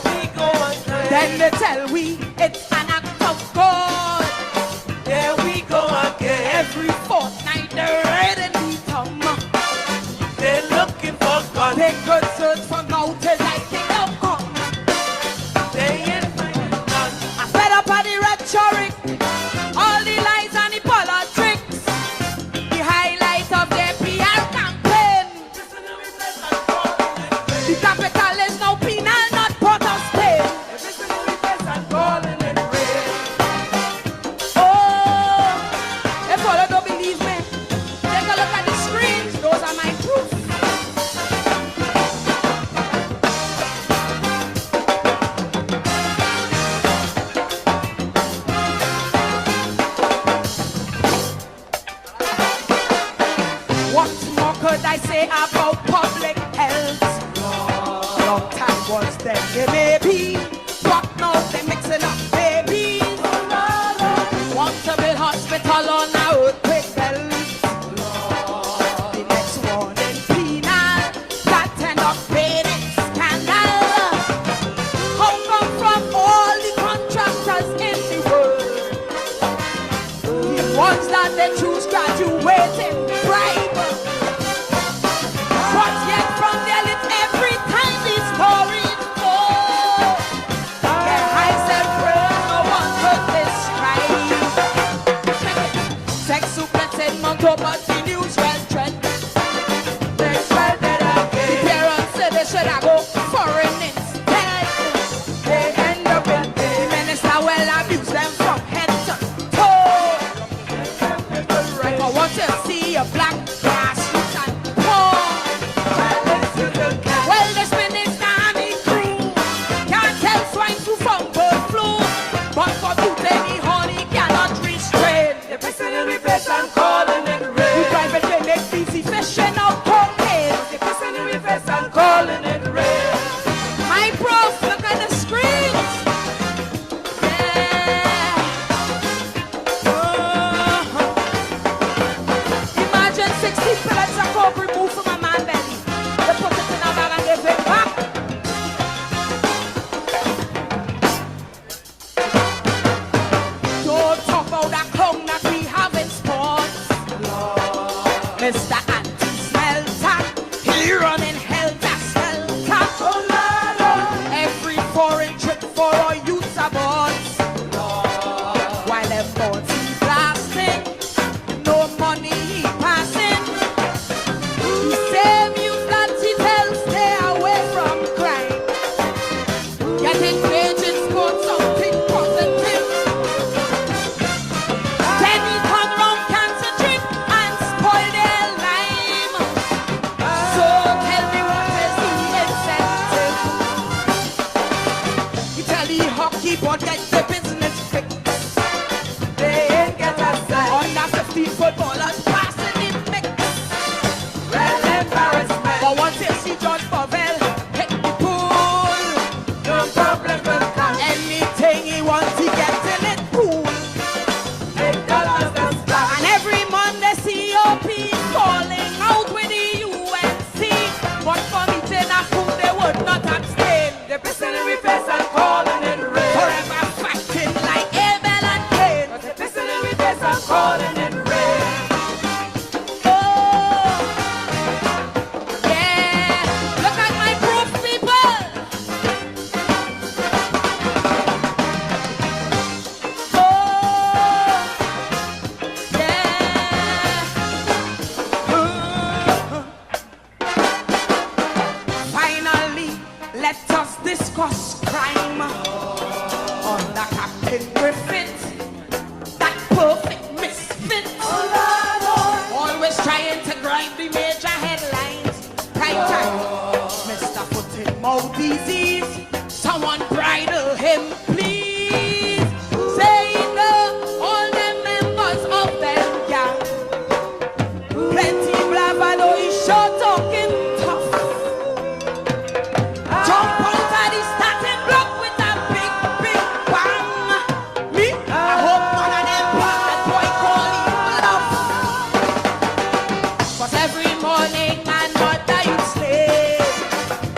we go again. Then they tell we it's an act of God. Here we go again. Every fortnight they're raiding the come. They're looking for guns. They could search for mountains like Kingdom Come. They ain't finding none. I fed up on the rhetoric, all the lies and the politics. The highlight of their PR campaign. The capital is now penal, not Port of Spain. Oh, if all you don't believe me, take a look at the screens. Those are my proof. What more could I say about public health? Long time was there, they may be, but now they're mixing up babies. Want to build hospital on a earthquake belt. The next one in penal, that end up paying it scandal. How come from all the contractors in the world, the ones that they choose graduating bribe, but yet from their lips every time these stories go, their eyes Let us discuss crime under Captain Griffith, that perfect misfit. Always trying to grind the major headlines. Prime time. Mr. Foot in Mouth disease. Someone bridle him, please. Say no, all the members of them gang. Plenty bravado, he sure talking tough. Jump out of the starting block with a big, big bang. Me, I hope one of them pick that boy call him bluff. 'Cause every morning man mother you slave.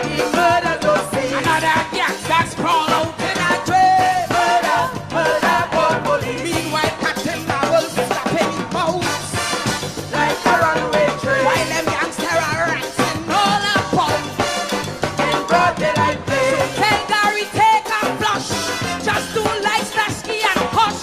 He murder those things. Another gangster's crawl out in a train. Murder, murder, God police. Meanwhile, Captain Marvel stop any mouth like a runaway train. While them gangsters are ranting all about in broad daylight play. So tell Gary take a flush. Just do like Slasky and Hush.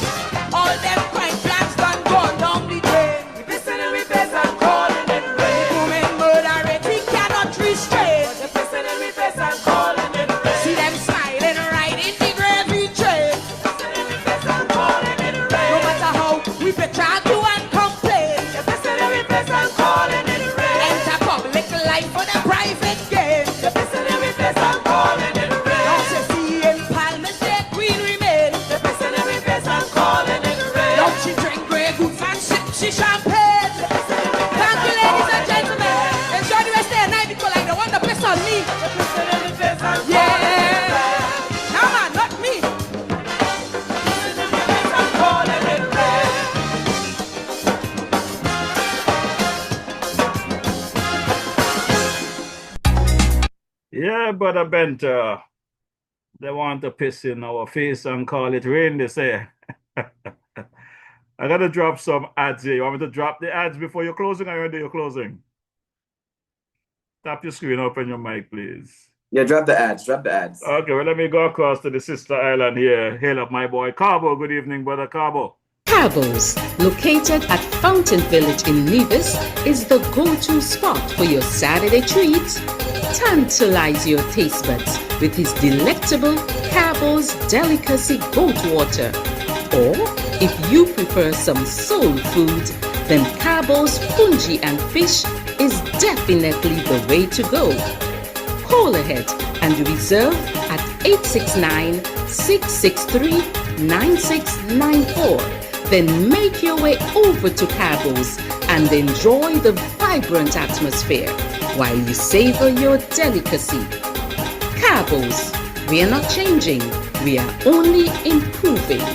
All them crime plans done gone down the drain. We pissing in we face and calling it rain. Women murder rate we cannot restrain. We pissing in we face and calling it rain. See them smiling right in the gravy train. Pissing in we face and calling it rain. No matter how we bitch argue and complain. We pissing in we face and calling it rain. Enter public life for the private gain. We pissing in we face and calling it rain. Don't you see in Palmer's Day Queen remain. We pissing in we face and calling it rain. Don't she drink Grey Goose and sip she champagne. Thank you, ladies and gentlemen. Enjoy the rest of the night because I don't want to piss on me. Yeah. No man, not me. Yeah, Brother Benter. They want to piss in our face and call it rain, they say. I gotta drop some ads here. You want me to drop the ads before you're closing or you're closing? Tap your screen, open your mic, please. Yeah, drop the ads. Drop the ads. Okay, well, let me go across to the sister island here. Hail up my boy Cabo. Good evening, Brother Cabo. Cabos, located at Fountain Village in Nevis, is the go-to spot for your Saturday treats. Tantalize your taste buds with his delectable Cabos Delicacy Goat Water. Or, if you prefer some soul food, then Cabos Fungi and Fish is definitely the way to go. Call ahead and reserve at 869-663-9694. Then make your way over to Cabos and enjoy the vibrant atmosphere while you savor your delicacy. Cabos, we are not changing, we are only improving.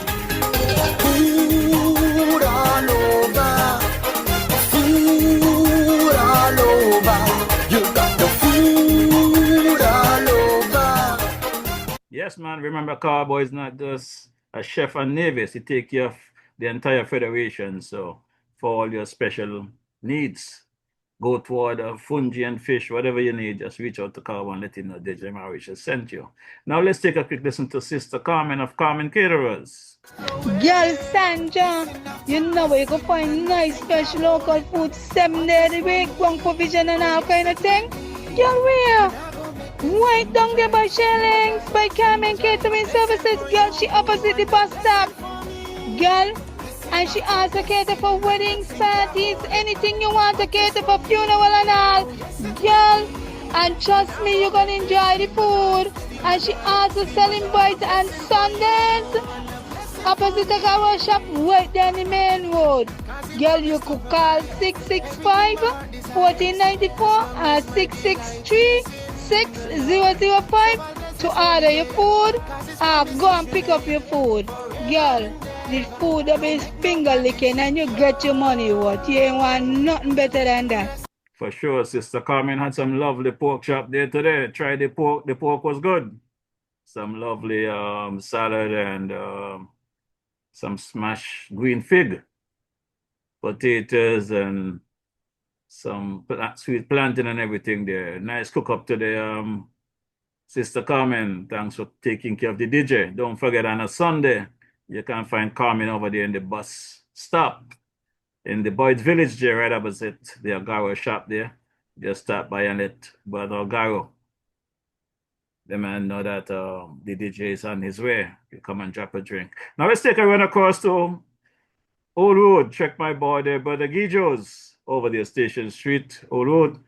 Food all over, food all over. You got the food all over. Yes, man. Remember, Cabo is not just a chef and Nevis. He take care of the entire federation. So, for all your special needs, go toward fungi and fish, whatever you need, just reach out to Cabo and let him know DJ Mauritius sent you. Now, let's take a quick listen to Sister Carmen of Carmen Caterers. Girl Sandra, you know where you can find nice fresh local food 7 days a week, one provision and all kind of thing. Girl, where? Right down there by Shellings, by Carmen Catering Services. Girl, she opposite the bus stop. Girl, and she also cater for weddings, parties, anything you want to cater for, funeral and all. Girl, and trust me, you're gonna enjoy the food. And she also selling bites and sundaes. Opposite the car shop, right down the main road. Girl, you could call 665-1494 or 663-6005 to order your food or go and pick up your food. Girl, the food will be finger licking and you get your money worth. You ain't want nothing better than that. For sure, Sister Carmen had some lovely pork chop there today. Try the pork. The pork was good. Some lovely salad and some smashed green fig, potatoes, and some sweet plantain and everything there. Nice cook up today, Sister Carmen. Thanks for taking care of the DJ. Don't forget, on a Sunday, you can find Carmen over there in the bus stop in the Boyd Village there, right opposite the Agaro shop there. Just stop by and let Brother Agaro the man know that the DJ is on his way. You come and drop a drink. Now let's take a run across to Old Road. Check my boy there, Brother Gijo's over there, Station Street, Old Road.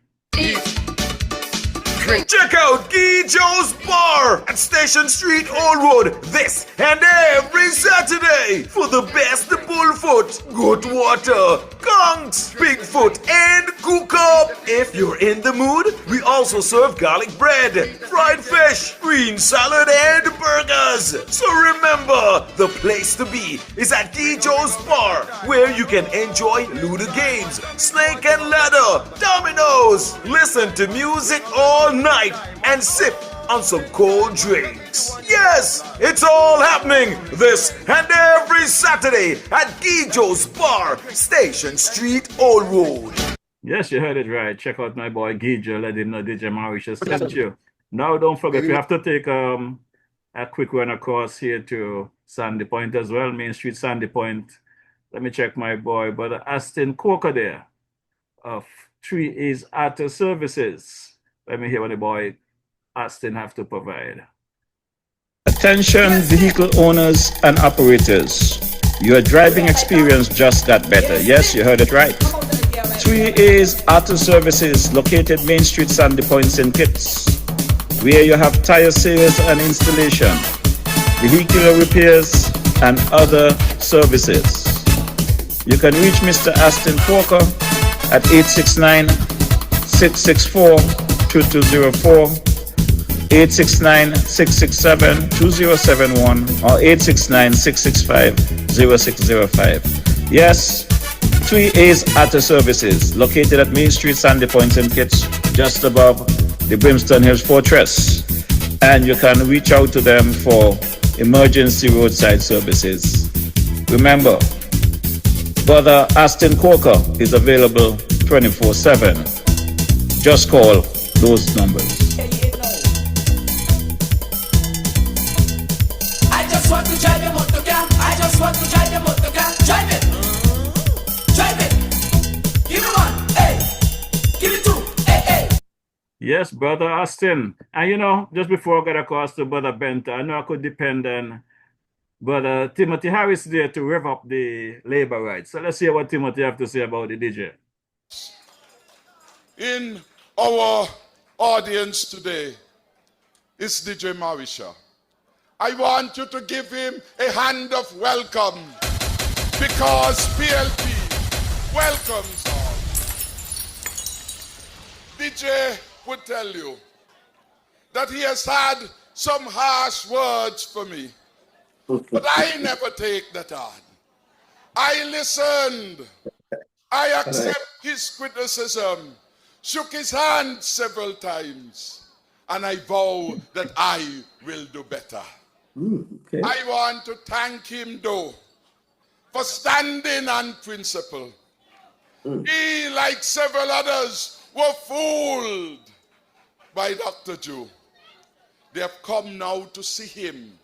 Check out Gijo's Bar at Station Street, Old Road, this and every Saturday for the best bullfoot, good water, conchs, bigfoot, and cook up. If you're in the mood, we also serve garlic bread, fried fish, green salad, and burgers. So remember, the place to be is at Gijo's Bar, where you can enjoy Ludo games, snake and ladder, dominoes, listen to music all night, and sip on some cold drinks. Yes, it's all happening this and every Saturday at Gijo's Bar, Station Street, Old Road. Yes, you heard it right. Check out my boy Gijo. Let him know DJ Mauritius sent you. Now, don't forget, we have to take a quick run across here to Sandy Point as well, Main Street, Sandy Point. Let me check my boy, Brother Aston Coker there of 3A's Auto Services. Let me hear what the boy Aston have to provide. Attention vehicle owners and operators. Your driving experience just got better. Yes, you heard it right. 3A's Auto Services, located Main Street, Sandy Point, St. Kitts, where you have tire sales and installation, vehicular repairs, and other services. You can reach Mr. Aston Coker at 869-664-2204, 869-667-2071, or 869-665-0605. Yes, 3A's Auto Services, located at Main Street, Sandy Point, St. Kitts, just above the Brimstone Hills Fortress. And you can reach out to them for emergency roadside services. Remember, Brother Aston Coker is available 24/7. Just call those numbers. I just want to drive your motor car. I just want to drive your motor car. Drive it. Drive it. Give me one. Hey. Give me two. Hey, hey. Yes, Brother Austin. And you know, just before I get across to Brother Benta, I know I could depend on Brother Timothy Harris there to rev up the labor rights. So let's hear what Timothy have to say about the DJ. In our audience today is DJ Marisha. I want you to give him a hand of welcome because PLP welcomes all. DJ would tell you that he has had some harsh words for me, but I never take that on. I listened. I accept his criticism, shook his hand several times, and I vow that I will do better. I want to thank him, though, for standing on principle. He, like several others, were fooled by Dr. Joe. They have come now to see him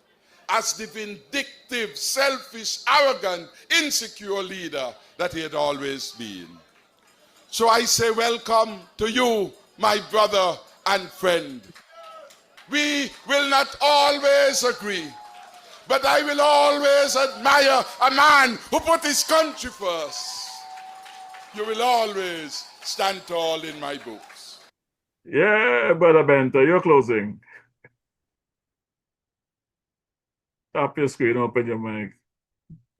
as the vindictive, selfish, arrogant, insecure leader that he had always been. So I say welcome to you, my brother and friend. We will not always agree, but I will always admire a man who put his country first. You will always stand tall in my books. Yeah, Brother Benta, you're closing. Tap your screen, open your mic.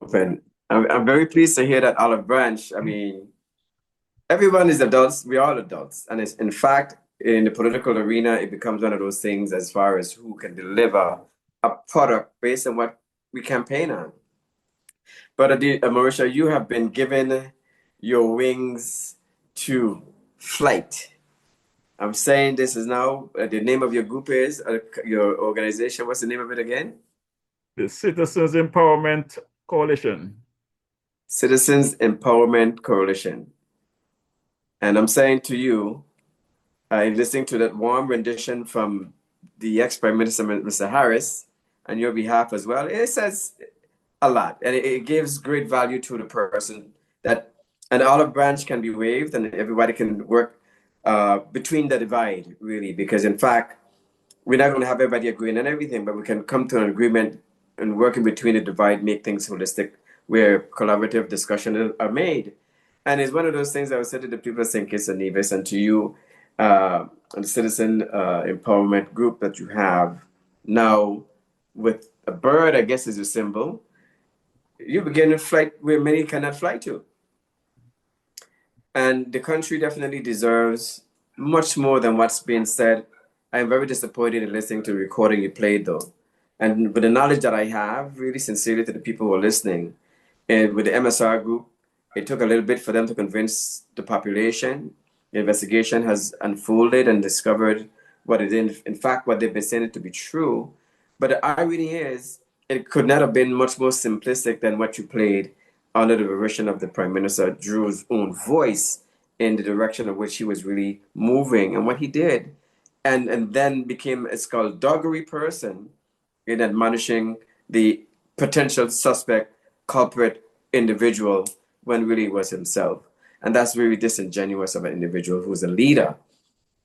Open. I'm very pleased to hear that Olive Branch. I mean, everyone is adults. We are all adults. And it's, in fact, in the political arena, it becomes one of those things as far as who can deliver a product based on what we campaign on. But Marisha, you have been given your wings to flight. I'm saying this is now, the name of your group is, your organization, what's the name of it again? The Citizens Empowerment Coalition. Citizens Empowerment Coalition. And I'm saying to you, listening to that warm rendition from the ex-Prime Minister, Mr. Harris, on your behalf as well, it says a lot. And it gives great value to the person that an olive branch can be waved and everybody can work between the divide, really. Because in fact, we're not going to have everybody agreeing on everything, but we can come to an agreement and working between the divide, make things holistic, where collaborative discussions are made. And it's one of those things I would say to the people of St. Kitts and Nevis and to you, the citizen empowerment group that you have now with a bird, I guess, is a symbol. You begin a flight where many cannot fly to. And the country definitely deserves much more than what's being said. I am very disappointed in listening to the recording you played, though. And with the knowledge that I have, really sincerely to the people who are listening, and with the MSR group, it took a little bit for them to convince the population. The investigation has unfolded and discovered what it is, in fact, what they've been saying it to be true. But the irony is, it could not have been much more simplistic than what you played under the direction of the Prime Minister Drew's own voice in the direction of which he was really moving and what he did. And then became a skullduggery person in admonishing the potential suspect, culprit individual when really it was himself. And that's really disingenuous of an individual who's a leader.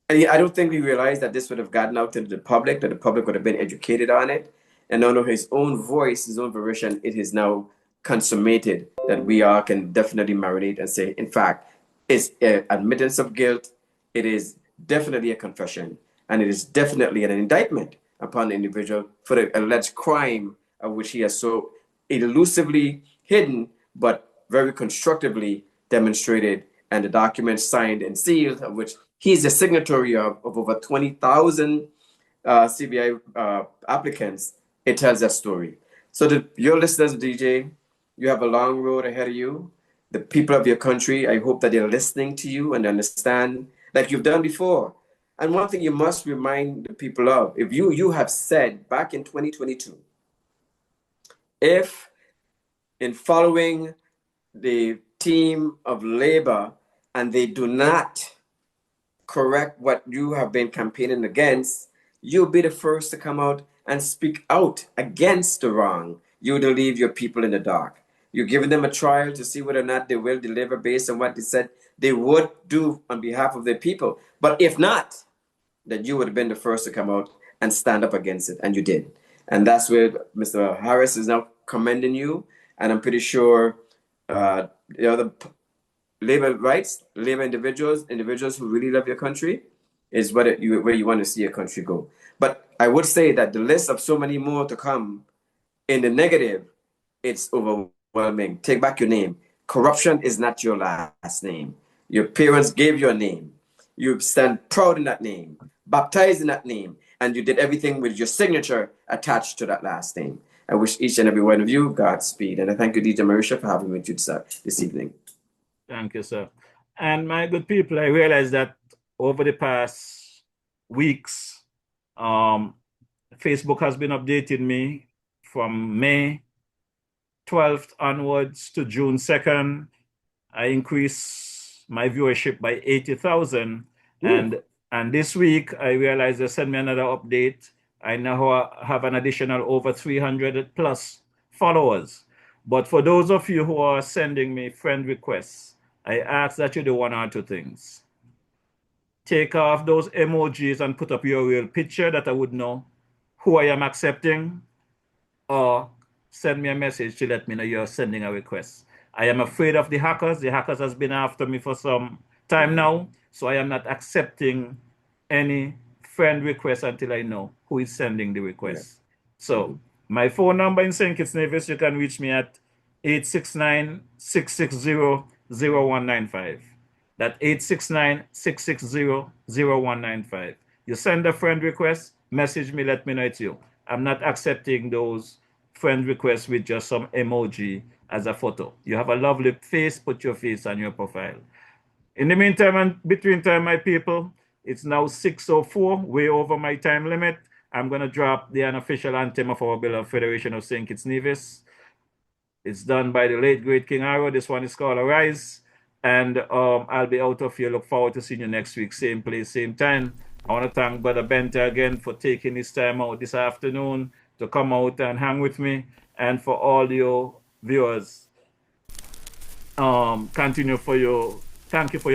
And I don't think we realized that this would have gotten out to the public, that the public would have been educated on it. And under his own voice, his own version, it is now consummated that we all can definitely marinate and say, in fact, it's an admittance of guilt. It is definitely a confession. And it is definitely an indictment upon the individual for the alleged crime of which he has so elusively hidden, but very constructively demonstrated, and the documents signed and sealed, of which he is the signatory of over 20,000 CBI applicants. It tells that story. So your listeners, DJ, you have a long road ahead of you. The people of your country, I hope that they're listening to you and understand like you've done before. And one thing you must remind the people of, if you have said back in 2022, if in following the team of labor and they do not correct what you have been campaigning against, you'll be the first to come out and speak out against the wrong. You would leave your people in the dark. You're giving them a trial to see whether or not they will deliver based on what they said they would do on behalf of their people. But if not, then you would have been the first to come out and stand up against it, and you did. And that's where Mr. Harris is now commending you, and I'm pretty sure the other labor rights, labor individuals who really love your country, is where you want to see your country go. But I would say that the list of so many more to come in the negative, it's overwhelming. Take back your name. Corruption is not your last name. Your parents gave you a name. You stand proud in that name, baptized in that name, and you did everything with your signature attached to that last name. I wish each and every one of you Godspeed. And I thank you, DJ Marisha, for having me with you this evening. Thank you, sir. And my good people, I realize that over the past weeks, Facebook has been updating me from May 12th onwards to June 2nd. I increased my viewership by 80,000. And this week, I realized they sent me another update. I now have an additional over 300 plus followers. But for those of you who are sending me friend requests, I ask that you do one or two things. Take off those emojis and put up your real picture that I would know who I am accepting, or send me a message to let me know you're sending a request. I am afraid of the hackers. The hackers has been after me for some time now, so I am not accepting any friend request until I know who is sending the request. So my phone number in St. Kitts Nevis, you can reach me at 869-660-0195. That's 869-660-0195. You send a friend request, message me, let me know it's you. I'm not accepting those friend requests with just some emoji as a photo. You have a lovely face, put your face on your profile. In the meantime and between time, my people, it's now 6:04, way over my time limit. I'm going to drop the unofficial anthem of our beloved Federation of St. Kitts Nevis. It's done by the late, great King Arrow. This one is called Arise. And I'll be out of here. Look forward to seeing you next week. Same place, same time. I want to thank Brother Bente again for taking his time out this afternoon to come out and hang with me. And for all your viewers, thank you for your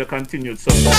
continued support.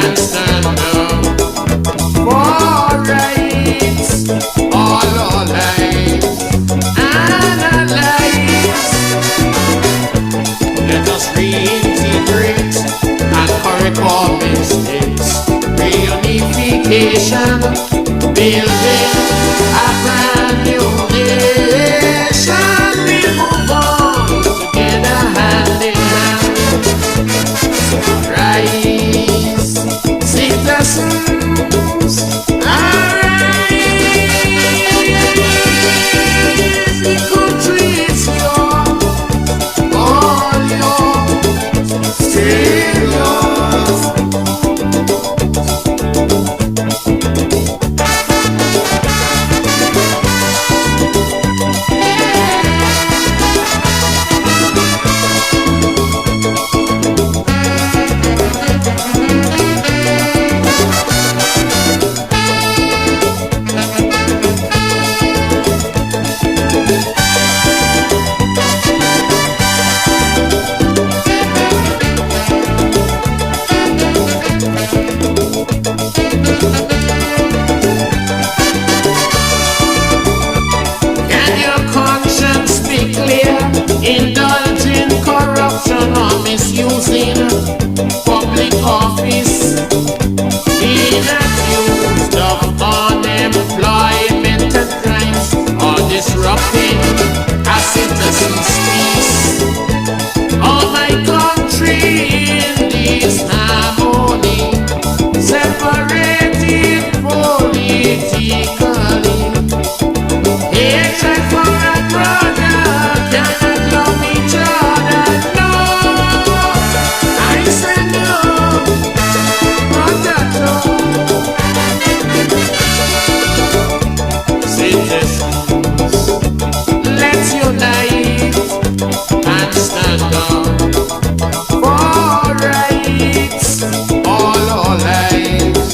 and stand up for rights, all our lives and our lives. Let us reintegrate and correct our mistakes. Reunification, building a brand new nation. We move on together hand in hand. Rise, citizens, arise. The country is yours, all yours, still yours. Can your conscience be clear? Indulging corruption or misusing public office, being accused of unemployment and crimes, or disrupting a citizen's peace. Oh, my country in disharmony, separated politically. Hatred for a brother, cannot love each other. No, I say no, not at all. Citizens, let's unite and stand up for rights, all our lives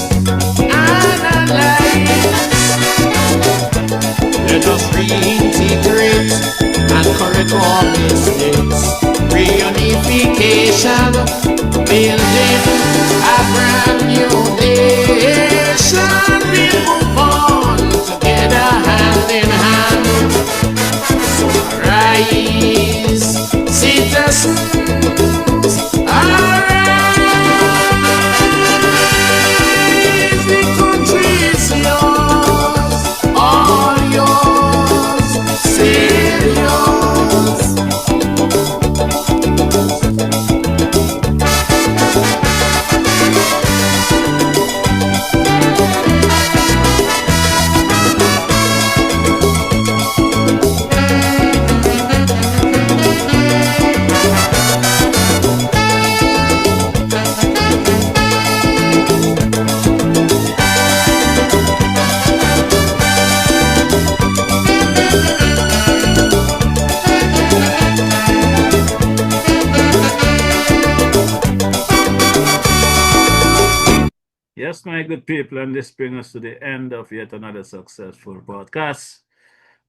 and our lives. Let us reintegrate and correct our mistakes. Reunification, building a brand new nation. We move on together hand in hand. So rise, citizens, arise. The country is yours, all yours, still yours. Yes, my good people, and this brings us to the end of yet another successful podcast.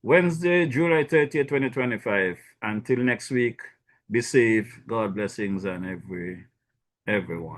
Wednesday, July 30th, 2025. Until next week, be safe, God blessings on everyone.